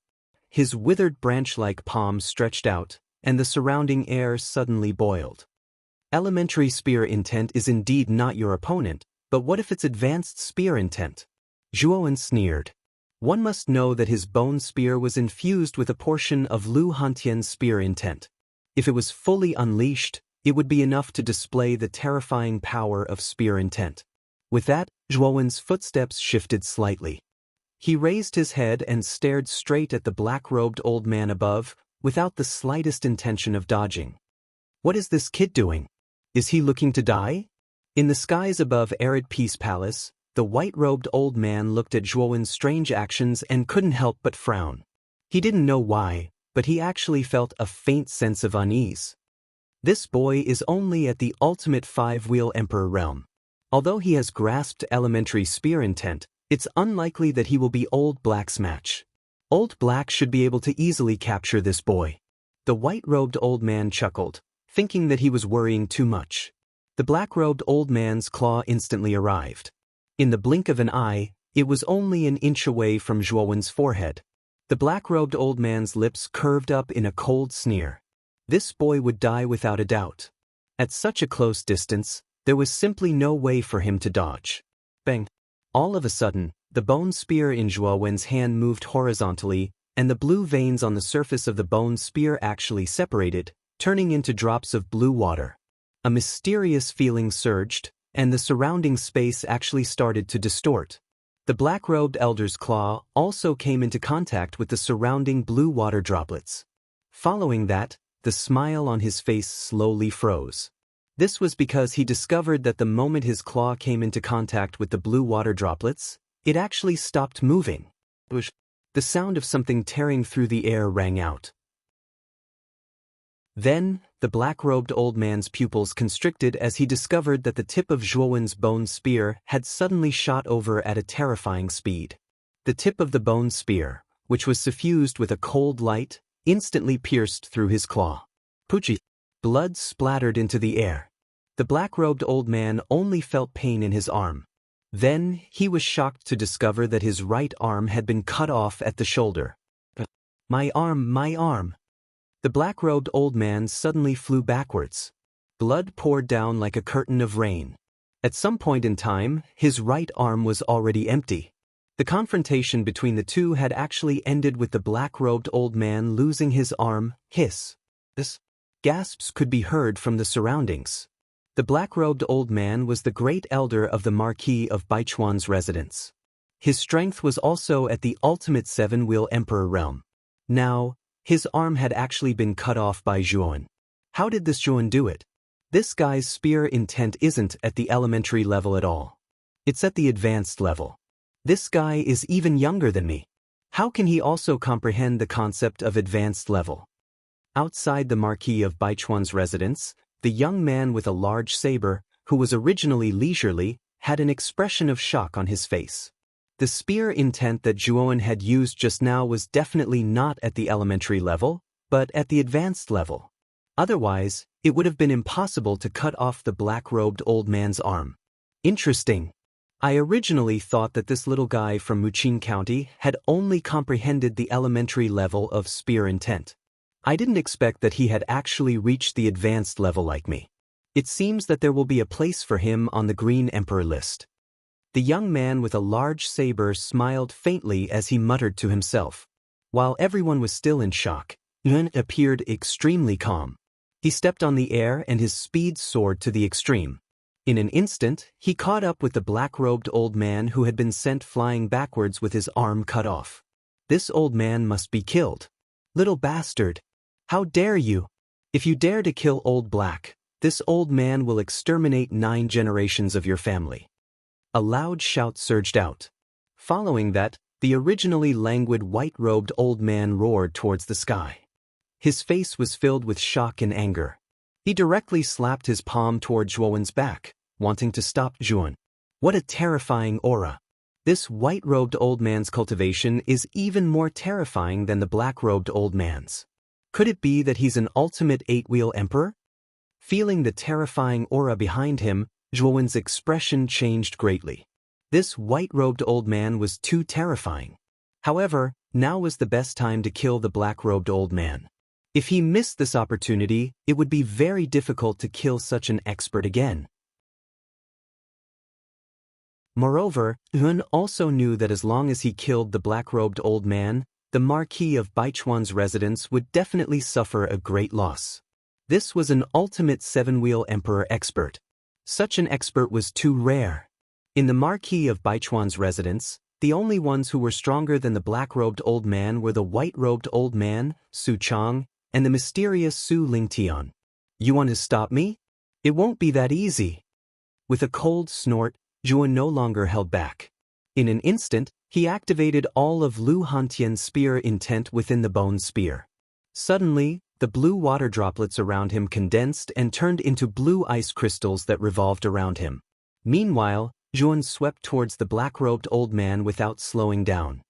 His withered branch-like palm stretched out, and the surrounding air suddenly boiled. Elementary spear intent is indeed not your opponent, but what if it's advanced spear intent? Zhuowen sneered. One must know that his bone spear was infused with a portion of Lu Hantian's spear intent. If it was fully unleashed, it would be enough to display the terrifying power of spear intent. With that, Zhuowen's footsteps shifted slightly. He raised his head and stared straight at the black-robed old man above, without the slightest intention of dodging. What is this kid doing? Is he looking to die? In the skies above Arid Peace Palace, the white-robed old man looked at Zhuowen's strange actions and couldn't help but frown. He didn't know why, but he actually felt a faint sense of unease. This boy is only at the ultimate 5-wheel Emperor realm. Although he has grasped elementary spear intent, it's unlikely that he will be Old Black's match. Old Black should be able to easily capture this boy. The white-robed old man chuckled, thinking that he was worrying too much. The black-robed old man's claw instantly arrived. In the blink of an eye, it was only an inch away from Zhuowen's forehead. The black-robed old man's lips curved up in a cold sneer. This boy would die without a doubt. At such a close distance, there was simply no way for him to dodge. Bang! All of a sudden, the bone spear in Zhuowen's hand moved horizontally, and the blue veins on the surface of the bone spear actually separated, turning into drops of blue water. A mysterious feeling surged, and the surrounding space actually started to distort. The black-robed elder's claw also came into contact with the surrounding blue water droplets. Following that, the smile on his face slowly froze. This was because he discovered that the moment his claw came into contact with the blue water droplets, it actually stopped moving. The sound of something tearing through the air rang out. Then, the black-robed old man's pupils constricted as he discovered that the tip of Zhuowen's bone spear had suddenly shot over at a terrifying speed. The tip of the bone spear, which was suffused with a cold light, instantly pierced through his claw. Pucci. Blood splattered into the air. The black-robed old man only felt pain in his arm. Then, he was shocked to discover that his right arm had been cut off at the shoulder. My arm, my arm. The black-robed old man suddenly flew backwards. Blood poured down like a curtain of rain. At some point in time, his right arm was already empty. The confrontation between the two had actually ended with the black-robed old man losing his arm. Hiss. Gasps could be heard from the surroundings. The black-robed old man was the great elder of the Marquis of Baichuan's residence. His strength was also at the ultimate seven-wheel emperor realm. Now, his arm had actually been cut off by Zhuowen. How did this Zhuowen do it? This guy's spear intent isn't at the elementary level at all. It's at the advanced level. This guy is even younger than me. How can he also comprehend the concept of advanced level? Outside the Marquis of Baichuan's residence, the young man with a large saber, who was originally leisurely, had an expression of shock on his face. The spear intent that Zhuowen had used just now was definitely not at the elementary level, but at the advanced level. Otherwise, it would have been impossible to cut off the black-robed old man's arm. Interesting. I originally thought that this little guy from Muqing County had only comprehended the elementary level of spear intent. I didn't expect that he had actually reached the advanced level like me. It seems that there will be a place for him on the Green Emperor list. The young man with a large saber smiled faintly as he muttered to himself. While everyone was still in shock, Yuan appeared extremely calm. He stepped on the air and his speed soared to the extreme. In an instant, he caught up with the black-robed old man who had been sent flying backwards with his arm cut off. This old man must be killed. Little bastard! How dare you? If you dare to kill Old Black, this old man will exterminate 9 generations of your family. A loud shout surged out. Following that, the originally languid white-robed old man roared towards the sky. His face was filled with shock and anger. He directly slapped his palm toward Zhuowen's back, wanting to stop Zhuowen. What a terrifying aura! This white-robed old man's cultivation is even more terrifying than the black-robed old man's. Could it be that he's an ultimate 8-wheel emperor? Feeling the terrifying aura behind him, Zhuowen's expression changed greatly. This white-robed old man was too terrifying. However, now was the best time to kill the black-robed old man. If he missed this opportunity, it would be very difficult to kill such an expert again. Moreover, Yuan also knew that as long as he killed the black-robed old man, the Marquis of Baichuan's residence would definitely suffer a great loss. This was an ultimate 7-wheel emperor expert. Such an expert was too rare. In the Marquis of Baichuan's residence, the only ones who were stronger than the black-robed old man were the white-robed old man, Su Chang, and the mysterious Su Lingtian. You want to stop me? It won't be that easy. With a cold snort, Zhuowen no longer held back. In an instant, he activated all of Lu Hantian's spear intent within the bone spear. Suddenly, the blue water droplets around him condensed and turned into blue ice crystals that revolved around him. Meanwhile, Zhuowen swept towards the black-robed old man without slowing down.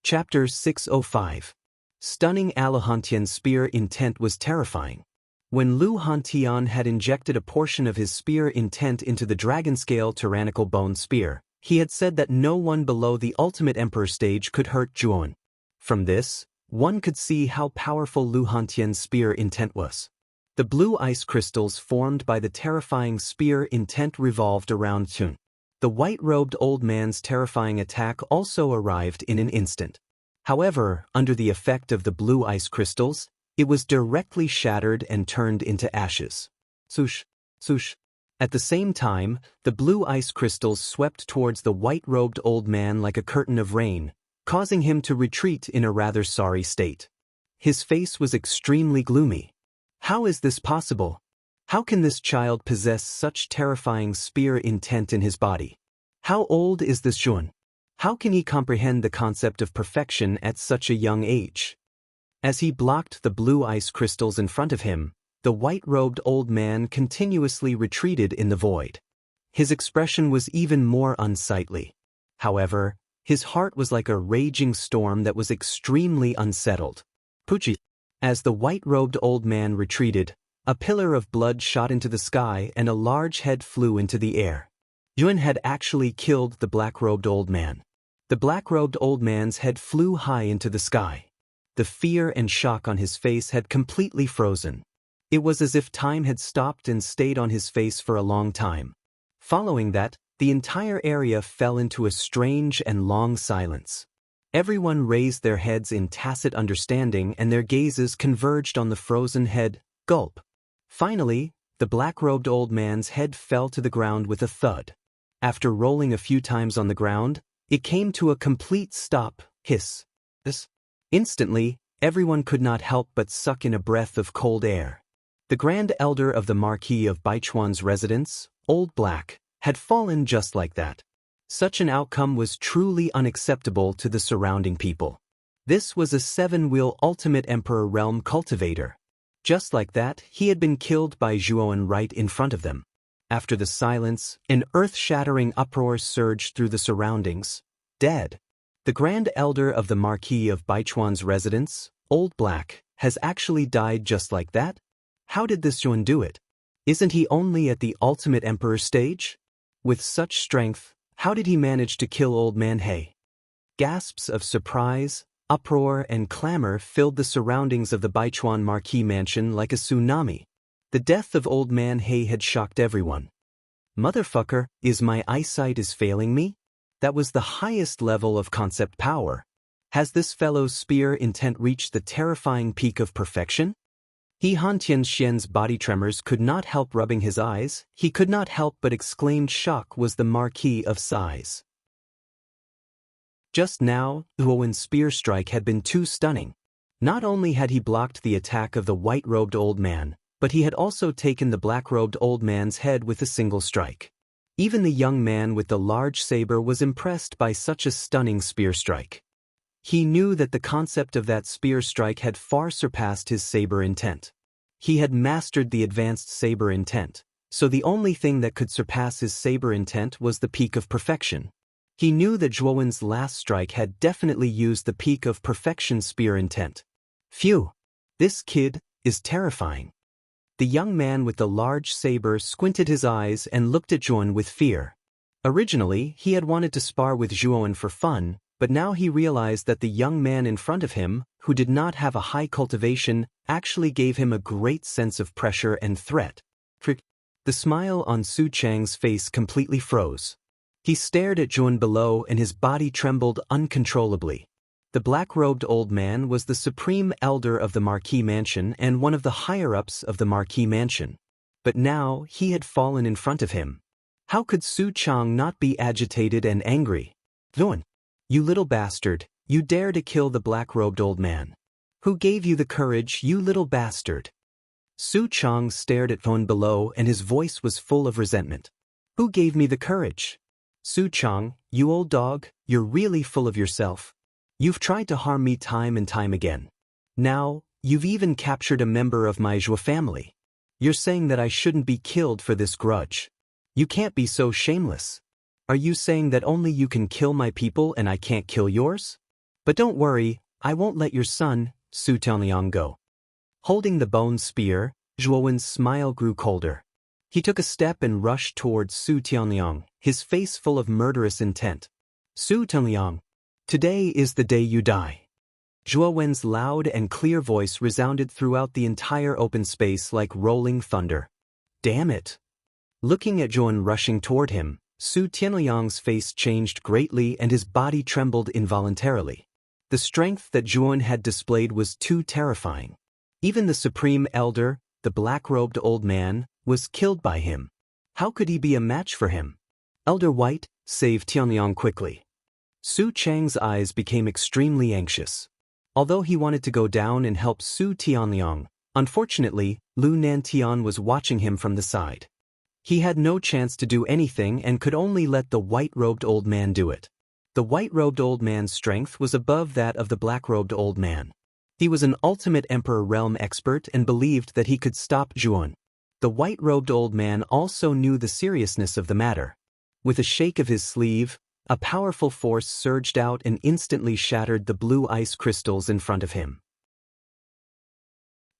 Chapter 605. Stunning Lu Hantian's spear intent was terrifying. When Lu Hantian had injected a portion of his spear intent into the dragon-scale tyrannical bone spear, he had said that no one below the ultimate emperor stage could hurt Zhuowen. From this, one could see how powerful Lu Hantian's spear intent was. The blue ice crystals formed by the terrifying spear intent revolved around Zhuowen. The white-robed old man's terrifying attack also arrived in an instant. However, under the effect of the blue ice crystals, it was directly shattered and turned into ashes. Swoosh, swoosh. At the same time, the blue ice crystals swept towards the white-robed old man like a curtain of rain, causing him to retreat in a rather sorry state. His face was extremely gloomy. How is this possible? How can this child possess such terrifying spear intent in his body? How old is this Zhuan? How can he comprehend the concept of perfection at such a young age? As he blocked the blue ice crystals in front of him, the white-robed old man continuously retreated in the void. His expression was even more unsightly. However, his heart was like a raging storm that was extremely unsettled. Pucci. As the white-robed old man retreated, a pillar of blood shot into the sky and a large head flew into the air. Yuan had actually killed the black-robed old man. The black-robed old man's head flew high into the sky. The fear and shock on his face had completely frozen. It was as if time had stopped and stayed on his face for a long time. Following that, the entire area fell into a strange and long silence. Everyone raised their heads in tacit understanding and their gazes converged on the frozen head. Gulp. Finally, the black-robed old man's head fell to the ground with a thud. After rolling a few times on the ground, it came to a complete stop. Hiss. Instantly, everyone could not help but suck in a breath of cold air. The grand elder of the Marquis of Baichuan's residence, Old Black, had fallen just like that. Such an outcome was truly unacceptable to the surrounding people. This was a seven-wheel ultimate emperor realm cultivator. Just like that, he had been killed by Zhuan right in front of them. After the silence, an earth-shattering uproar surged through the surroundings. Dead. The Grand Elder of the Marquis of Baichuan's residence, Old Black, has actually died just like that? How did this Zhuan do it? Isn't he only at the ultimate emperor stage? With such strength, how did he manage to kill Old Man He? Gasps of surprise, uproar, and clamor filled the surroundings of the Baichuan Marquis mansion like a tsunami. The death of Old Man He had shocked everyone. Motherfucker, is my eyesight is failing me? That was the highest level of concept power. Has this fellow's spear intent reached the terrifying peak of perfection? He Han Tianxian's body tremors could not help rubbing his eyes. He could not help but exclaimed shock was the Marquis of size. Just now, Zhuowen's spear strike had been too stunning. Not only had he blocked the attack of the white-robed old man, but he had also taken the black-robed old man's head with a single strike. Even the young man with the large saber was impressed by such a stunning spear strike. He knew that the concept of that spear strike had far surpassed his saber intent. He had mastered the advanced saber intent, so the only thing that could surpass his saber intent was the peak of perfection. He knew that Zhuowen's last strike had definitely used the peak of perfection spear intent. Phew! This kid is terrifying. The young man with the large saber squinted his eyes and looked at Zhuowen with fear. Originally, he had wanted to spar with Zhuowen for fun, but now he realized that the young man in front of him, who did not have a high cultivation, actually gave him a great sense of pressure and threat. The smile on Su Chang's face completely froze. He stared at Zhuowen below and his body trembled uncontrollably. The black-robed old man was the supreme elder of the Marquis mansion and one of the higher-ups of the Marquis mansion. But now he had fallen in front of him. How could Su Chang not be agitated and angry? Zhuowen, you little bastard, you dare to kill the black-robed old man. Who gave you the courage, you little bastard? Su Chang stared at Zhuowen below and his voice was full of resentment. Who gave me the courage? Su Chang, you old dog, you're really full of yourself. You've tried to harm me time and time again. Now, you've even captured a member of my Zhuo family. You're saying that I shouldn't be killed for this grudge. You can't be so shameless. Are you saying that only you can kill my people and I can't kill yours? But don't worry, I won't let your son, Su Tianliang, go. Holding the bone spear, Zhuowen's smile grew colder. He took a step and rushed towards Su Tianliang, his face full of murderous intent. Su Tianliang, today is the day you die. Zhuowen's loud and clear voice resounded throughout the entire open space like rolling thunder. Damn it! Looking at Zhuowen rushing toward him, Su Tianliang's face changed greatly and his body trembled involuntarily. The strength that Zhuowen had displayed was too terrifying. Even the supreme elder, the black-robed old man, was killed by him. How could he be a match for him? Elder White, save Tianliang quickly. Su Chang's eyes became extremely anxious. Although he wanted to go down and help Su Tianliang, Unfortunately, Lu Nantian was watching him from the side. He had no chance to do anything and could only let the white-robed old man do it. The white-robed old man's strength was above that of the black-robed old man. He was an ultimate Emperor Realm expert and believed that he could stop Zhuan. The white-robed old man also knew the seriousness of the matter. With a shake of his sleeve, a powerful force surged out and instantly shattered the blue ice crystals in front of him.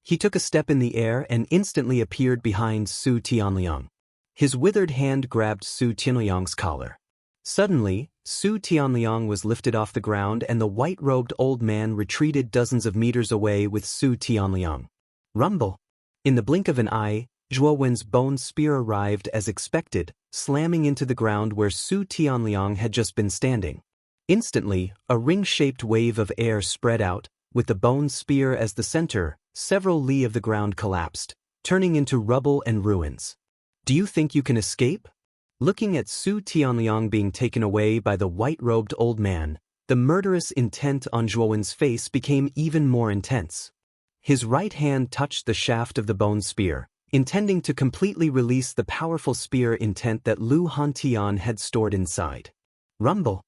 He took a step in the air and instantly appeared behind Su Tianliang. His withered hand grabbed Su Tianliang's collar. Suddenly, Su Tianliang was lifted off the ground and the white-robed old man retreated dozens of meters away with Su Tianliang. Rumble! In the blink of an eye, Zhuo Wen's bone spear arrived as expected, slamming into the ground where Su Tianliang had just been standing. Instantly, a ring-shaped wave of air spread out, with the bone spear as the center. Several li of the ground collapsed, turning into rubble and ruins. Do you think you can escape? Looking at Su Tianliang being taken away by the white-robed old man, the murderous intent on Zhuo Wen's face became even more intense. His right hand touched the shaft of the bone spear, intending to completely release the powerful spear intent that Lu Hantian had stored inside. Rumble!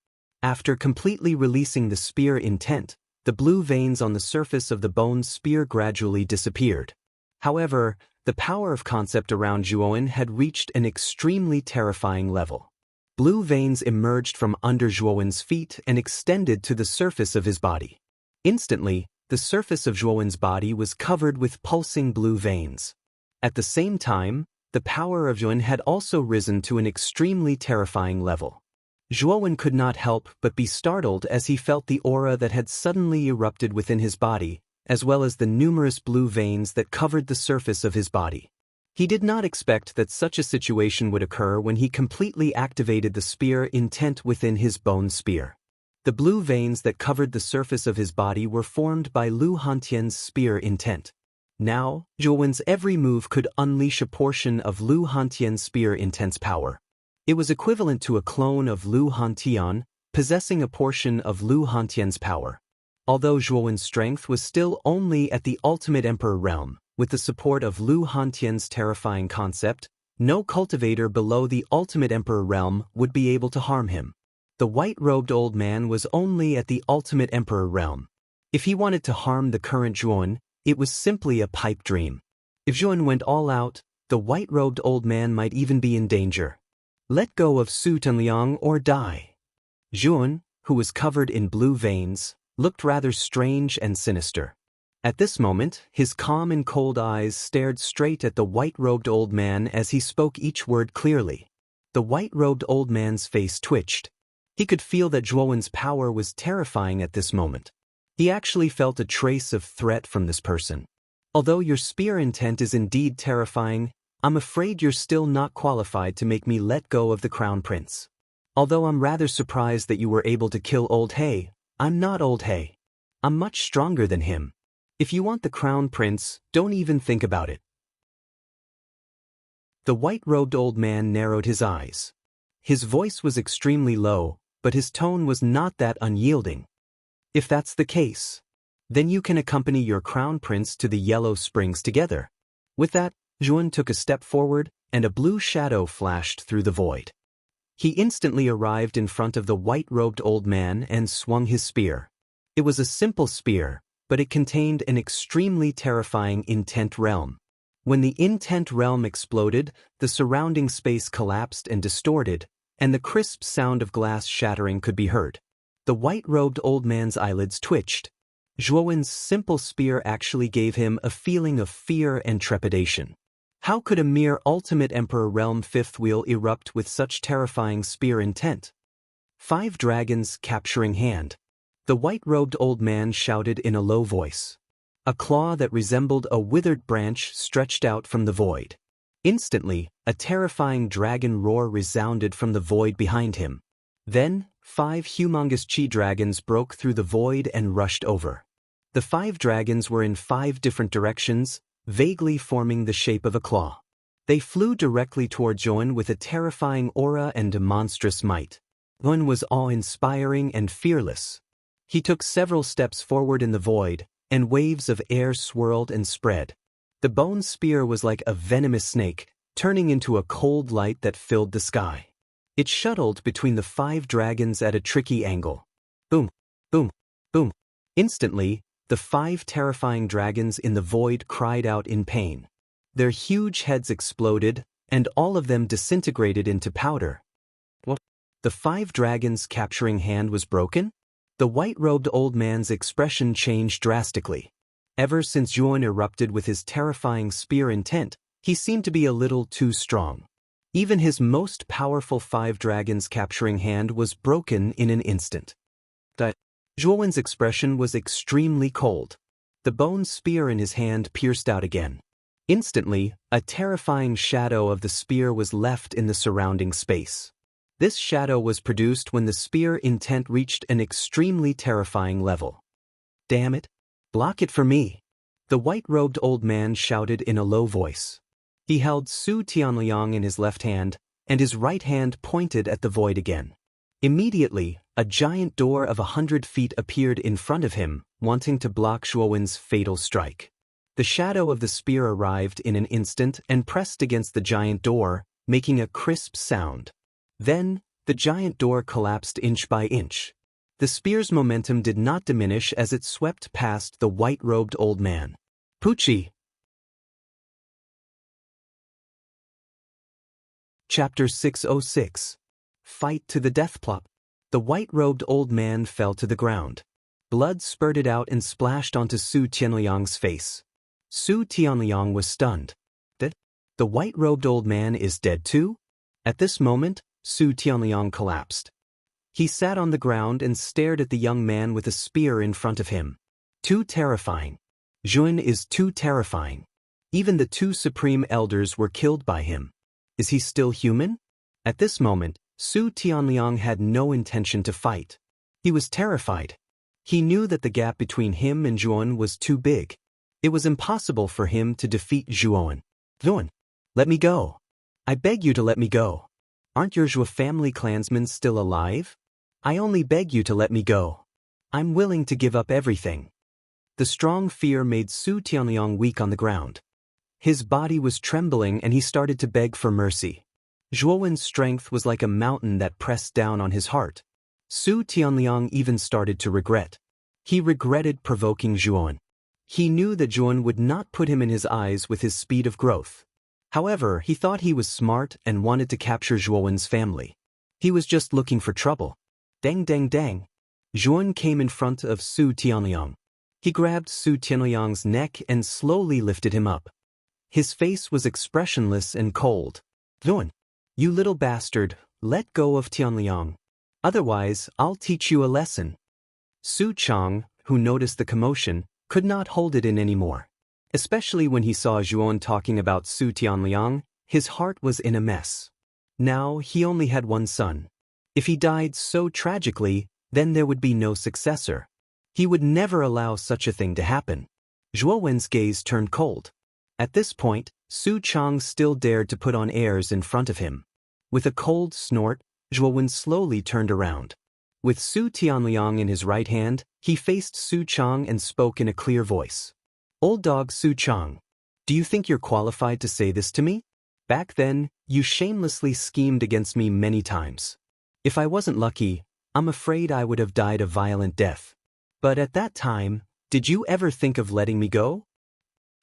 After completely releasing the spear intent, the blue veins on the surface of the bone spear gradually disappeared. However, the power of concept around Zhuo had reached an extremely terrifying level. Blue veins emerged from under Zhuowen's feet and extended to the surface of his body. Instantly, the surface of Zhuowen's body was covered with pulsing blue veins. At the same time, the power of Zhuowen had also risen to an extremely terrifying level. Zhuowen could not help but be startled as he felt the aura that had suddenly erupted within his body, as well as the numerous blue veins that covered the surface of his body. He did not expect that such a situation would occur when he completely activated the spear intent within his bone spear. The blue veins that covered the surface of his body were formed by Lu Hantian's spear intent. Now, Zhuowen's every move could unleash a portion of Lu Hantian's spear intent's power. It was equivalent to a clone of Lu Hantian, possessing a portion of Lu Hantian's power. Although Zhuowen's strength was still only at the ultimate Emperor realm, with the support of Lu Hantian's terrifying concept, no cultivator below the ultimate Emperor realm would be able to harm him. The white-robed old man was only at the ultimate Emperor realm. If he wanted to harm the current Zhuowen, it was simply a pipe dream. If Zhuowen went all out, the white-robed old man might even be in danger. Let go of Su Tianliang or die. Zhuowen, who was covered in blue veins, looked rather strange and sinister. At this moment, his calm and cold eyes stared straight at the white-robed old man as he spoke each word clearly. The white-robed old man's face twitched. He could feel that Zhuowen's power was terrifying at this moment. He actually felt a trace of threat from this person. Although your spear intent is indeed terrifying, I'm afraid you're still not qualified to make me let go of the crown prince. Although I'm rather surprised that you were able to kill Old He, I'm not Old He. I'm much stronger than him. If you want the crown prince, don't even think about it. The white-robed old man narrowed his eyes. His voice was extremely low, but his tone was not that unyielding. If that's the case, then you can accompany your crown prince to the Yellow Springs together. With that, Zhuowen took a step forward, and a blue shadow flashed through the void. He instantly arrived in front of the white-robed old man and swung his spear. It was a simple spear, but it contained an extremely terrifying intent realm. When the intent realm exploded, the surrounding space collapsed and distorted, and the crisp sound of glass shattering could be heard. The white-robed old man's eyelids twitched. Zhuowen's simple spear actually gave him a feeling of fear and trepidation. How could a mere ultimate Emperor Realm fifth wheel erupt with such terrifying spear intent? 5 dragons capturing hand. The white-robed old man shouted in a low voice. A claw that resembled a withered branch stretched out from the void. Instantly, a terrifying dragon roar resounded from the void behind him. Then, 5 humongous chi dragons broke through the void and rushed over. The 5 dragons were in 5 different directions, vaguely forming the shape of a claw. They flew directly toward Zhuowen with a terrifying aura and a monstrous might. Zhuowen was awe-inspiring and fearless. He took several steps forward in the void, and waves of air swirled and spread. The bone spear was like a venomous snake, turning into a cold light that filled the sky. It shuttled between the 5 dragons at a tricky angle. Boom, boom, boom. Instantly, the 5 terrifying dragons in the void cried out in pain. Their huge heads exploded, and all of them disintegrated into powder. What? The 5 dragons' capturing hand was broken? The white-robed old man's expression changed drastically. Ever since Juan erupted with his terrifying spear intent, he seemed to be a little too strong. Even his most powerful 5 dragons' capturing hand was broken in an instant. Juan's expression was extremely cold. The bone spear in his hand pierced out again. Instantly, a terrifying shadow of the spear was left in the surrounding space. This shadow was produced when the spear intent reached an extremely terrifying level. Damn it! Block it for me! The white-robed old man shouted in a low voice. He held Su Tianliang in his left hand, and his right hand pointed at the void again. Immediately, a giant door of 100 feet appeared in front of him, wanting to block Zhuowen's fatal strike. The shadow of the spear arrived in an instant and pressed against the giant door, making a crisp sound. Then, the giant door collapsed inch by inch. The spear's momentum did not diminish as it swept past the white-robed old man. Pucci! Chapter 606. Fight to the death plot. The white-robed old man fell to the ground. Blood spurted out and splashed onto Su Tianliang's face. Su Tianliang was stunned. The white-robed old man is dead too? At this moment, Su Tianliang collapsed. He sat on the ground and stared at the young man with a spear in front of him. Too terrifying. Jun is too terrifying. Even the 2 supreme elders were killed by him. Is he still human? At this moment, Su Tianliang had no intention to fight. He was terrified. He knew that the gap between him and Zhuan was too big. It was impossible for him to defeat Zhuan. Zhuan, let me go. I beg you to let me go. Aren't your Zhou family clansmen still alive? I only beg you to let me go. I'm willing to give up everything. The strong fear made Su Tianliang weak on the ground. His body was trembling and he started to beg for mercy. Zhuowen's strength was like a mountain that pressed down on his heart. Su Tianliang even started to regret. He regretted provoking Zhuan. He knew that Zhuan would not put him in his eyes with his speed of growth. However, he thought he was smart and wanted to capture Zhuowen's family. He was just looking for trouble. Dang dang dang. Zhuan came in front of Su Tianliang. He grabbed Su Tianliang's neck and slowly lifted him up. His face was expressionless and cold. Zhuan, you little bastard, let go of Tianliang. Otherwise, I'll teach you a lesson. Su Chang, who noticed the commotion, could not hold it in anymore. Especially when he saw Zhuan talking about Su Tianliang, his heart was in a mess. Now he only had one son. If he died so tragically, then there would be no successor. He would never allow such a thing to happen. Zhuowen's gaze turned cold. At this point, Su Chang still dared to put on airs in front of him. With a cold snort, Zhuowen slowly turned around. With Su Tianliang in his right hand, he faced Su Chang and spoke in a clear voice. Old dog Su Chang, do you think you're qualified to say this to me? Back then, you shamelessly schemed against me many times. If I wasn't lucky, I'm afraid I would have died a violent death. But at that time, did you ever think of letting me go?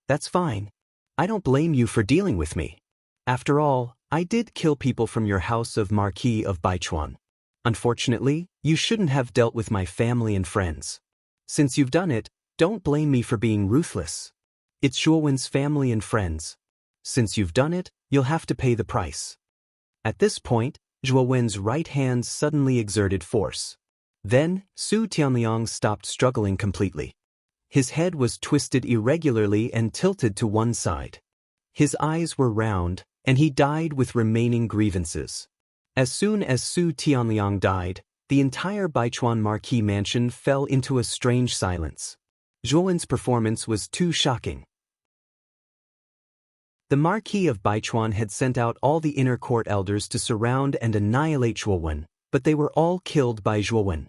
That's fine. I don't blame you for dealing with me. After all, I did kill people from your house of Marquis of Baichuan. Unfortunately, you shouldn't have dealt with my family and friends. Since you've done it, don't blame me for being ruthless. It's Zhuowen's family and friends. Since you've done it, you'll have to pay the price. At this point, Zhuowen's right hand suddenly exerted force. Then, Su Tianliang stopped struggling completely. His head was twisted irregularly and tilted to one side. His eyes were round, and he died with remaining grievances. As soon as Su Tianliang died, the entire Baichuan Marquis mansion fell into a strange silence. Zhuowen's performance was too shocking. The Marquis of Baichuan had sent out all the inner court elders to surround and annihilate Zhuowen, but they were all killed by Zhuowen.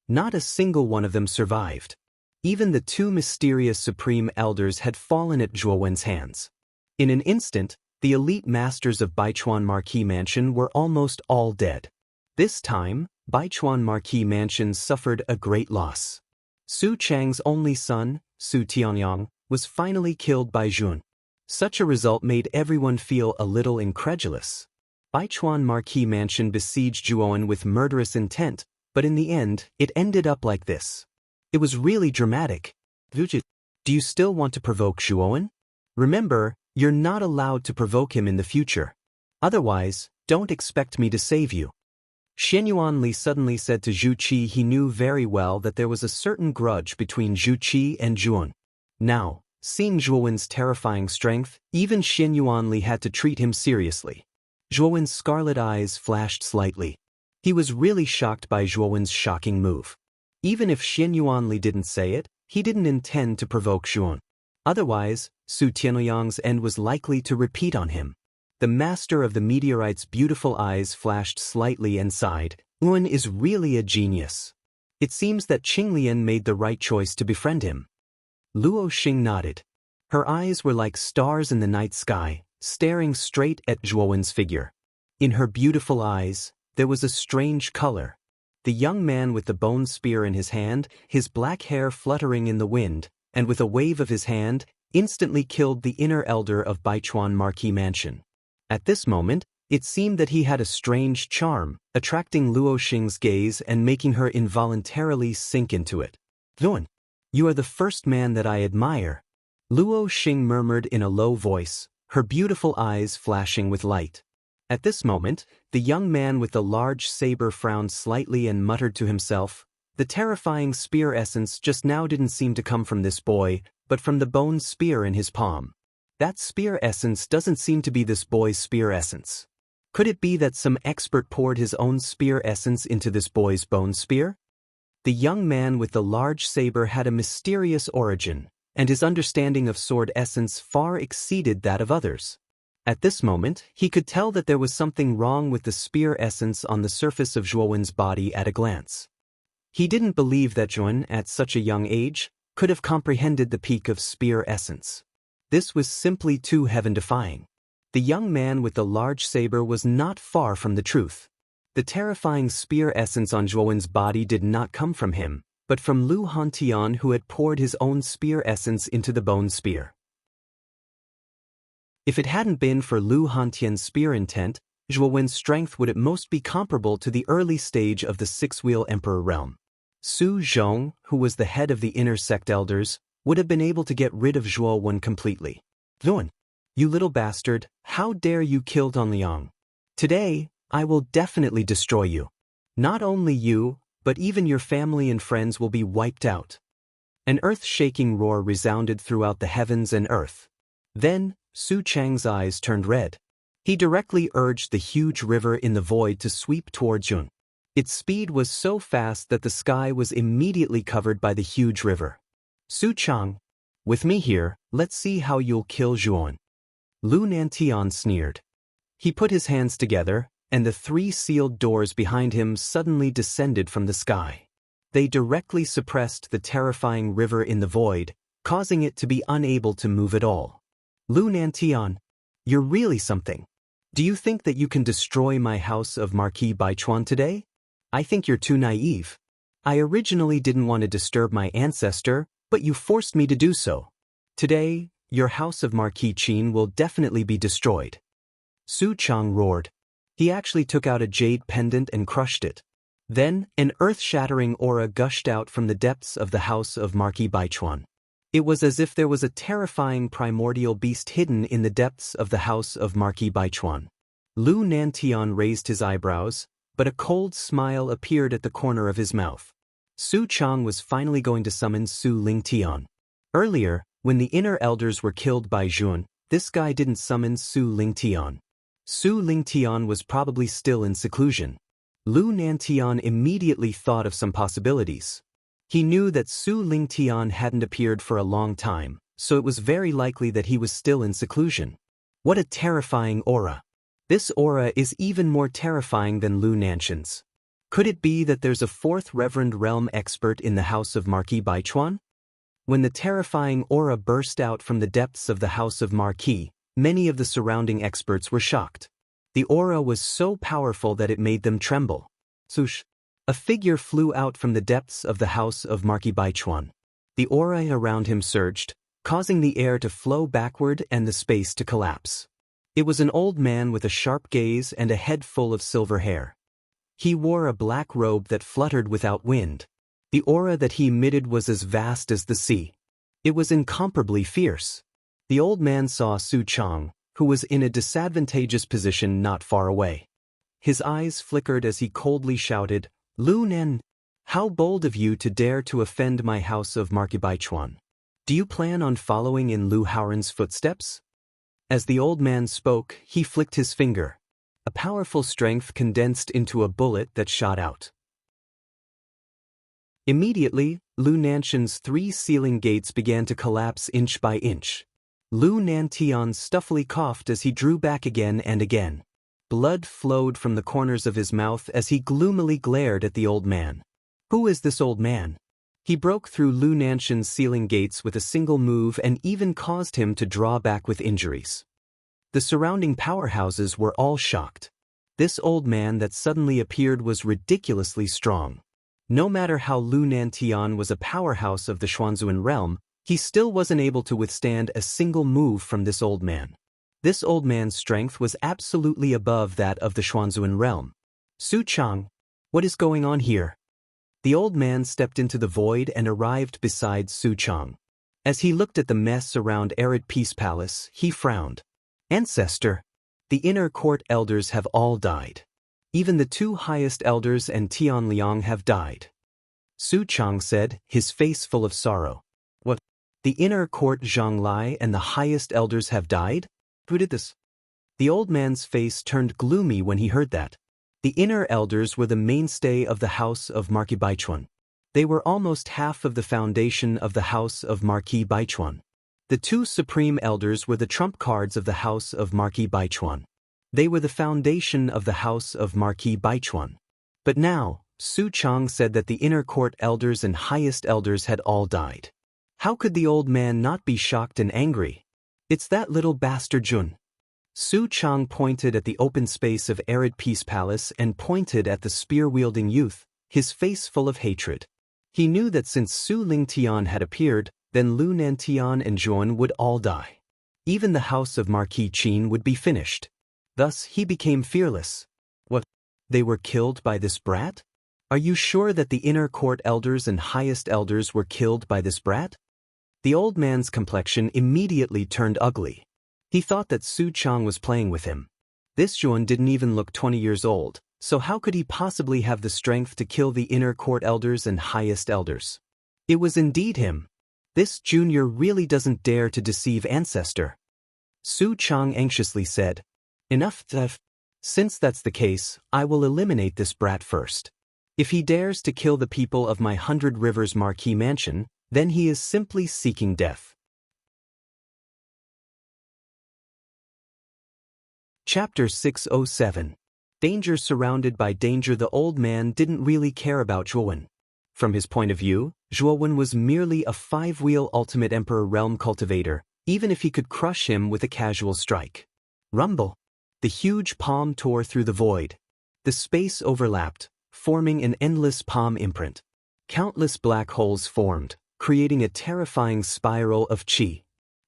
Not a single one of them survived. Even the two mysterious supreme elders had fallen at Zhuo Wen's hands. In an instant, the elite masters of Baichuan Marquis Mansion were almost all dead. This time, Baichuan Marquis Mansion suffered a great loss. Su Chang's only son, Su Tianyang, was finally killed by Jun. Such a result made everyone feel a little incredulous. Baichuan Marquis Mansion besieged Zhuowen with murderous intent, but in the end, it ended up like this. It was really dramatic. Vujit, do you still want to provoke Zhuowen? Remember, you're not allowed to provoke him in the future. Otherwise, don't expect me to save you. Xianyuan Li suddenly said to Zhu Qi he knew very well that there was a certain grudge between Zhu Qi and Zhuowen. Now, seeing Zhuowen's terrifying strength, even Xianyuan Li had to treat him seriously. Zhuowen's scarlet eyes flashed slightly. He was really shocked by Zhuowen's shocking move. Even if Xianyuan Li didn't say it, he didn't intend to provoke Zhuowen. Otherwise, Su Tianyang's end was likely to repeat on him. The master of the meteorite's beautiful eyes flashed slightly and sighed. Yuan is really a genius. It seems that Qinglian made the right choice to befriend him. Luo Xing nodded. Her eyes were like stars in the night sky, staring straight at Zhuowen's figure. In her beautiful eyes, there was a strange color. The young man with the bone spear in his hand, his black hair fluttering in the wind, and with a wave of his hand, instantly killed the inner elder of Baichuan Marquis Mansion. At this moment, it seemed that he had a strange charm, attracting Luo Xing's gaze and making her involuntarily sink into it. Yuan, you are the first man that I admire. Luo Xing murmured in a low voice, her beautiful eyes flashing with light. At this moment, the young man with the large saber frowned slightly and muttered to himself, the terrifying spear essence just now didn't seem to come from this boy, but from the bone spear in his palm. That spear essence doesn't seem to be this boy's spear essence. Could it be that some expert poured his own spear essence into this boy's bone spear? The young man with the large saber had a mysterious origin, and his understanding of sword essence far exceeded that of others. At this moment, he could tell that there was something wrong with the spear essence on the surface of Zhuowen's body at a glance. He didn't believe that Zhuowen, at such a young age, could have comprehended the peak of spear essence. This was simply too heaven-defying. The young man with the large saber was not far from the truth. The terrifying spear essence on Zhuowen's body did not come from him, but from Lu Hantian, who had poured his own spear essence into the bone spear. If it hadn't been for Lu Hantian's spear intent, Zhuowen's strength would at most be comparable to the early stage of the six-wheel emperor realm. Su Zhong, who was the head of the inner sect elders, would have been able to get rid of Zhuowen completely. Yuan, you little bastard, how dare you kill Don Liang? Today, I will definitely destroy you. Not only you, but even your family and friends will be wiped out. An earth-shaking roar resounded throughout the heavens and earth. Then, Su Chang's eyes turned red. He directly urged the huge river in the void to sweep towards Yun. Its speed was so fast that the sky was immediately covered by the huge river. Su Chang, with me here, let's see how you'll kill Zhuowen. Lu Nantian sneered. He put his hands together, and the three sealed doors behind him suddenly descended from the sky. They directly suppressed the terrifying river in the void, causing it to be unable to move at all. Lu Nantian, you're really something. Do you think that you can destroy my house of Marquis Baichuan today? I think you're too naive. I originally didn't want to disturb my ancestor, but you forced me to do so. Today, your house of Marquis Qin will definitely be destroyed. Su Chang roared. He actually took out a jade pendant and crushed it. Then, an earth-shattering aura gushed out from the depths of the house of Marquis Baichuan. It was as if there was a terrifying primordial beast hidden in the depths of the house of Marquis Baichuan. Lu Nantian raised his eyebrows, but a cold smile appeared at the corner of his mouth. Su Chang was finally going to summon Su Lingtian. Earlier, when the inner elders were killed by Jun, this guy didn't summon Su Lingtian. Su Lingtian was probably still in seclusion. Lu Nantian immediately thought of some possibilities. He knew that Su Lingtian hadn't appeared for a long time, so it was very likely that he was still in seclusion. What a terrifying aura! This aura is even more terrifying than Lu Nantian's. Could it be that there's a fourth Reverend Realm expert in the house of Marquis Baichuan? When the terrifying aura burst out from the depths of the House of Marquis, many of the surrounding experts were shocked. The aura was so powerful that it made them tremble. Swoosh! A figure flew out from the depths of the House of Marquis Baichuan. The aura around him surged, causing the air to flow backward and the space to collapse. It was an old man with a sharp gaze and a head full of silver hair. He wore a black robe that fluttered without wind. The aura that he emitted was as vast as the sea. It was incomparably fierce. The old man saw Su Chang, who was in a disadvantageous position not far away. His eyes flickered as he coldly shouted, "Lu Nen, how bold of you to dare to offend my House of Marquis Baichuan. Do you plan on following in Lu Haoran's footsteps?" As the old man spoke, he flicked his finger. A powerful strength condensed into a bullet that shot out. Immediately, Lu Nanshan's 3 ceiling gates began to collapse inch by inch. Lu Nantian stuffily coughed as he drew back again and again. Blood flowed from the corners of his mouth as he gloomily glared at the old man. Who is this old man? He broke through Lu Nanshan's ceiling gates with a single move and even caused him to draw back with injuries. The surrounding powerhouses were all shocked. This old man that suddenly appeared was ridiculously strong. No matter how Lu Nantian was a powerhouse of the Xuanzuan realm, he still wasn't able to withstand a single move from this old man. This old man's strength was absolutely above that of the Xuanzuan realm. Su Chang, what is going on here? The old man stepped into the void and arrived beside Su Chang. As he looked at the mess around Arid Peace Palace, he frowned. Ancestor, the inner court elders have all died. Even the 2 highest elders and Tian Liang have died. Su Chang said, his face full of sorrow. What? The inner court Zhang Lai and the highest elders have died? Who did this? The old man's face turned gloomy when he heard that. The inner elders were the mainstay of the House of Marquis Baichuan. They were almost half of the foundation of the House of Marquis Baichuan. The 2 supreme elders were the trump cards of the House of Marquis Baichuan. They were the foundation of the House of Marquis Baichuan. But now, Su Chang said that the inner court elders and highest elders had all died. How could the old man not be shocked and angry? It's that little bastard Jun. Su Chang pointed at the open space of Arid Peace Palace and pointed at the spear-wielding youth, his face full of hatred. He knew that since Su Lingtian had appeared, then Lu Nantian and Zhuan would all die. Even the House of Marquis Qin would be finished. Thus, he became fearless. What? They were killed by this brat? Are you sure that the inner court elders and highest elders were killed by this brat? The old man's complexion immediately turned ugly. He thought that Su Chang was playing with him. This Zhuan didn't even look 20 years old, so how could he possibly have the strength to kill the inner court elders and highest elders? It was indeed him. This junior really doesn't dare to deceive Ancestor. Su Chang anxiously said, Enough. Since that's the case, I will eliminate this brat first. If he dares to kill the people of my 100 Rivers Marquis Mansion, then he is simply seeking death. Chapter 607. Danger surrounded by danger. The old man didn't really care about Zhuowen. From his point of view, Zhuowen was merely a 5-wheel ultimate emperor realm cultivator, even if he could crush him with a casual strike. Rumble. The huge palm tore through the void. The space overlapped, forming an endless palm imprint. Countless black holes formed, creating a terrifying spiral of qi.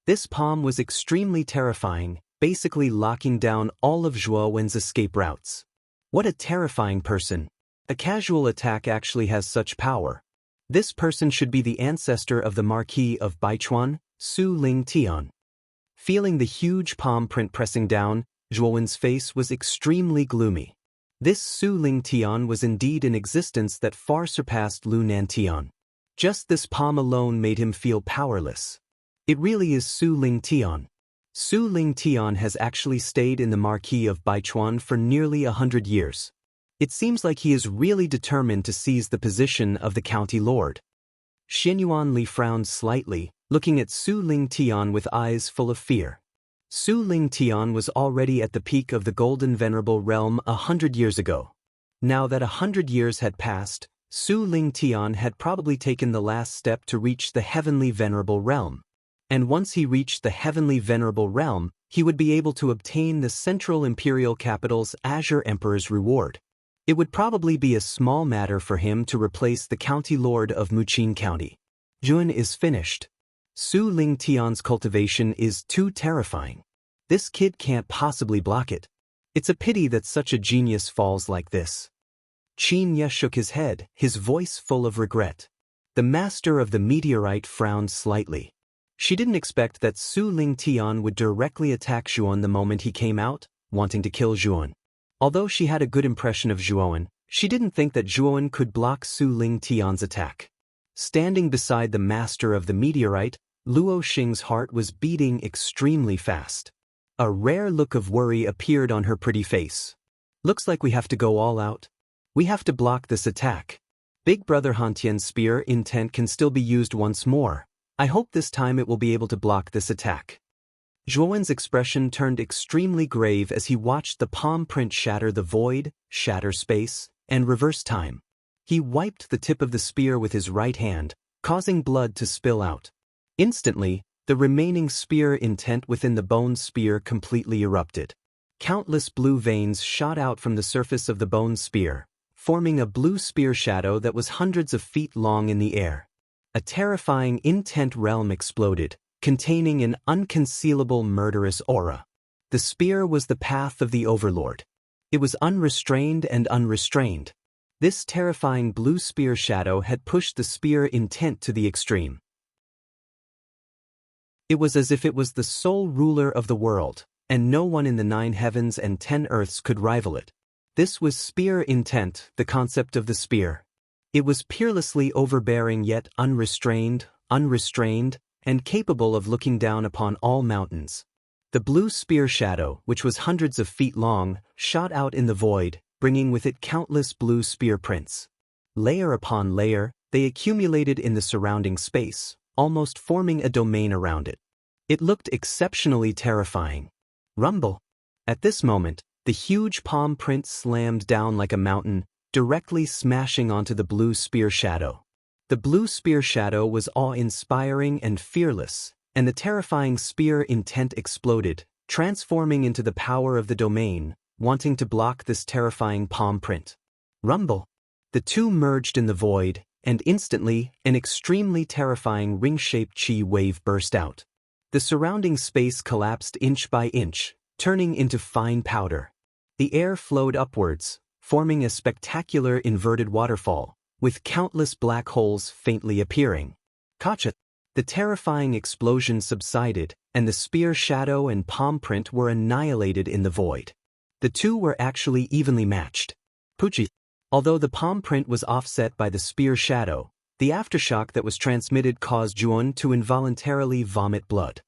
This palm was extremely terrifying, basically locking down all of Zhuowen's escape routes. What a terrifying person. A casual attack actually has such power. This person should be the ancestor of the Marquis of Baichuan, Su Lingtian. Feeling the huge palm print pressing down, Zhuowen's face was extremely gloomy. This Su Lingtian was indeed an existence that far surpassed Lu Nantian. Just this palm alone made him feel powerless. It really is Su Lingtian. Su Lingtian has actually stayed in the Marquis of Baichuan for nearly 100 years. It seems like he is really determined to seize the position of the county lord. Xinyuan Li frowned slightly, looking at Su Lingtian with eyes full of fear. Su Lingtian was already at the peak of the Golden Venerable Realm 100 years ago. Now that 100 years had passed, Su Ling Tian had probably taken the last step to reach the heavenly venerable realm. And once he reached the heavenly venerable realm, he would be able to obtain the Central Imperial Capital's Azure Emperor's reward. It would probably be a small matter for him to replace the County Lord of Muqin County. Juan is finished. Su Ling Tian's cultivation is too terrifying. This kid can't possibly block it. It's a pity that such a genius falls like this. Qin Ye shook his head, his voice full of regret. The master of the meteorite frowned slightly. She didn't expect that Su Ling Tian would directly attack Zhuan the moment he came out, wanting to kill Zhuan. Although she had a good impression of Zhuan, she didn't think that Zhuan could block Su Ling Tian's attack. Standing beside the master of the meteorite, Luo Xing's heart was beating extremely fast. A rare look of worry appeared on her pretty face. Looks like we have to go all out. We have to block this attack. Big Brother Hantian's spear intent can still be used once more. I hope this time it will be able to block this attack. Zhuan's expression turned extremely grave as he watched the palm print shatter the void, shatter space, and reverse time. He wiped the tip of the spear with his right hand, causing blood to spill out. Instantly, the remaining spear intent within the bone spear completely erupted. Countless blue veins shot out from the surface of the bone spear, forming a blue spear shadow that was hundreds of feet long in the air. A terrifying intent realm exploded, containing an unconcealable murderous aura. The spear was the path of the Overlord. It was unrestrained and unrestrained. This terrifying blue spear shadow had pushed the spear intent to the extreme. It was as if it was the sole ruler of the world, and no one in the 9 heavens and 10 earths could rival it. This was spear intent, the concept of the spear. It was peerlessly overbearing yet unrestrained, and capable of looking down upon all mountains. The blue spear shadow, which was hundreds of feet long, shot out in the void, bringing with it countless blue spear prints. Layer upon layer, they accumulated in the surrounding space, almost forming a domain around it. It looked exceptionally terrifying. Rumble! At this moment, the huge palm print slammed down like a mountain, directly smashing onto the blue spear shadow. The blue spear shadow was awe-inspiring and fearless, and the terrifying spear intent exploded, transforming into the power of the domain, wanting to block this terrifying palm print. Rumble! The two merged in the void, and instantly, an extremely terrifying ring-shaped chi wave burst out. The surrounding space collapsed inch by inch, turning into fine powder. The air flowed upwards, forming a spectacular inverted waterfall, with countless black holes faintly appearing. Gotcha! The terrifying explosion subsided, and the spear shadow and palm print were annihilated in the void. The two were actually evenly matched. Pucci! Although the palm print was offset by the spear shadow, the aftershock that was transmitted caused Juan to involuntarily vomit blood.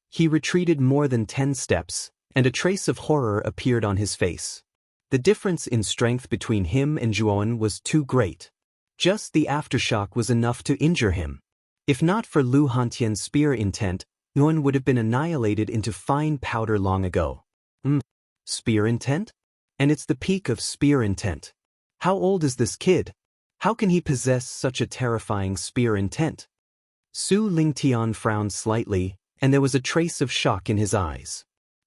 He retreated more than 10 steps, and a trace of horror appeared on his face. The difference in strength between him and Juan was too great. Just the aftershock was enough to injure him. If not for Lu Hantian's spear intent, Juan would have been annihilated into fine powder long ago. Spear intent? And it's the peak of spear intent. How old is this kid? How can he possess such a terrifying spear intent? Su Ling Tian frowned slightly, and there was a trace of shock in his eyes.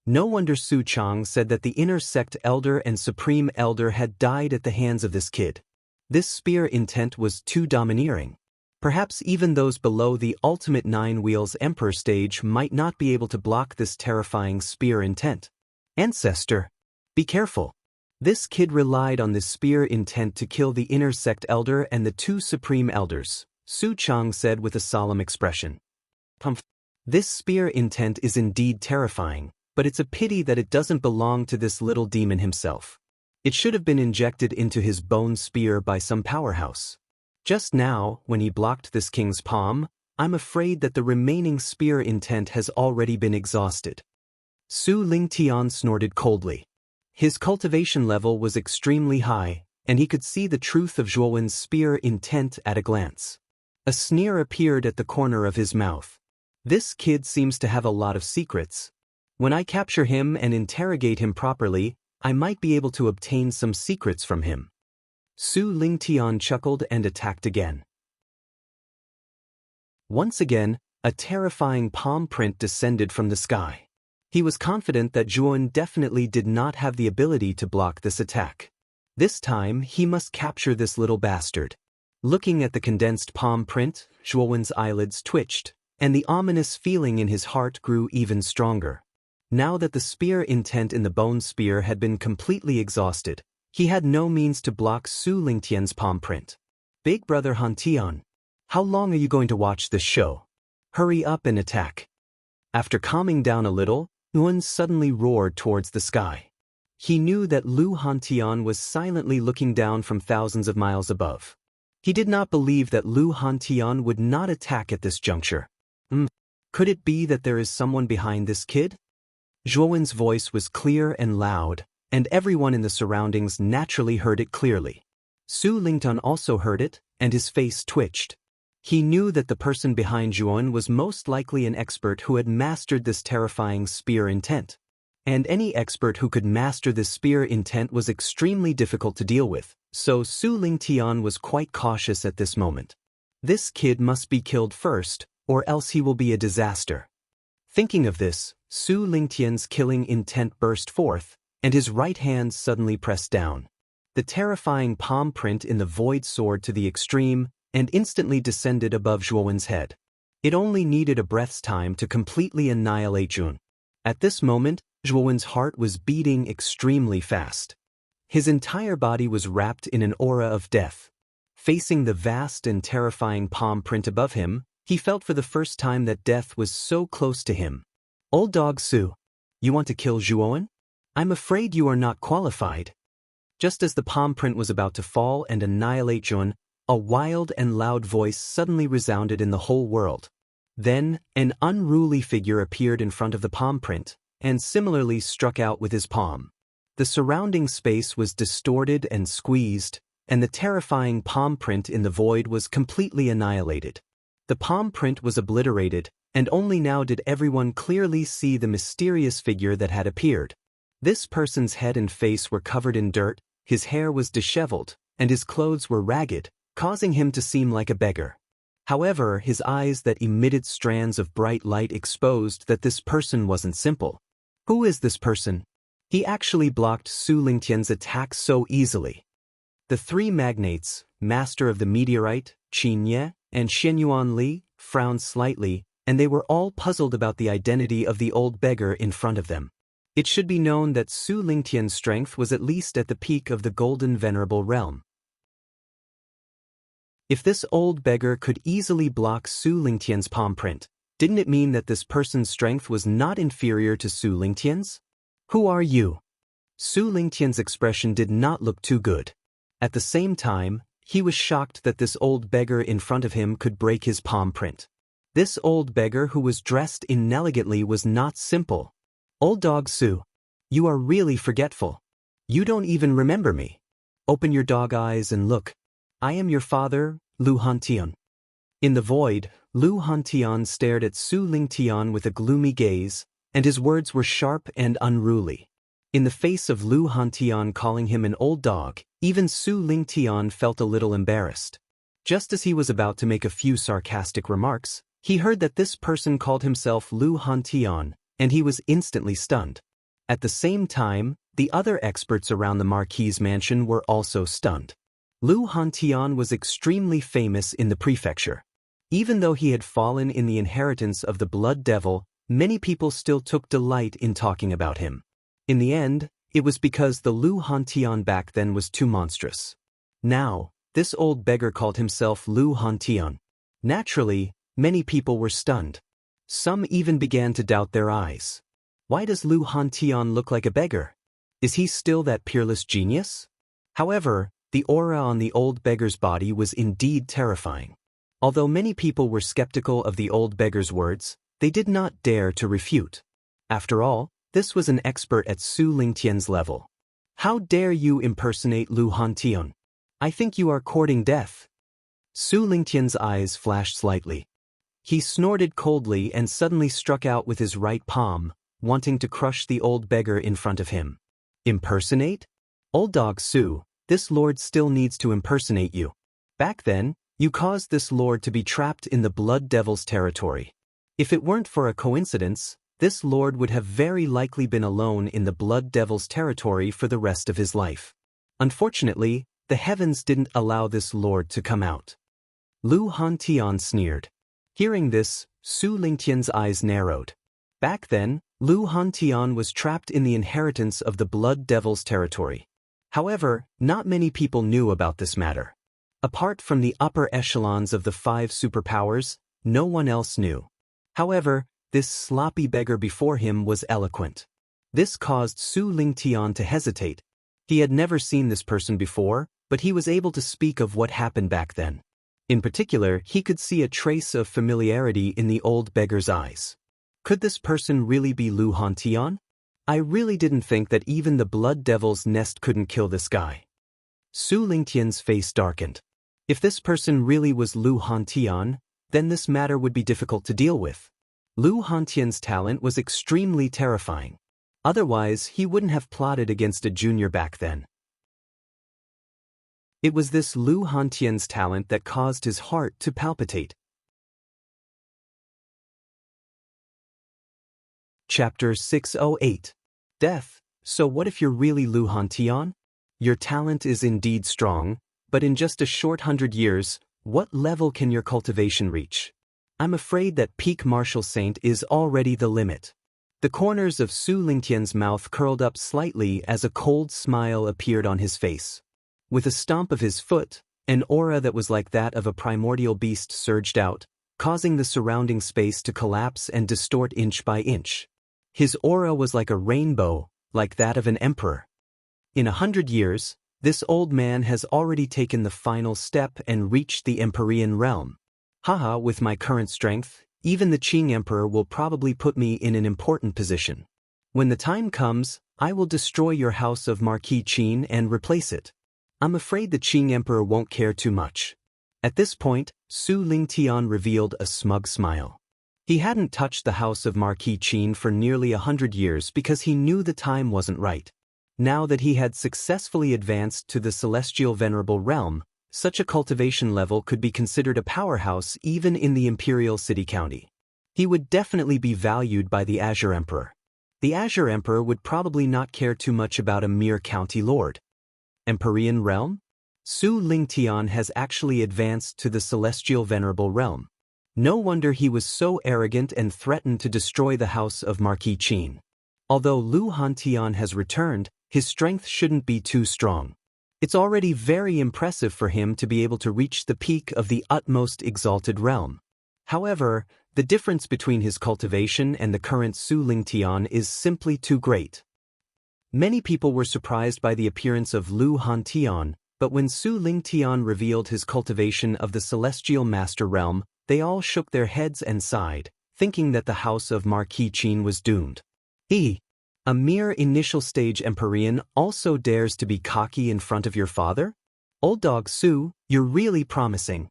No wonder Su Chang said that the inner sect elder and supreme elder had died at the hands of this kid. This spear intent was too domineering. Perhaps even those below the ultimate 9 wheels emperor stage might not be able to block this terrifying spear intent. Ancestor! Be careful. This kid relied on this spear intent to kill the inner sect elder and the 2 supreme elders, Su Chang said with a solemn expression. This spear intent is indeed terrifying, but it's a pity that it doesn't belong to this little demon himself. It should have been injected into his bone spear by some powerhouse. Just now, when he blocked this king's palm, I'm afraid that the remaining spear intent has already been exhausted. Su Ling Tian snorted coldly. His cultivation level was extremely high, and he could see the truth of Zhuowen's spear intent at a glance. A sneer appeared at the corner of his mouth. This kid seems to have a lot of secrets. When I capture him and interrogate him properly, I might be able to obtain some secrets from him. Su Lingtian chuckled and attacked again. Once again, a terrifying palm print descended from the sky. He was confident that Zhuan definitely did not have the ability to block this attack. This time, he must capture this little bastard. Looking at the condensed palm print, Zhuan's eyelids twitched, and the ominous feeling in his heart grew even stronger. Now that the spear intent in the bone spear had been completely exhausted, he had no means to block Su Lingtian's palm print. Big brother Han Tian, how long are you going to watch this show? Hurry up and attack. After calming down a little, Yuan suddenly roared towards the sky. He knew that Lu Hantian was silently looking down from thousands of miles above. He did not believe that Lu Hantian would not attack at this juncture. Could it be that there is someone behind this kid? Zhuowen's voice was clear and loud, and everyone in the surroundings naturally heard it clearly. Su Lingtian also heard it, and his face twitched. He knew that the person behind Zhuowen was most likely an expert who had mastered this terrifying spear intent. And any expert who could master this spear intent was extremely difficult to deal with, so Su Lingtian was quite cautious at this moment. This kid must be killed first, or else he will be a disaster. Thinking of this, Su Lingtian's killing intent burst forth, and his right hand suddenly pressed down. The terrifying palm print in the void soared to the extreme, and instantly descended above Zhuowen's head. It only needed a breath's time to completely annihilate Zhuon. At this moment, Zhuowen's heart was beating extremely fast. His entire body was wrapped in an aura of death. Facing the vast and terrifying palm print above him, he felt for the first time that death was so close to him. Old dog Su, you want to kill Zhuowen? I'm afraid you are not qualified. Just as the palm print was about to fall and annihilate Zhuon, a wild and loud voice suddenly resounded in the whole world. Then, an unruly figure appeared in front of the palm print, and similarly struck out with his palm. The surrounding space was distorted and squeezed, and the terrifying palm print in the void was completely annihilated. The palm print was obliterated, and only now did everyone clearly see the mysterious figure that had appeared. This person's head and face were covered in dirt, his hair was disheveled, and his clothes were ragged, causing him to seem like a beggar. However, his eyes that emitted strands of bright light exposed that this person wasn't simple. Who is this person? He actually blocked Su Lingtian's attack so easily. The three magnates, master of the meteorite, Qin Ye, and Xianyuan Li, frowned slightly, and they were all puzzled about the identity of the old beggar in front of them. It should be known that Su Lingtian's strength was at least at the peak of the Golden Venerable Realm. If this old beggar could easily block Su Lingtian's palm print, didn't it mean that this person's strength was not inferior to Su Lingtian's? Who are you? Su Lingtian's expression did not look too good. At the same time, he was shocked that this old beggar in front of him could break his palm print. This old beggar who was dressed inelegantly was not simple. Old dog Su, you are really forgetful. You don't even remember me. Open your dog eyes and look. I am your father, Lu Hantian. In the void, Lu Hantian stared at Su Lingtian with a gloomy gaze, and his words were sharp and unruly. In the face of Lu Hantian calling him an old dog, even Su Lingtian felt a little embarrassed. Just as he was about to make a few sarcastic remarks, he heard that this person called himself Lu Hantian, and he was instantly stunned. At the same time, the other experts around the Marquis's mansion were also stunned. Lu Hantian was extremely famous in the prefecture. Even though he had fallen in the inheritance of the Blood Devil, many people still took delight in talking about him. In the end, it was because the Lu Hantian back then was too monstrous. Now, this old beggar called himself Lu Hantian. Naturally, many people were stunned. Some even began to doubt their eyes. Why does Lu Hantian look like a beggar? Is he still that peerless genius? However, the aura on the old beggar's body was indeed terrifying. Although many people were skeptical of the old beggar's words, they did not dare to refute. After all, this was an expert at Su Lingtian's level. How dare you impersonate Lu Hantian? I think you are courting death. Su Lingtian's eyes flashed slightly. He snorted coldly and suddenly struck out with his right palm, wanting to crush the old beggar in front of him. Impersonate? Old dog Su, this lord still needs to impersonate you. Back then, you caused this lord to be trapped in the Blood Devil's territory. If it weren't for a coincidence, this lord would have very likely been alone in the Blood Devil's territory for the rest of his life. Unfortunately, the heavens didn't allow this lord to come out. Lu Hantian sneered. Hearing this, Su Lingtian's eyes narrowed. Back then, Lu Hantian was trapped in the inheritance of the Blood Devil's territory. However, not many people knew about this matter. Apart from the upper echelons of the 5 superpowers, no one else knew. However, this sloppy beggar before him was eloquent. This caused Su Lingtian to hesitate. He had never seen this person before, but he was able to speak of what happened back then. In particular, he could see a trace of familiarity in the old beggar's eyes. Could this person really be Lu Hantian? I really didn't think that even the Blood Devil's nest couldn't kill this guy. Su Lingtian's face darkened. If this person really was Lu Hantian, then this matter would be difficult to deal with. Lu Hantian's talent was extremely terrifying. Otherwise, he wouldn't have plotted against a junior back then. It was this Lu Hantian's talent that caused his heart to palpitate. Chapter 608. Death. So what if you're really Lu Hantian? Your talent is indeed strong, but in just a short 100 years, what level can your cultivation reach? I'm afraid that peak martial saint is already the limit. The corners of Su Lingtian's mouth curled up slightly as a cold smile appeared on his face. With a stomp of his foot, an aura that was like that of a primordial beast surged out, causing the surrounding space to collapse and distort inch by inch. His aura was like a rainbow, like that of an emperor. In 100 years, this old man has already taken the final step and reached the Empyrean realm. Haha, with my current strength, even the Qing Emperor will probably put me in an important position. When the time comes, I will destroy your house of Marquis Qin and replace it. I'm afraid the Qing Emperor won't care too much. At this point, Su Lingtian revealed a smug smile. He hadn't touched the house of Marquis Qin for nearly 100 years because he knew the time wasn't right. Now that he had successfully advanced to the Celestial Venerable Realm, such a cultivation level could be considered a powerhouse even in the Imperial City County. He would definitely be valued by the Azure Emperor. The Azure Emperor would probably not care too much about a mere county lord. Empyrean Realm? Su Lingtian has actually advanced to the Celestial Venerable Realm. No wonder he was so arrogant and threatened to destroy the house of Marquis Qin. Although Lu Hantian has returned, his strength shouldn't be too strong. It's already very impressive for him to be able to reach the peak of the utmost exalted realm. However, the difference between his cultivation and the current Su Lingtian is simply too great. Many people were surprised by the appearance of Lu Hantian, but when Su Lingtian revealed his cultivation of the Celestial Master Realm, they all shook their heads and sighed, thinking that the house of Marquis Qin was doomed. A mere initial stage Empyrean also dares to be cocky in front of your father? Old dog Su, you're really promising.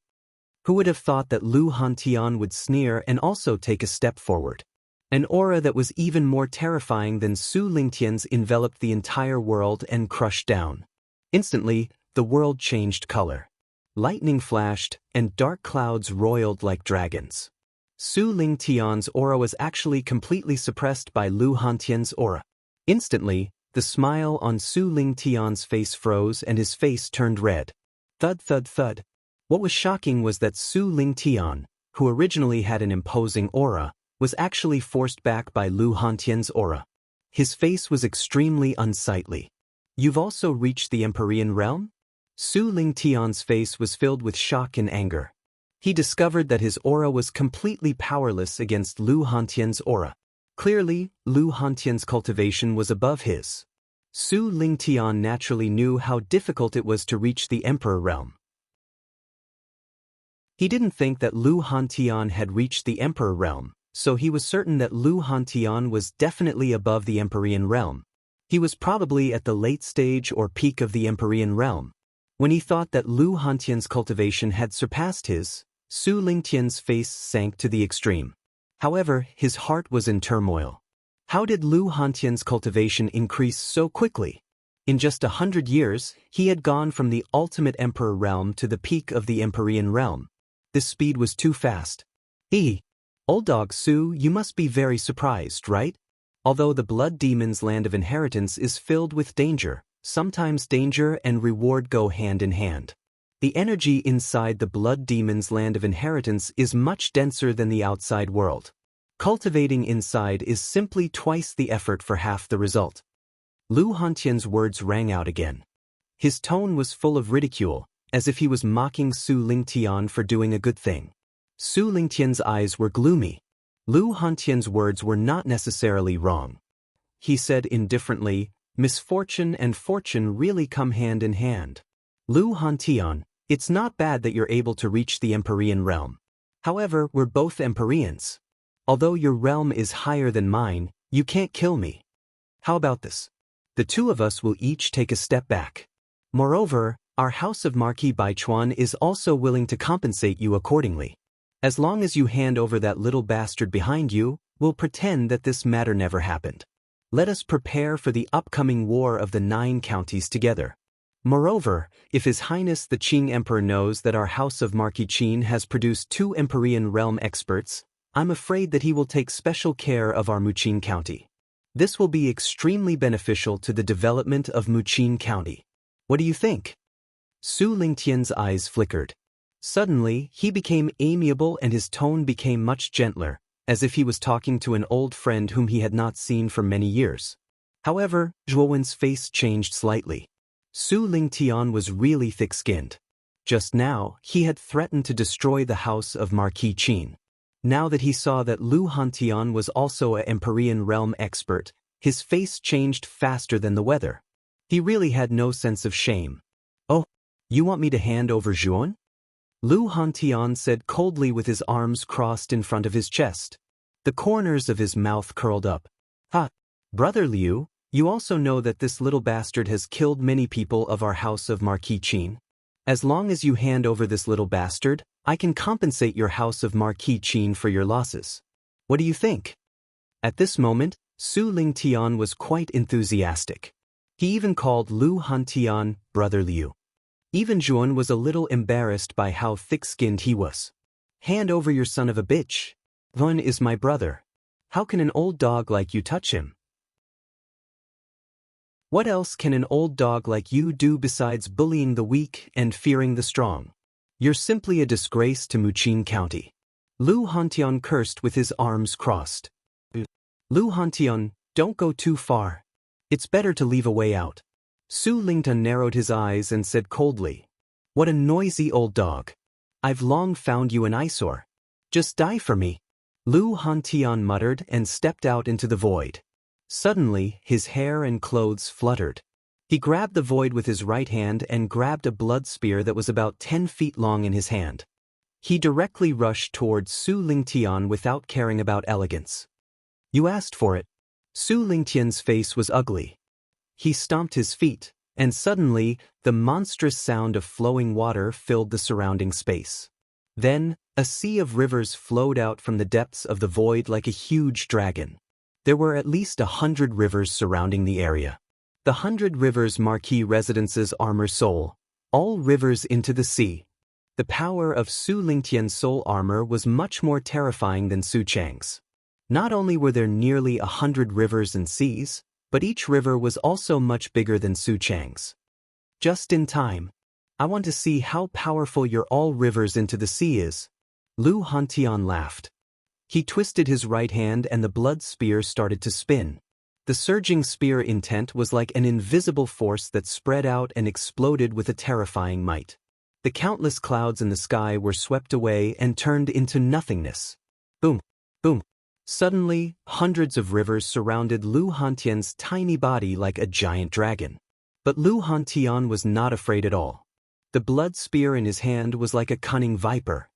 Who would have thought that Lu Hantian would sneer and also take a step forward? An aura that was even more terrifying than Su Lingtian's enveloped the entire world and crushed down. Instantly, the world changed color. Lightning flashed, and dark clouds roiled like dragons. Su Lingtian's aura was actually completely suppressed by Lu Hantian's aura. Instantly, the smile on Su Lingtian's face froze and his face turned red. Thud thud thud. What was shocking was that Su Lingtian, who originally had an imposing aura, was actually forced back by Lu Hantian's aura. His face was extremely unsightly. You've also reached the Empyrean realm? Su Lingtian's face was filled with shock and anger. He discovered that his aura was completely powerless against Lu Hantian's aura. Clearly, Lu Hantian's cultivation was above his. Su Lingtian naturally knew how difficult it was to reach the Emperor realm. He didn't think that Lu Hantian had reached the Emperor realm, so he was certain that Lu Hantian was definitely above the Empyrean realm. He was probably at the late stage or peak of the Empyrean realm. When he thought that Lu Hantian's cultivation had surpassed his, Su Lingtian's face sank to the extreme. However, his heart was in turmoil. How did Lu Hantian's cultivation increase so quickly? In just 100 years, he had gone from the ultimate emperor realm to the peak of the Empyrean realm. This speed was too fast. Old dog Su, you must be very surprised, right? Although the Blood Demon's land of inheritance is filled with danger, sometimes danger and reward go hand in hand. The energy inside the Blood Demon's land of inheritance is much denser than the outside world. Cultivating inside is simply twice the effort for half the result. Lu Hantian's words rang out again. His tone was full of ridicule, as if he was mocking Su Lingtian for doing a good thing. Su Lingtian's eyes were gloomy. Lu Hantian's words were not necessarily wrong. He said indifferently, misfortune and fortune really come hand in hand. Lu Hantian, it's not bad that you're able to reach the Empyrean realm. However, we're both Empyreans. Although your realm is higher than mine, you can't kill me. How about this? The two of us will each take a step back. Moreover, our house of Marquis Baichuan is also willing to compensate you accordingly. As long as you hand over that little bastard behind you, we'll pretend that this matter never happened. Let us prepare for the upcoming war of the 9 counties together. Moreover, if His Highness the Qing Emperor knows that our house of Marquis Qin has produced 2 Empyrean realm experts, I'm afraid that he will take special care of our Muqin County. This will be extremely beneficial to the development of Muqin County. What do you think? Su Lingtian's eyes flickered. Suddenly, he became amiable and his tone became much gentler, as if he was talking to an old friend whom he had not seen for many years. However, Zhuowen's face changed slightly. Su Lingtian was really thick-skinned. Just now, he had threatened to destroy the house of Marquis Qin. Now that he saw that Lu Hantian was also an Empyrean realm expert, his face changed faster than the weather. He really had no sense of shame. Oh, you want me to hand over Zhuon? Lu Hantian said coldly with his arms crossed in front of his chest. The corners of his mouth curled up. Brother Liu, you also know that this little bastard has killed many people of our house of Marquis Qin. As long as you hand over this little bastard, I can compensate your house of Marquis Qin for your losses. What do you think? At this moment, Su Lingtian was quite enthusiastic. He even called Lu Hantian Brother Liu. Even Zhuon was a little embarrassed by how thick-skinned he was. Hand over your son of a bitch. Zhuon is my brother. How can an old dog like you touch him? What else can an old dog like you do besides bullying the weak and fearing the strong? You're simply a disgrace to Muqin County. Lu Hantian cursed with his arms crossed. Lu Hantian, don't go too far. It's better to leave a way out. Su Lingtian narrowed his eyes and said coldly, "What a noisy old dog. I've long found you an eyesore. Just die for me." Lu Hantian muttered and stepped out into the void. Suddenly, his hair and clothes fluttered. He grabbed the void with his right hand and grabbed a blood spear that was about 10 feet long in his hand. He directly rushed towards Su Lingtian without caring about elegance. You asked for it. Su Lingtian's face was ugly. He stomped his feet, and suddenly, the monstrous sound of flowing water filled the surrounding space. Then, a sea of rivers flowed out from the depths of the void like a huge dragon. There were at least 100 rivers surrounding the area. The 100 rivers Marquis Residence's armor soul, all rivers into the sea. The power of Su Lingtian's soul armor was much more terrifying than Su Chang's. Not only were there nearly 100 rivers and seas, but each river was also much bigger than Su Chang's. Just in time. I want to see how powerful your all rivers into the sea is. Lu Hantian laughed. He twisted his right hand and the blood spear started to spin. The surging spear intent was like an invisible force that spread out and exploded with a terrifying might. The countless clouds in the sky were swept away and turned into nothingness. Boom, boom. Suddenly, hundreds of rivers surrounded Lu Hantian's tiny body like a giant dragon. But Lu Hantian was not afraid at all. The blood spear in his hand was like a cunning viper.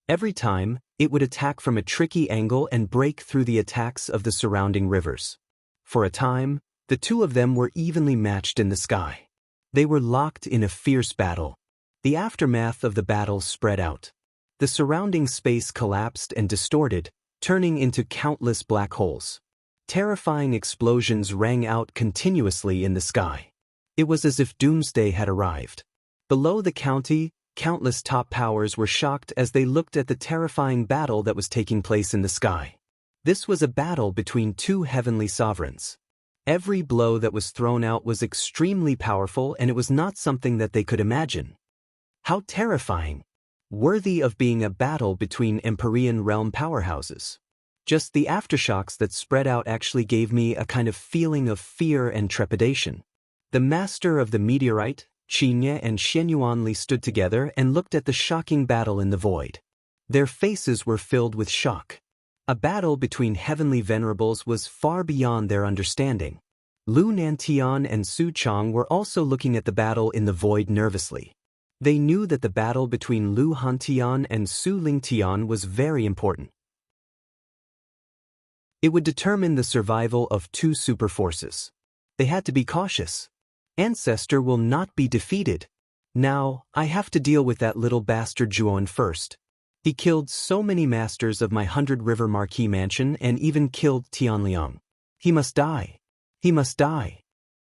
Every time, it would attack from a tricky angle and break through the attacks of the surrounding rivers. For a time, the two of them were evenly matched in the sky. They were locked in a fierce battle. The aftermath of the battle spread out. The surrounding space collapsed and distorted, turning into countless black holes. Terrifying explosions rang out continuously in the sky. It was as if doomsday had arrived. Below the county, countless top powers were shocked as they looked at the terrifying battle that was taking place in the sky. This was a battle between two heavenly sovereigns. Every blow that was thrown out was extremely powerful, and it was not something that they could imagine. How terrifying! Worthy of being a battle between Empyrean realm powerhouses. Just the aftershocks that spread out actually gave me a kind of feeling of fear and trepidation. The master of the meteorite, Qinye and Shenyuanli, stood together and looked at the shocking battle in the void. Their faces were filled with shock. A battle between heavenly venerables was far beyond their understanding. Lu Nantian and Su Chang were also looking at the battle in the void nervously. They knew that the battle between Lu Hantian and Su Lingtian was very important. It would determine the survival of two superforces. They had to be cautious. Ancestor will not be defeated. Now, I have to deal with that little bastard Zhuan first. He killed so many masters of my 100-river marquis mansion and even killed Tianliang. He must die. He must die.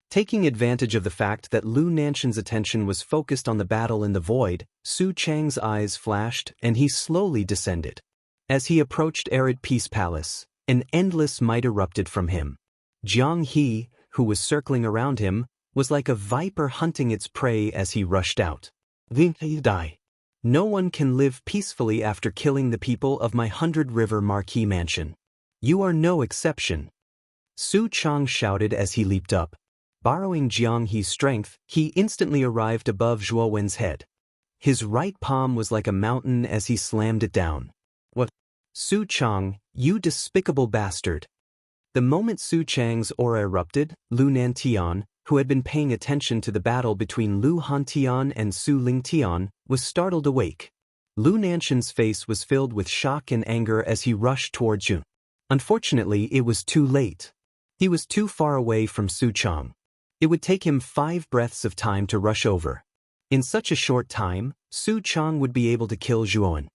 Taking advantage of the fact that Lu Nanshan's attention was focused on the battle in the void, Su Chang's eyes flashed and he slowly descended. As he approached Arid Peace Palace, an endless might erupted from him. Jiang He, who was circling around him, was like a viper hunting its prey as he rushed out. Die. No one can live peacefully after killing the people of my 100-river marquis mansion. You are no exception. Su Chang shouted as he leaped up. Borrowing Jiang He's strength, he instantly arrived above Zhuo Wen's head. His right palm was like a mountain as he slammed it down. What? Su Chang, you despicable bastard! The moment Su Chang's aura erupted, Lu Nantian, who had been paying attention to the battle between Lu Hantian and Su Lingtian, was startled awake. Lu Nanshan's face was filled with shock and anger as he rushed towards Zhu. Unfortunately, it was too late. He was too far away from Su Chang. It would take him 5 breaths of time to rush over. In such a short time, Su Chang would be able to kill Zhuan.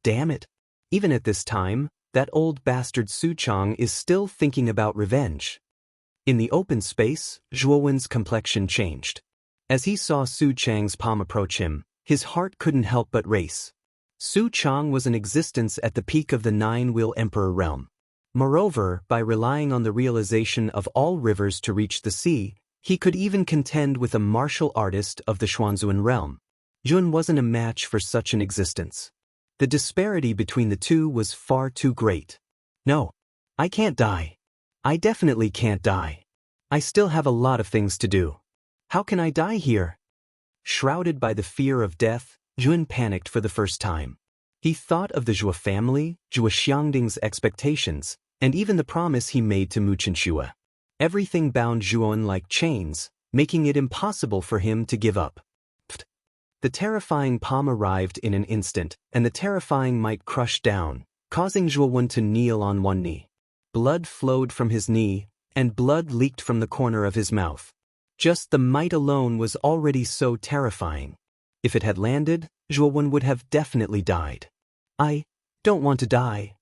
Damn it! Even at this time, that old bastard Su Chang is still thinking about revenge. In the open space, Zhuowen's complexion changed. As he saw Su Chang's palm approach him, his heart couldn't help but race. Su Chang was in existence at the peak of the 9-wheel emperor realm. Moreover, by relying on the realization of all rivers to reach the sea, he could even contend with a martial artist of the Xuanzuan realm. Jun wasn't a match for such an existence. The disparity between the two was far too great. No, I can't die. I definitely can't die. I still have a lot of things to do. How can I die here? Shrouded by the fear of death, Jun panicked for the first time. He thought of the Zhuo family, Zhuo Xiangding's expectations, and even the promise he made to Mu Chenxue. Everything bound Zhuan like chains, making it impossible for him to give up. The terrifying palm arrived in an instant, and the terrifying might crushed down, causing Zhuowen to kneel on one knee. Blood flowed from his knee, and blood leaked from the corner of his mouth. Just the might alone was already so terrifying. If it had landed, Zhuowen would have definitely died. I don't want to die.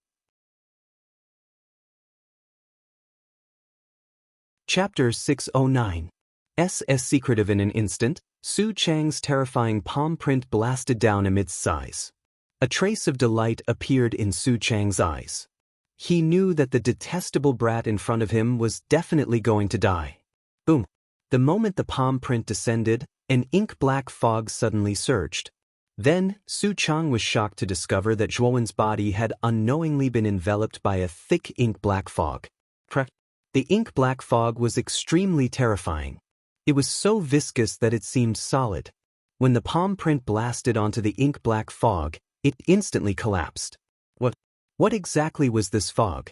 Chapter 609. S.S. Secretive. In an instant, Su Chang's terrifying palm print blasted down amidst sighs. A trace of delight appeared in Su Chang's eyes. He knew that the detestable brat in front of him was definitely going to die. Boom! The moment the palm print descended, an ink-black fog suddenly surged. Then, Su Chang was shocked to discover that Zhuowen's body had unknowingly been enveloped by a thick ink-black fog. The ink-black fog was extremely terrifying. It was so viscous that it seemed solid. When the palm print blasted onto the ink-black fog, it instantly collapsed. What exactly was this fog?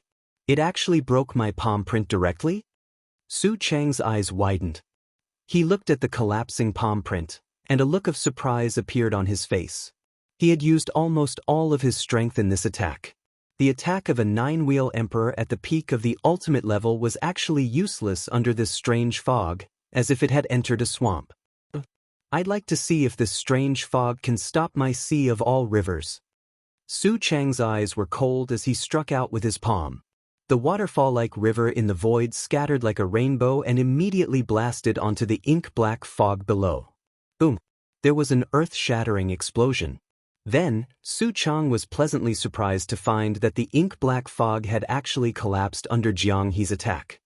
It actually broke my palm print directly? Su Chang's eyes widened. He looked at the collapsing palm print, and a look of surprise appeared on his face. He had used almost all of his strength in this attack. The attack of a 9-wheel emperor at the peak of the ultimate level was actually useless under this strange fog, as if it had entered a swamp. I'd like to see if this strange fog can stop my sea of all rivers. Su Chang's eyes were cold as he struck out with his palm. The waterfall-like river in the void scattered like a rainbow and immediately blasted onto the ink-black fog below. Boom! There was an earth-shattering explosion. Then, Su Chang was pleasantly surprised to find that the ink-black fog had actually collapsed under Jiang He's attack.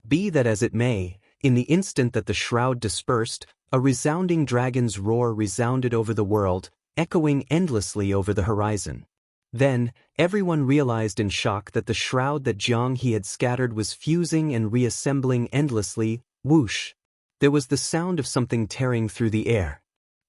Be that as it may, in the instant that the shroud dispersed, a resounding dragon's roar resounded over the world, echoing endlessly over the horizon. Then, everyone realized in shock that the shroud that Jiang He had scattered was fusing and reassembling endlessly. Whoosh! There was the sound of something tearing through the air.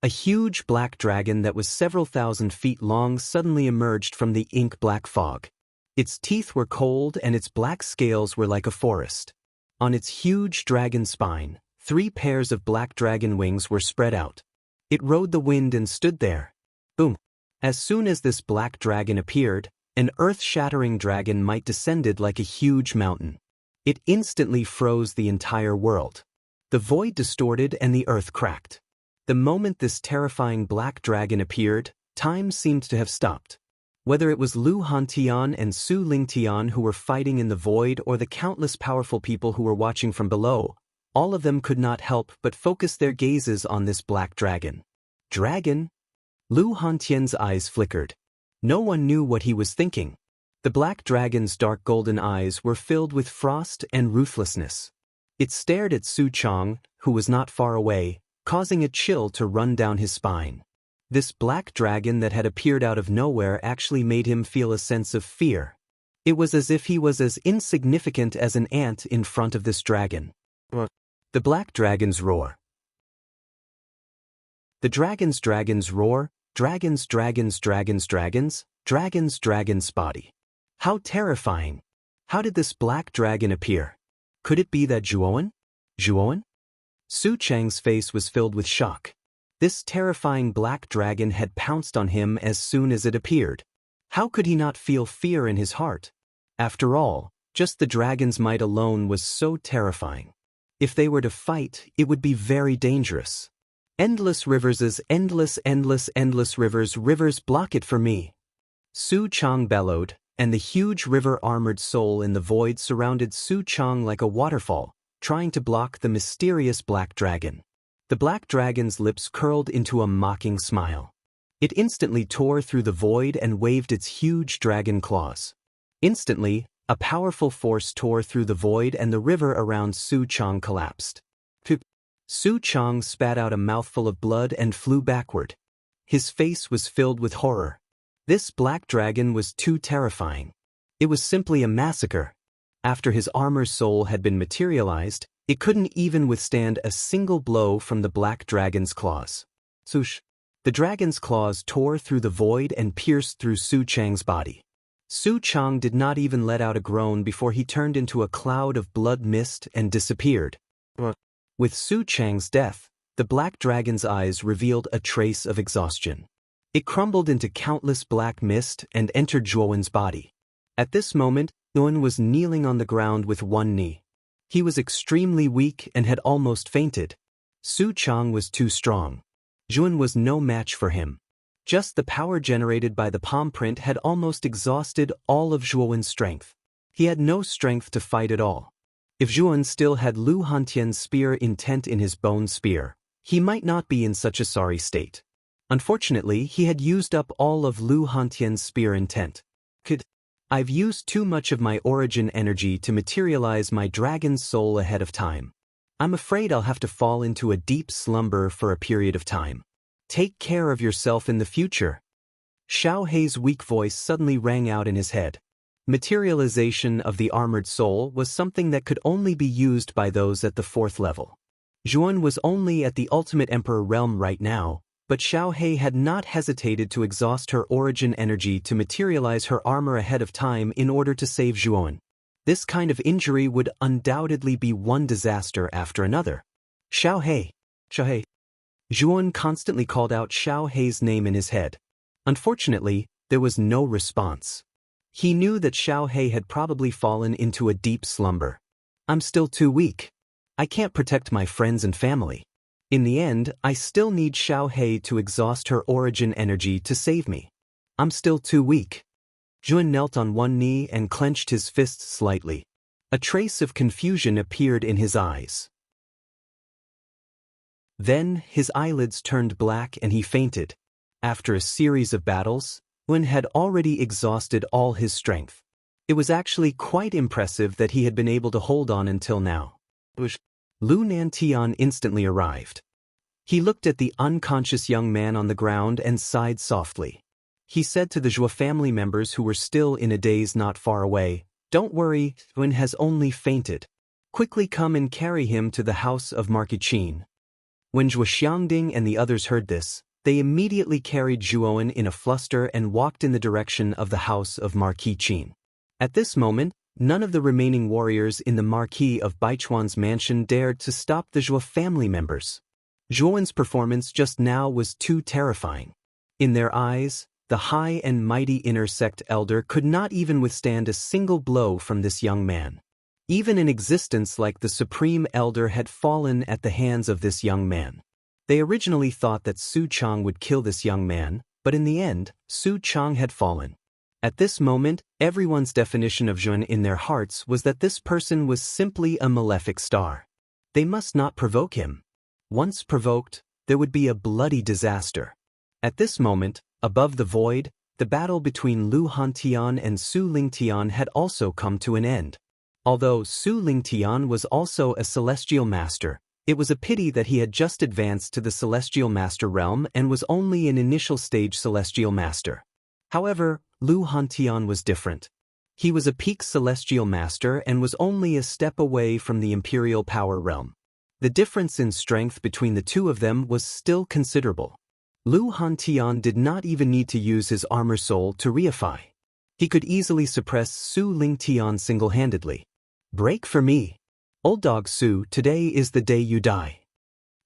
A huge black dragon that was several thousand feet long suddenly emerged from the ink-black fog. Its teeth were cold and its black scales were like a forest. On its huge dragon spine, 3 pairs of black dragon wings were spread out. It rode the wind and stood there. Boom! As soon as this black dragon appeared, an earth-shattering dragon might descended like a huge mountain. It instantly froze the entire world. The void distorted and the earth cracked. The moment this terrifying black dragon appeared, time seemed to have stopped. Whether it was Lu Hantian and Su Lingtian who were fighting in the void or the countless powerful people who were watching from below, all of them could not help but focus their gazes on this black dragon. Dragon? Lu Hantian's eyes flickered. No one knew what he was thinking. The black dragon's dark golden eyes were filled with frost and ruthlessness. It stared at Su Chang, who was not far away, causing a chill to run down his spine. This black dragon that had appeared out of nowhere actually made him feel a sense of fear. It was as if he was as insignificant as an ant in front of this dragon. The black dragon's roar. The dragon's roar, dragons body. How terrifying! How did this black dragon appear? Could it be that Zhuowen? Zhuowen? Su Chang's face was filled with shock. This terrifying black dragon had pounced on him as soon as it appeared. How could he not feel fear in his heart? After all, just the dragon's might alone was so terrifying. If they were to fight, it would be very dangerous. Endless rivers, endless rivers block it for me. Su Chang bellowed, and the huge river-armored soul in the void surrounded Su Chang like a waterfall, trying to block the mysterious black dragon. The black dragon's lips curled into a mocking smile. It instantly tore through the void and waved its huge dragon claws. Instantly, a powerful force tore through the void and the river around Su Chang collapsed. Su Chang spat out a mouthful of blood and flew backward. His face was filled with horror. This black dragon was too terrifying. It was simply a massacre. After his armor soul had been materialized, it couldn't even withstand a single blow from the black dragon's claws. Swoosh! The dragon's claws tore through the void and pierced through Su Chang's body. Su Chang did not even let out a groan before he turned into a cloud of blood mist and disappeared. With Su Chang's death, the black dragon's eyes revealed a trace of exhaustion. It crumbled into countless black mist and entered Zhuowen's body. At this moment, Zhuowen was kneeling on the ground with one knee. He was extremely weak and had almost fainted. Su Chang was too strong. Zhuowen was no match for him. Just the power generated by the palm print had almost exhausted all of Zhuowen's strength. He had no strength to fight at all. If Zhuowen still had Lu Hantian's spear intent in his bone spear, he might not be in such a sorry state. Unfortunately, he had used up all of Lu Hantian's spear intent. I've used too much of my origin energy to materialize my dragon's soul ahead of time. I'm afraid I'll have to fall into a deep slumber for a period of time. Take care of yourself in the future. Xiao Hei's weak voice suddenly rang out in his head. Materialization of the armored soul was something that could only be used by those at the 4th level. Zhuowen was only at the Ultimate Emperor realm right now, but Xiao Hei had not hesitated to exhaust her origin energy to materialize her armor ahead of time in order to save Zhuowen. This kind of injury would undoubtedly be one disaster after another. Xiao Hei. Xiao Hei. Zhuowen constantly called out Xiao Hei's name in his head. Unfortunately, there was no response. He knew that Xiao Hei had probably fallen into a deep slumber. I'm still too weak. I can't protect my friends and family. In the end, I still need Xiao Hei to exhaust her origin energy to save me. I'm still too weak. Zhuan knelt on one knee and clenched his fists slightly. A trace of confusion appeared in his eyes. Then, his eyelids turned black and he fainted. After a series of battles, Zhuan had already exhausted all his strength. It was actually quite impressive that he had been able to hold on until now. Lu Nantian instantly arrived. He looked at the unconscious young man on the ground and sighed softly. He said to the Zhou family members who were still in a daze not far away, "Don't worry, Zhuan has only fainted. Quickly come and carry him to the house of Marquis Qin." When Zhou Xiangding and the others heard this, they immediately carried Zhuowen in a fluster and walked in the direction of the house of Marquis Qin. At this moment, none of the remaining warriors in the Marquis of Baichuan's mansion dared to stop the Zhou family members. Zhuowen's performance just now was too terrifying. In their eyes, the high and mighty inner sect elder could not even withstand a single blow from this young man. Even an existence like the Supreme Elder had fallen at the hands of this young man. They originally thought that Su Chang would kill this young man, but in the end, Su Chang had fallen. At this moment, everyone's definition of Zhuan in their hearts was that this person was simply a malefic star. They must not provoke him. Once provoked, there would be a bloody disaster. At this moment, above the void, the battle between Lu Hantian and Su Lingtian had also come to an end. Although Su Lingtian was also a celestial master, it was a pity that he had just advanced to the celestial master realm and was only an initial stage celestial master. However, Lu Hantian was different. He was a peak celestial master and was only a step away from the imperial power realm. The difference in strength between the two of them was still considerable. Lu Hantian did not even need to use his armor soul to reify. He could easily suppress Su Lingtian single-handedly. "Break for me. Old dog Su, today is the day you die."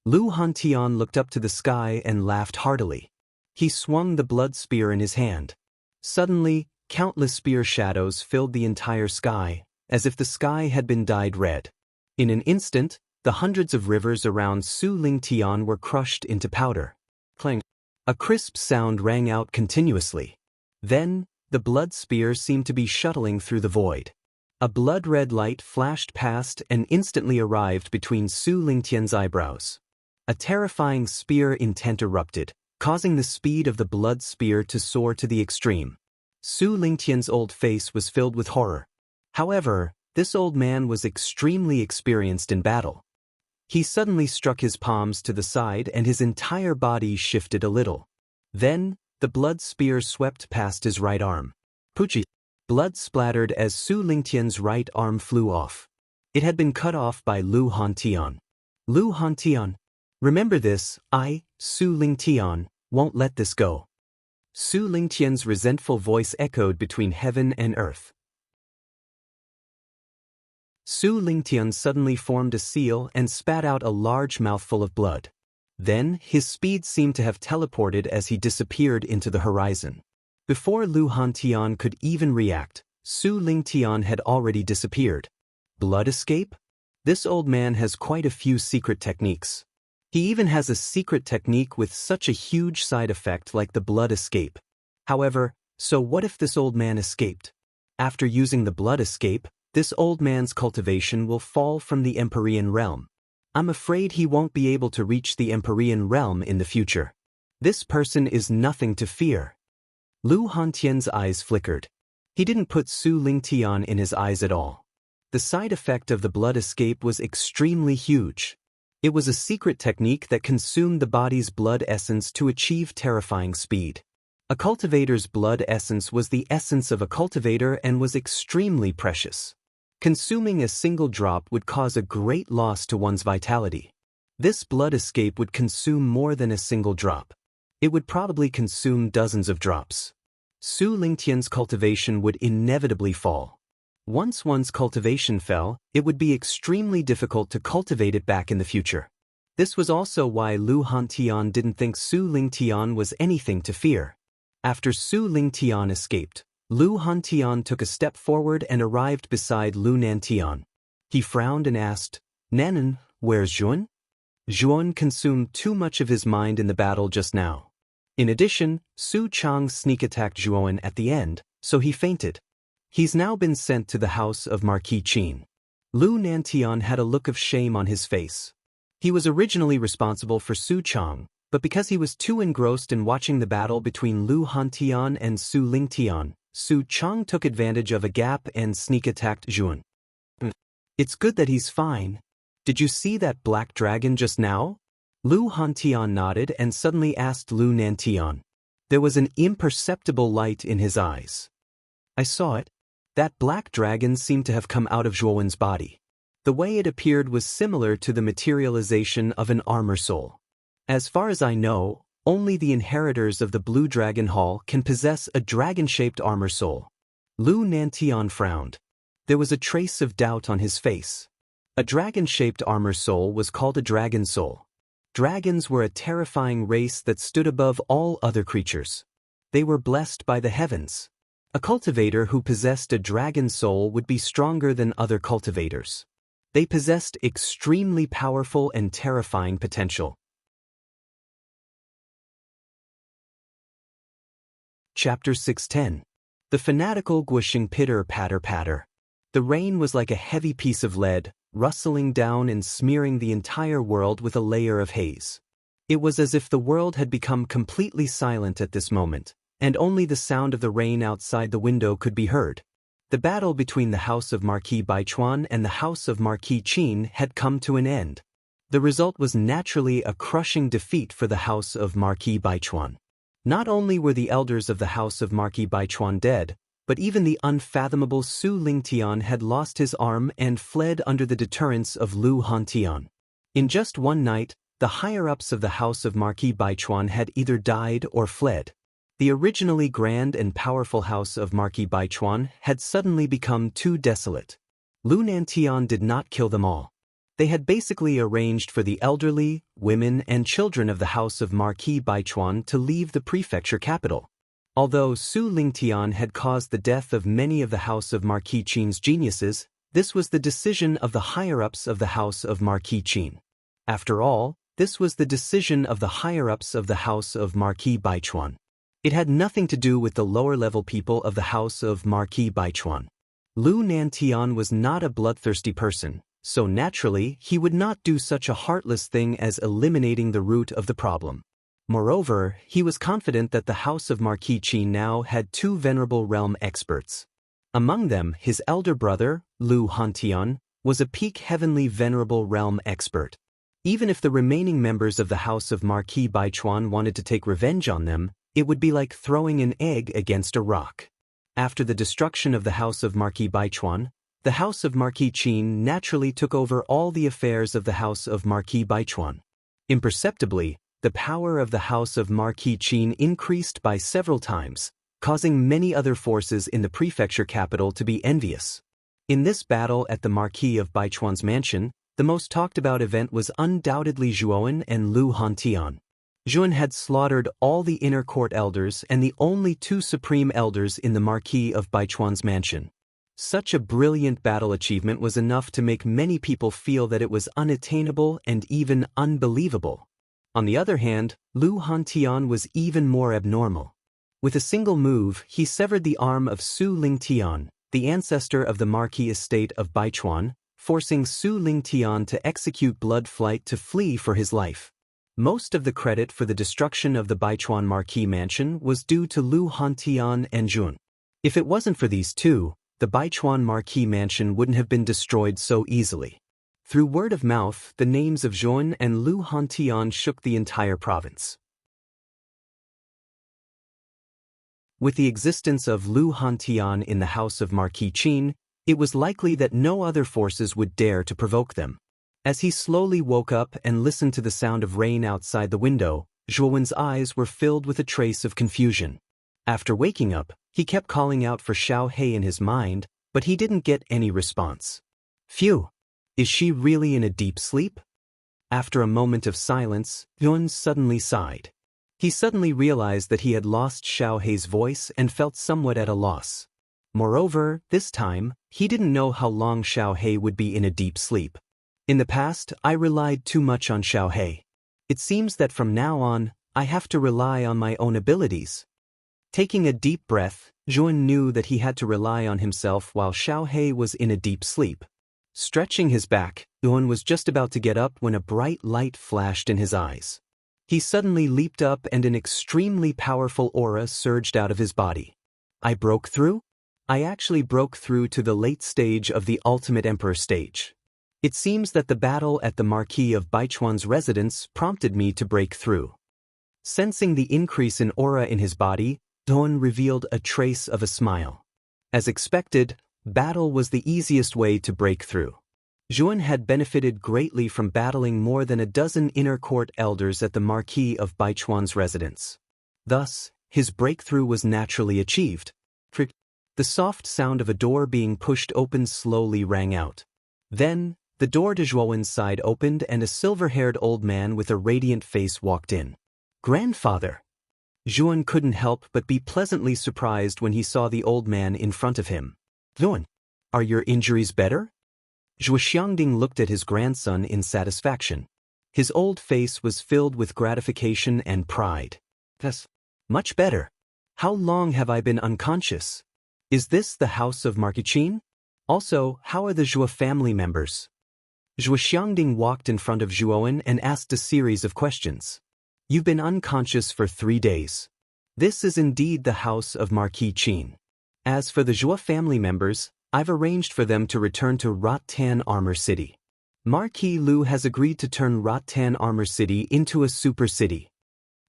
Lu Hantian looked up to the sky and laughed heartily. He swung the blood spear in his hand. Suddenly, countless spear shadows filled the entire sky, as if the sky had been dyed red. In an instant, the hundreds of rivers around Su Lingtian were crushed into powder. Clang. A crisp sound rang out continuously. Then, the blood spear seemed to be shuttling through the void. A blood-red light flashed past and instantly arrived between Su Lingtian's eyebrows. A terrifying spear intent erupted, causing the speed of the blood spear to soar to the extreme. Su Lingtian's old face was filled with horror. However, this old man was extremely experienced in battle. He suddenly struck his palms to the side and his entire body shifted a little. Then, the blood spear swept past his right arm. Puchi. Blood splattered as Su Lingtian's right arm flew off. It had been cut off by Lu Hantian. Lu Hantian. Remember this, I, Su Lingtian, won't let this go. Su Lingtian's resentful voice echoed between heaven and earth. Su Lingtian suddenly formed a seal and spat out a large mouthful of blood. Then, his speed seemed to have teleported as he disappeared into the horizon. Before Lu Hantian could even react, Su Lingtian had already disappeared. Blood escape? This old man has quite a few secret techniques. He even has a secret technique with such a huge side effect like the blood escape. However, so what if this old man escaped? After using the blood escape, this old man's cultivation will fall from the Empyrean realm. I'm afraid he won't be able to reach the Empyrean realm in the future. This person is nothing to fear. Lu Hantian's eyes flickered. He didn't put Su Lingtian in his eyes at all. The side effect of the blood escape was extremely huge. It was a secret technique that consumed the body's blood essence to achieve terrifying speed. A cultivator's blood essence was the essence of a cultivator and was extremely precious. Consuming a single drop would cause a great loss to one's vitality. This blood escape would consume more than a single drop. It would probably consume dozens of drops. Su Lingtian's cultivation would inevitably fall. Once one's cultivation fell, it would be extremely difficult to cultivate it back in the future. This was also why Lu Hantian didn't think Su Lingtian was anything to fear. After Su Lingtian escaped, Lu Hantian took a step forward and arrived beside Lu Nantian. He frowned and asked, "Nanan, where's Zhuan?" Zhuan consumed too much of his mind in the battle just now. In addition, Su Chang sneak attacked Zhuan at the end, so he fainted. He's now been sent to the house of Marquis Qin. Lu Nantian had a look of shame on his face. He was originally responsible for Su Chang, but because he was too engrossed in watching the battle between Lu Hantian and Su Lingtian, Su Chang took advantage of a gap and sneak-attacked Zhuan. It's good that he's fine. Did you see that black dragon just now? Lu Hantian nodded and suddenly asked Lu Nantian. There was an imperceptible light in his eyes. I saw it. That black dragon seemed to have come out of Zhuowen's body. The way it appeared was similar to the materialization of an armor soul. As far as I know, only the inheritors of the Blue Dragon Hall can possess a dragon-shaped armor soul. Lu Nantian frowned. There was a trace of doubt on his face. A dragon-shaped armor soul was called a dragon soul. Dragons were a terrifying race that stood above all other creatures. They were blessed by the heavens. A cultivator who possessed a dragon soul would be stronger than other cultivators. They possessed extremely powerful and terrifying potential. Chapter 610. The fanatical gushing pitter-patter-patter. The rain was like a heavy piece of lead, rustling down and smearing the entire world with a layer of haze. It was as if the world had become completely silent at this moment, and only the sound of the rain outside the window could be heard. The battle between the house of Marquis Baichuan and the house of Marquis Qin had come to an end. The result was naturally a crushing defeat for the house of Marquis Baichuan. Not only were the elders of the house of Marquis Baichuan dead, but even the unfathomable Su Lingtian had lost his arm and fled under the deterrence of Lu Hantian. In just one night, the higher-ups of the house of Marquis Baichuan had either died or fled. The originally grand and powerful house of Marquis Baichuan had suddenly become too desolate. Lu Nantian did not kill them all. They had basically arranged for the elderly, women, and children of the house of Marquis Baichuan to leave the prefecture capital. Although Su Lingtian had caused the death of many of the house of Marquis Qin's geniuses, this was the decision of the higher-ups of the house of Marquis Qin. After all, this was the decision of the higher-ups of the house of Marquis Baichuan. It had nothing to do with the lower-level people of the house of Marquis Baichuan. Lu Nantian was not a bloodthirsty person, so naturally he would not do such a heartless thing as eliminating the root of the problem. Moreover, he was confident that the house of Marquis Qin now had two venerable realm experts. Among them, his elder brother, Lu Hantian, was a peak heavenly venerable realm expert. Even if the remaining members of the house of Marquis Baichuan wanted to take revenge on them, it would be like throwing an egg against a rock. After the destruction of the house of Marquis Baichuan, the house of Marquis Qin naturally took over all the affairs of the house of Marquis Baichuan. Imperceptibly, the power of the house of Marquis Qin increased by several times, causing many other forces in the prefecture capital to be envious. In this battle at the Marquis of Baichuan's mansion, the most talked-about event was undoubtedly Zhuowen and Lu Hantian. Zhuan had slaughtered all the inner court elders and the only two supreme elders in the Marquis of Baichuan's mansion. Such a brilliant battle achievement was enough to make many people feel that it was unattainable and even unbelievable. On the other hand, Lu Hantian was even more abnormal. With a single move, he severed the arm of Su Lingtian, the ancestor of the Marquis estate of Baichuan, forcing Su Lingtian to execute blood flight to flee for his life. Most of the credit for the destruction of the Baichuan Marquis mansion was due to Lu Hantian and Zhuan. If it wasn't for these two, the Baichuan Marquis mansion wouldn't have been destroyed so easily. Through word of mouth, the names of Zhuan and Lu Hantian shook the entire province. With the existence of Lu Hantian in the house of Marquis Qin, it was likely that no other forces would dare to provoke them. As he slowly woke up and listened to the sound of rain outside the window, Zhuowen's eyes were filled with a trace of confusion. After waking up, he kept calling out for Xiao He in his mind, but he didn't get any response. Phew! Is she really in a deep sleep? After a moment of silence, Zhuan suddenly sighed. He suddenly realized that he had lost Xiao He's voice and felt somewhat at a loss. Moreover, this time, he didn't know how long Xiao He would be in a deep sleep. In the past, I relied too much on Xiao He. It seems that from now on, I have to rely on my own abilities. Taking a deep breath, Zhuan knew that he had to rely on himself while Xiaohei was in a deep sleep. Stretching his back, Zhuan was just about to get up when a bright light flashed in his eyes. He suddenly leaped up and an extremely powerful aura surged out of his body. I broke through? I actually broke through to the late stage of the Ultimate Emperor stage. It seems that the battle at the Marquis of Baichuan's residence prompted me to break through. Sensing the increase in aura in his body, Zhuan revealed a trace of a smile. As expected, battle was the easiest way to break through. Zhuan had benefited greatly from battling more than a dozen inner court elders at the Marquis of Baichuan's residence. Thus, his breakthrough was naturally achieved. The soft sound of a door being pushed open slowly rang out. Then, the door to Zhuowen's side opened and a silver-haired old man with a radiant face walked in. Grandfather! Zhuan couldn't help but be pleasantly surprised when he saw the old man in front of him. Zhuan, are your injuries better? Zhuo Xiangding looked at his grandson in satisfaction. His old face was filled with gratification and pride. Yes, much better. How long have I been unconscious? Is this the house of Marquis Qin? Also, how are the Zhuo family members? Zhuo Xiangding walked in front of Zhuowen and asked a series of questions. You've been unconscious for 3 days. This is indeed the house of Marquis Qin. As for the Zhuo family members, I've arranged for them to return to Rotan Armor City. Marquis Lu has agreed to turn Rotan Armor City into a super city.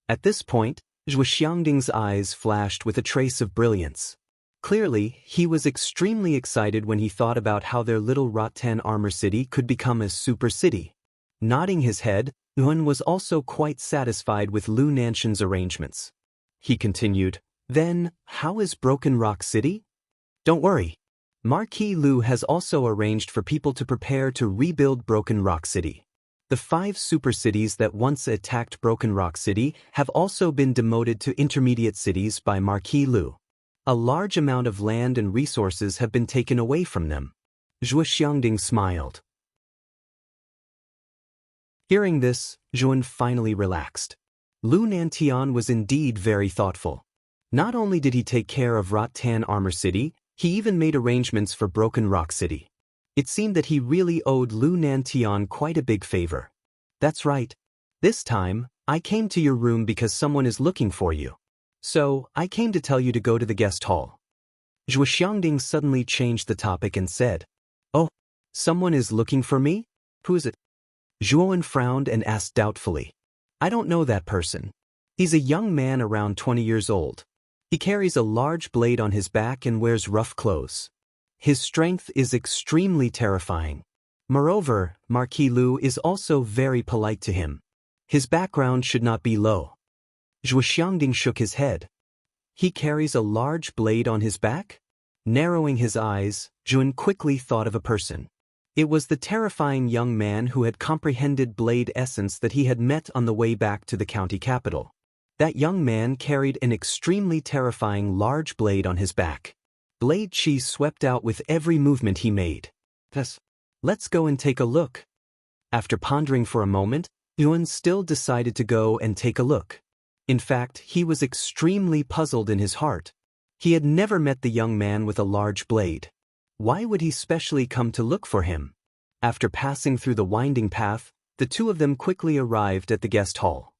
At this point, Zhuo Xiangding's eyes flashed with a trace of brilliance. Clearly, he was extremely excited when he thought about how their little Rotan Armor City could become a super city. Nodding his head, Yuan was also quite satisfied with Lu Nanshan's arrangements. He continued, Then, how is Broken Rock City? Don't worry. Marquis Lu has also arranged for people to prepare to rebuild Broken Rock City. The 5 super cities that once attacked Broken Rock City have also been demoted to intermediate cities by Marquis Lu. A large amount of land and resources have been taken away from them. Zhuo Xiangding smiled. Hearing this, Zhuan finally relaxed. Lu Nantian was indeed very thoughtful. Not only did he take care of Rotan Armor City, he even made arrangements for Broken Rock City. It seemed that he really owed Lu Nantian quite a big favor. That's right. This time, I came to your room because someone is looking for you. So, I came to tell you to go to the guest hall. Zhuo Xiangding suddenly changed the topic and said, Oh, someone is looking for me? Who is it? Zhuowen frowned and asked doubtfully. I don't know that person. He's a young man around 20 years old. He carries a large blade on his back and wears rough clothes. His strength is extremely terrifying. Moreover, Marquis Lu is also very polite to him. His background should not be low. Zhuo Xiangding shook his head. He carries a large blade on his back? Narrowing his eyes, Zhuan quickly thought of a person. It was the terrifying young man who had comprehended blade essence that he had met on the way back to the county capital. That young man carried an extremely terrifying large blade on his back. Blade chi swept out with every movement he made. Thus, let's go and take a look. After pondering for a moment, Yuan still decided to go and take a look. In fact, he was extremely puzzled in his heart. He had never met the young man with a large blade. Why would he specially come to look for him? After passing through the winding path, the two of them quickly arrived at the guest hall.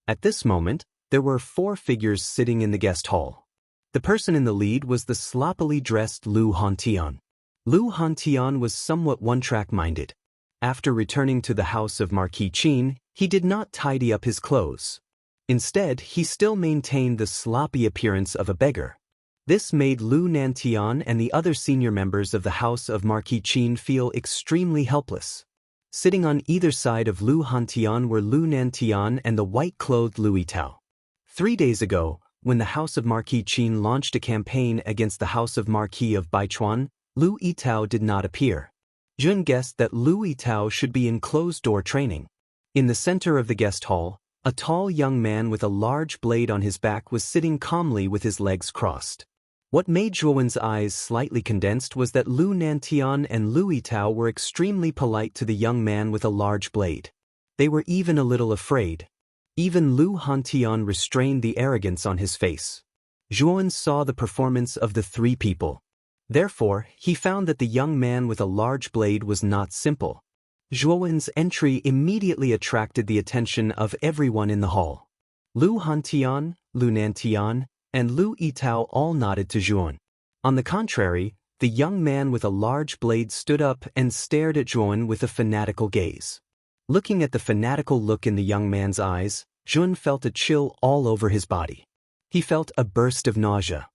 At this moment, there were 4 figures sitting in the guest hall. The person in the lead was the sloppily dressed Lu Hantian. Lu Hantian was somewhat one-track-minded. After returning to the house of Marquis Qin, he did not tidy up his clothes. Instead, he still maintained the sloppy appearance of a beggar. This made Lu Nantian and the other senior members of the house of Marquis Qin feel extremely helpless. Sitting on either side of Lu Hantian were Lu Nantian and the white-clothed Lu Yitao. 3 days ago, when the house of Marquis Qin launched a campaign against the house of Marquis of Baichuan, Lu Yitao did not appear. Jun guessed that Lu Yitao should be in closed-door training. In the center of the guest hall, a tall young man with a large blade on his back was sitting calmly with his legs crossed. What made Zhuowen's eyes slightly condensed was that Lu Nantian and Lu Yitao were extremely polite to the young man with a large blade. They were even a little afraid. Even Lu Hantian restrained the arrogance on his face. Zhuan saw the performance of the three people. Therefore, he found that the young man with a large blade was not simple. Zhuan's entry immediately attracted the attention of everyone in the hall. Lu Hantian, Lu Nantian, and Lu Yitao all nodded to Zhuan. On the contrary, the young man with a large blade stood up and stared at Zhuan with a fanatical gaze. Looking at the fanatical look in the young man's eyes, Zhuan felt a chill all over his body. He felt a burst of nausea.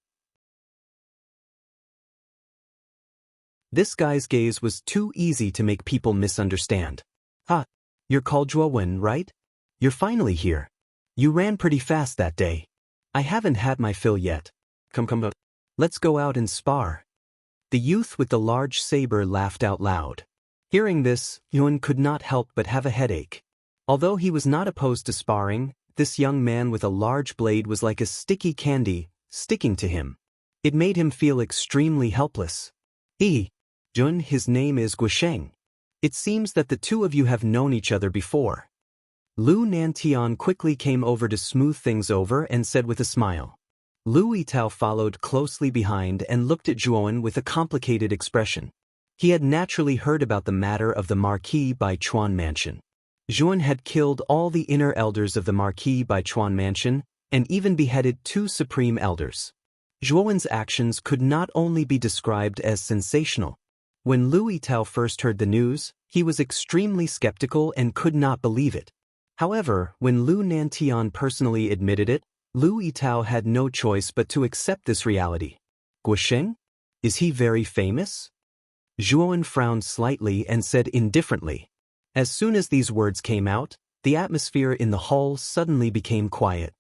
This guy's gaze was too easy to make people misunderstand. "Ha, you're called Zhuan, right? You're finally here. You ran pretty fast that day. I haven't had my fill yet. Come, let's go out and spar." The youth with the large saber laughed out loud. Hearing this, Zhuan could not help but have a headache. Although he was not opposed to sparring, this young man with a large blade was like a sticky candy, sticking to him. It made him feel extremely helpless. Zhuan, his name is Guisheng. It seems that the two of you have known each other before. Lu Nantian quickly came over to smooth things over and said with a smile. Lu Yitao followed closely behind and looked at Zhuan with a complicated expression. He had naturally heard about the matter of the Marquis by Chuan Mansion. Zhuan had killed all the inner elders of the Marquis by Chuan Mansion and even beheaded 2 supreme elders. Zhuan's actions could not only be described as sensational. When Lu Yitao first heard the news, he was extremely skeptical and could not believe it. However, when Lu Nantian personally admitted it, Lu Yitao had no choice but to accept this reality. Guisheng? Is he very famous? Zhuan frowned slightly and said indifferently. As soon as these words came out, the atmosphere in the hall suddenly became quiet.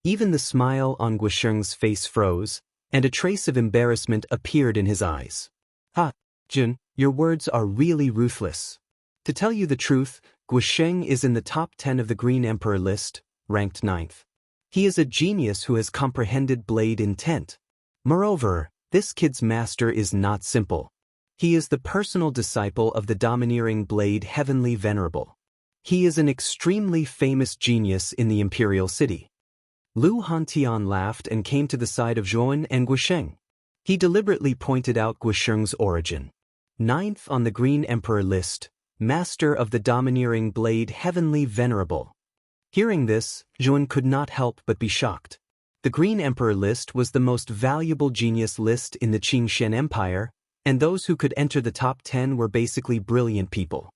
Even the smile on Guisheng's face froze, and a trace of embarrassment appeared in his eyes. "Ha, Zhuan, your words are really ruthless. To tell you the truth, Guisheng is in the top 10 of the Green Emperor list, ranked 9th. He is a genius who has comprehended blade intent. Moreover, this kid's master is not simple. He is the personal disciple of the domineering blade Heavenly Venerable. He is an extremely famous genius in the Imperial City." Lu Hantian laughed and came to the side of Zhuan and Guisheng. He deliberately pointed out Guisheng's origin. 9th on the Green Emperor list, master of the domineering blade Heavenly Venerable. Hearing this, Zhuan could not help but be shocked. The Green Emperor list was the most valuable genius list in the Qingxian Empire, and those who could enter the top 10 were basically brilliant people.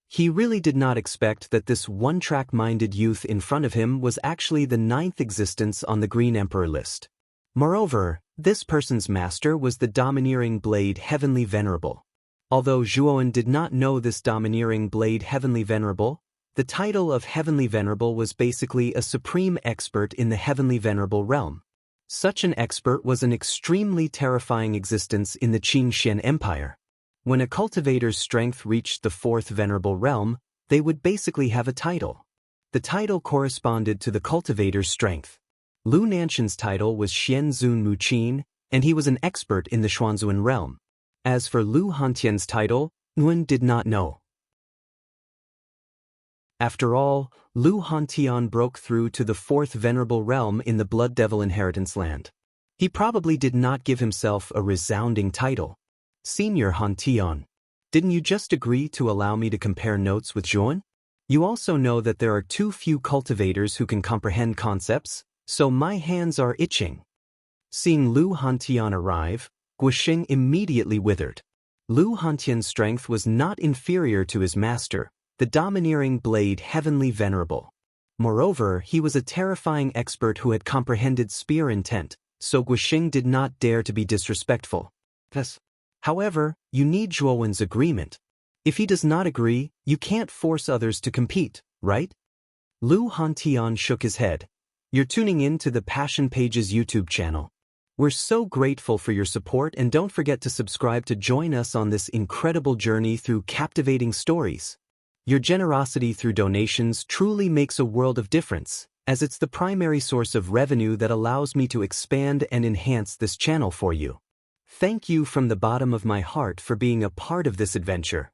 He really did not expect that this one-track-minded youth in front of him was actually the 9th existence on the Green Emperor list. Moreover, this person's master was the domineering blade Heavenly Venerable. Although Zhuan did not know this domineering blade Heavenly Venerable, the title of Heavenly Venerable was basically a supreme expert in the Heavenly Venerable realm. Such an expert was an extremely terrifying existence in the Qingxian Empire. When a cultivator's strength reached the 4th Venerable realm, they would basically have a title. The title corresponded to the cultivator's strength. Lu Nantian's title was Xianzun Muqin, and he was an expert in the Xuanzun realm. As for Lu Hantian's title, Nguyen did not know. After all, Lu Hantian broke through to the 4th Venerable realm in the Blood Devil Inheritance Land. He probably did not give himself a resounding title. "Senior Hantian, didn't you just agree to allow me to compare notes with Zhuan? You also know that there are too few cultivators who can comprehend concepts, so my hands are itching." Seeing Lu Hantian arrive, Guisheng immediately withered. Lu Hantian's strength was not inferior to his master, the domineering blade Heavenly Venerable. Moreover, he was a terrifying expert who had comprehended spear intent, so Guisheng did not dare to be disrespectful. However, you need Zhuowen's agreement. If he does not agree, you can't force others to compete, right? Lu Hantian shook his head. "You're tuning in to the Passion Pages YouTube channel. We're so grateful for your support, and don't forget to subscribe to join us on this incredible journey through captivating stories. Your generosity through donations truly makes a world of difference, as it's the primary source of revenue that allows me to expand and enhance this channel for you. Thank you from the bottom of my heart for being a part of this adventure.